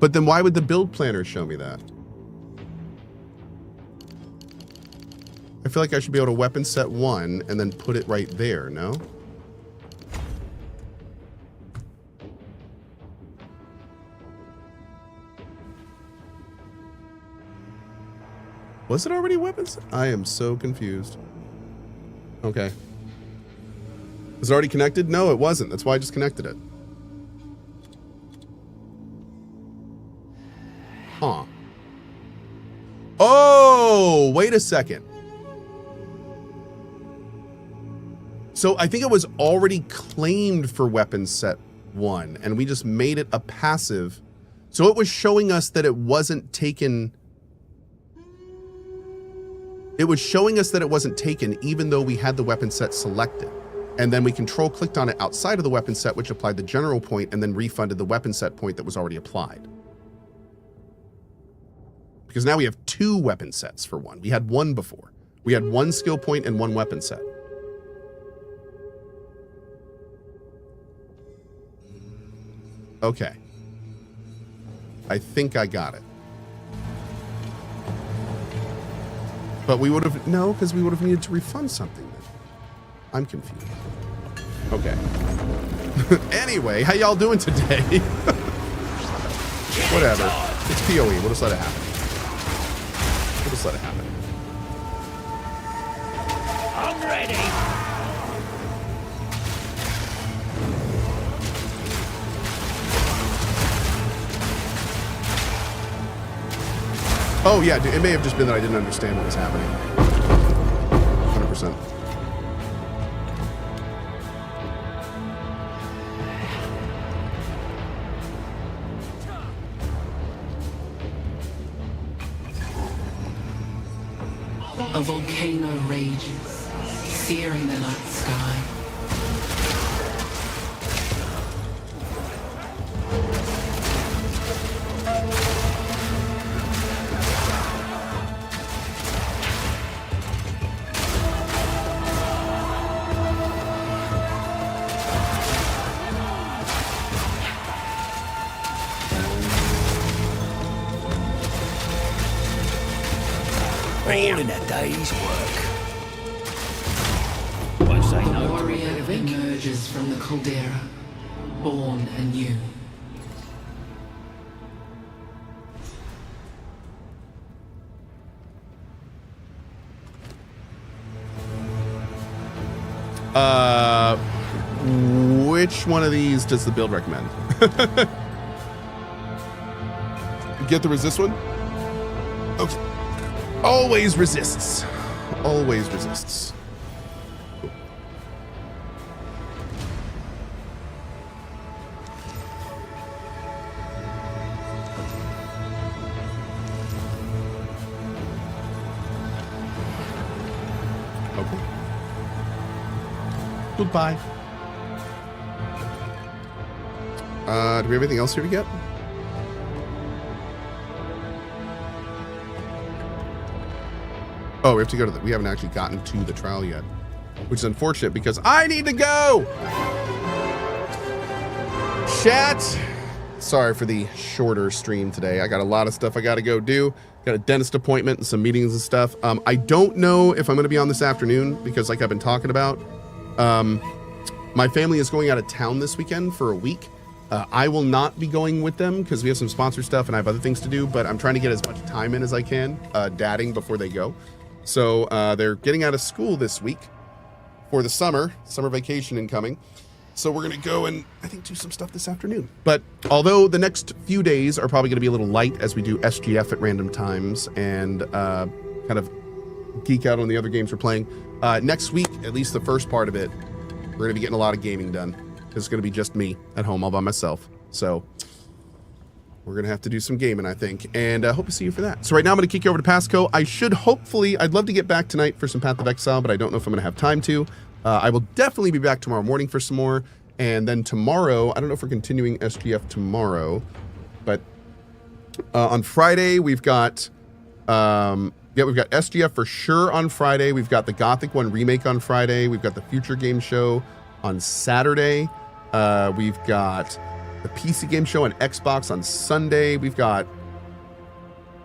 But then why would the build planner show me that? I feel like I should be able to weapon set one and then put it right there, no? Was it already weapons? I am so confused. Okay. Was it already connected? No, it wasn't. That's why I just connected it. Huh. Oh, wait a second. So I think it was already claimed for weapon set one, and we just made it a passive. So it was showing us that it wasn't taken. It was showing us that it wasn't taken even though we had the weapon set selected. And then we control clicked on it outside of the weapon set, which applied the general point and then refunded the weapon set point that was already applied. Because now we have two weapon sets for one. We had one before. We had one skill point and one weapon set. Okay. I think I got it. But we would have, no, because we would have needed to refund something then. I'm confused. Okay. Anyway, how y'all doing today? Whatever. It's PoE. We'll just let it happen. We'll just let it happen. I'm ready. Oh, yeah, dude, it may have just been that I didn't understand what was happening. 100%. A volcano rages, searing the night sky. All in a day's work. Once they A know warrior emerges from the caldera, born anew. Which one of these does the build recommend? Get the resist one? Okay. Always resists. Always resists. Cool. Okay. Goodbye. Do we have anything else here to get? Oh, we have to go to we haven't actually gotten to the trial yet, which is unfortunate because I need to go. Chat. Sorry for the shorter stream today. I got a lot of stuff I got to go do. Got a dentist appointment and some meetings and stuff. I don't know if I'm going to be on this afternoon because like I've been talking about, my family is going out of town this weekend for a week. I will not be going with them because we have some sponsor stuff and I have other things to do, but I'm trying to get as much time in as I can, dadding before they go. So they're getting out of school this week for the summer vacation incoming. So we're going to go and I think do some stuff this afternoon. But although the next few days are probably going to be a little light as we do SGF at random times and kind of geek out on the other games we're playing, next week, at least the first part of it, we're going to be getting a lot of gaming done. It's going to be just me at home all by myself. So we're going to have to do some gaming, I think. And I hope to see you for that. So right now I'm going to kick you over to Pasco. I'd love to get back tonight for some Path of Exile, but I don't know if I'm going to have time to. I will definitely be back tomorrow morning for some more. And then tomorrow, I don't know if we're continuing SGF tomorrow, but on Friday, we've got SGF for sure on Friday. We've got the Gothic 1 remake on Friday. We've got the Future Game Show on Saturday. We've got the PC Game Show on Xbox on Sunday. We've got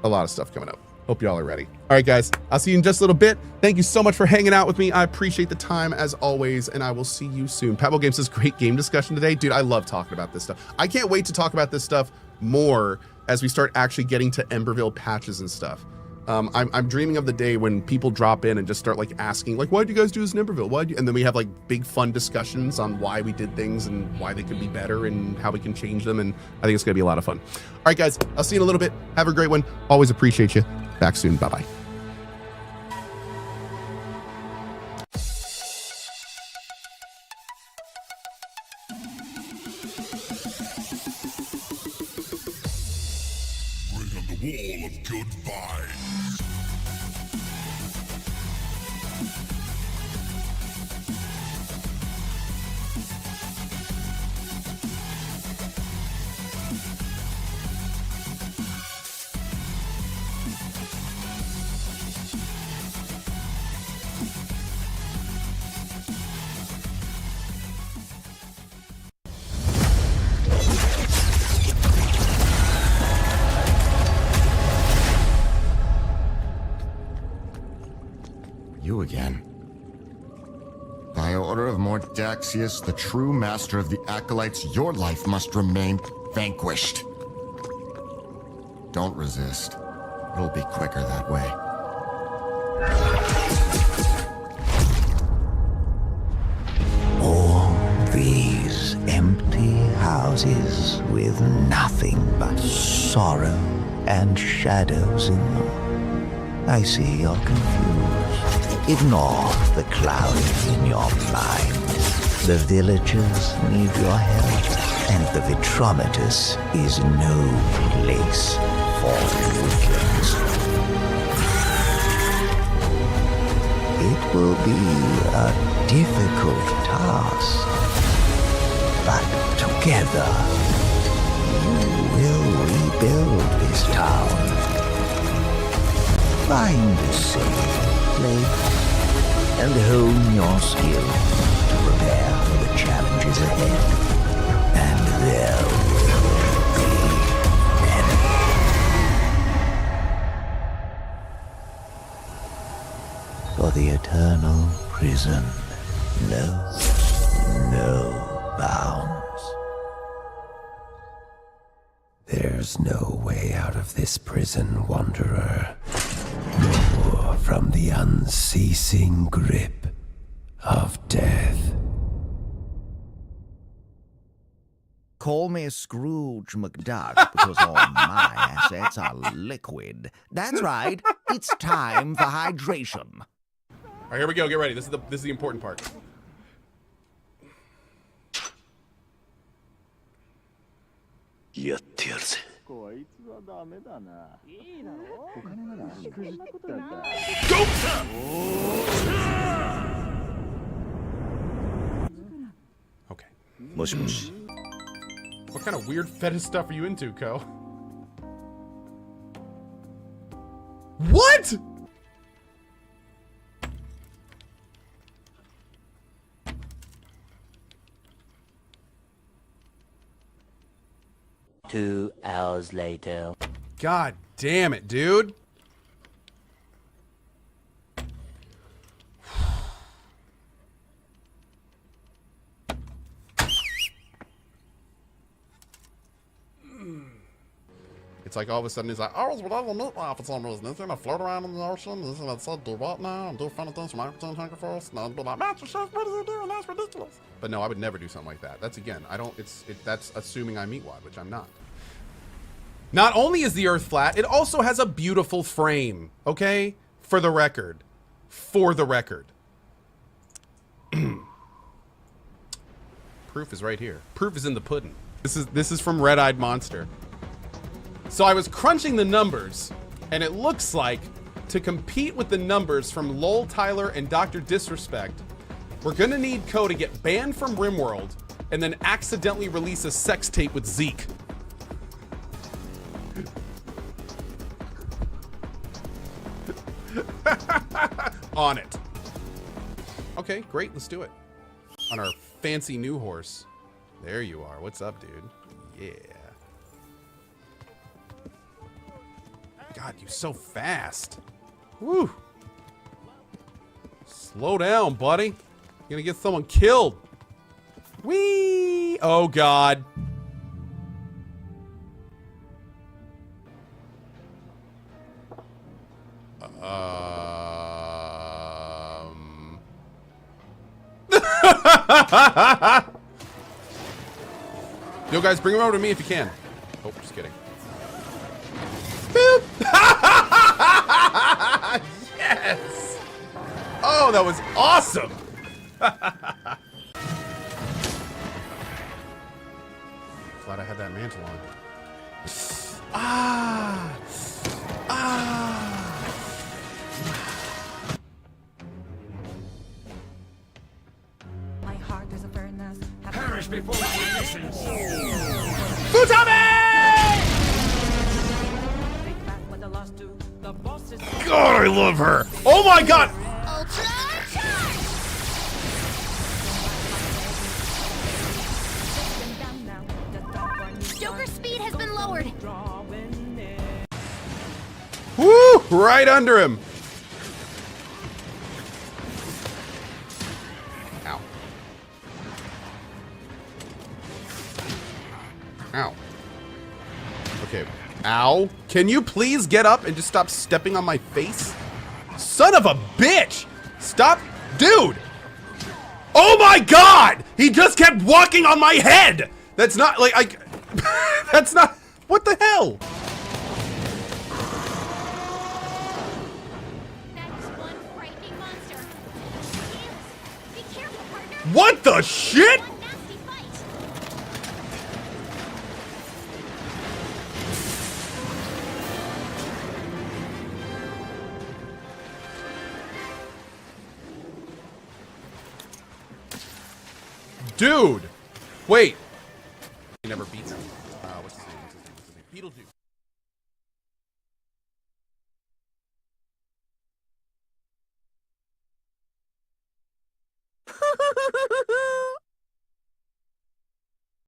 a lot of stuff coming up. Hope y'all are ready. All right, guys, I'll see you in just a little bit. Thank you so much for hanging out with me. I appreciate the time as always, and I will see you soon. Pablo Games says great game discussion today. Dude, I love talking about this stuff. I can't wait to talk about this stuff more as we start actually getting to Emberville patches and stuff. I'm dreaming of the day when people drop in and just start like asking, like, why'd you guys do this in Emberville? And then we have like big fun discussions on why we did things and why they could be better and how we can change them. And I think it's gonna be a lot of fun. All right, guys, I'll see you in a little bit. Have a great one. Always appreciate you. Back soon. Bye-bye. Wall of good vibes. By order of Mordaxius, the true master of the Acolytes, your life must remain vanquished. Don't resist. It'll be quicker that way. All these empty houses with nothing but sorrow and shadows in them. I see you're confused. Ignore the clouds in your mind. The villagers need your help, and the Vitrometus is no place for weaklings. It will be a difficult task, but together you will rebuild this town. Find a safe place and hone your skills to prepare for the challenges ahead. And there will be many. For the eternal prison knows no bounds. There's no way out of this prison, wanderer. Nor from the unceasing grip of death. Call me Scrooge McDuck because all my assets are liquid. That's right. It's time for hydration. All right, here we go. Get ready. This is the important part. Okay. What kind of weird fetish stuff are you into, Cohh? What? Two hours later. God damn it, dude. It's like all of a sudden he's like, I was without a meat life for some reason. It's gonna float around in the ocean. This is gonna say, do what now? And do funny things for microphone hunger for us. And I'd be like, Master Chef, what are you doing? That's ridiculous. But no, I would never do something like that. That's again, that's assuming I'm meatwad, which I'm not. Not only is the Earth flat, it also has a beautiful frame. Okay? For the record. For the record. Proof is right here. Proof is in the pudding. This is from Red Eyed Monster. So I was crunching the numbers, and it looks like to compete with the numbers from Lol Tyler and Dr. Disrespect, we're gonna need Cohh to get banned from RimWorld and then accidentally release a sex tape with Zeke. On it. Okay, great, let's do it. On our fancy new horse. There you are. What's up, dude? Yeah. God, you're so fast. Woo. Slow down, buddy. You're gonna get someone killed. Whee! Oh, God. Yo, guys, bring him over to me if you can. Oh, just kidding. Boop. Yes! Oh, that was awesome! Glad I had that mantle on. Ah! Ah! My heart is a furnace. Perish before you listen. God, I love her. Oh my God. Joker's speed has been lowered. Woo! Right under him. Ow. Ow. Okay. Ow. Can you please get up and just stop stepping on my face? Son of a bitch! Stop. Dude! Oh my god! He just kept walking on my head! That's not, like, that's not... What the hell? What the shit? Dude! Wait. He never beats him. What's his name? Beetlejuice.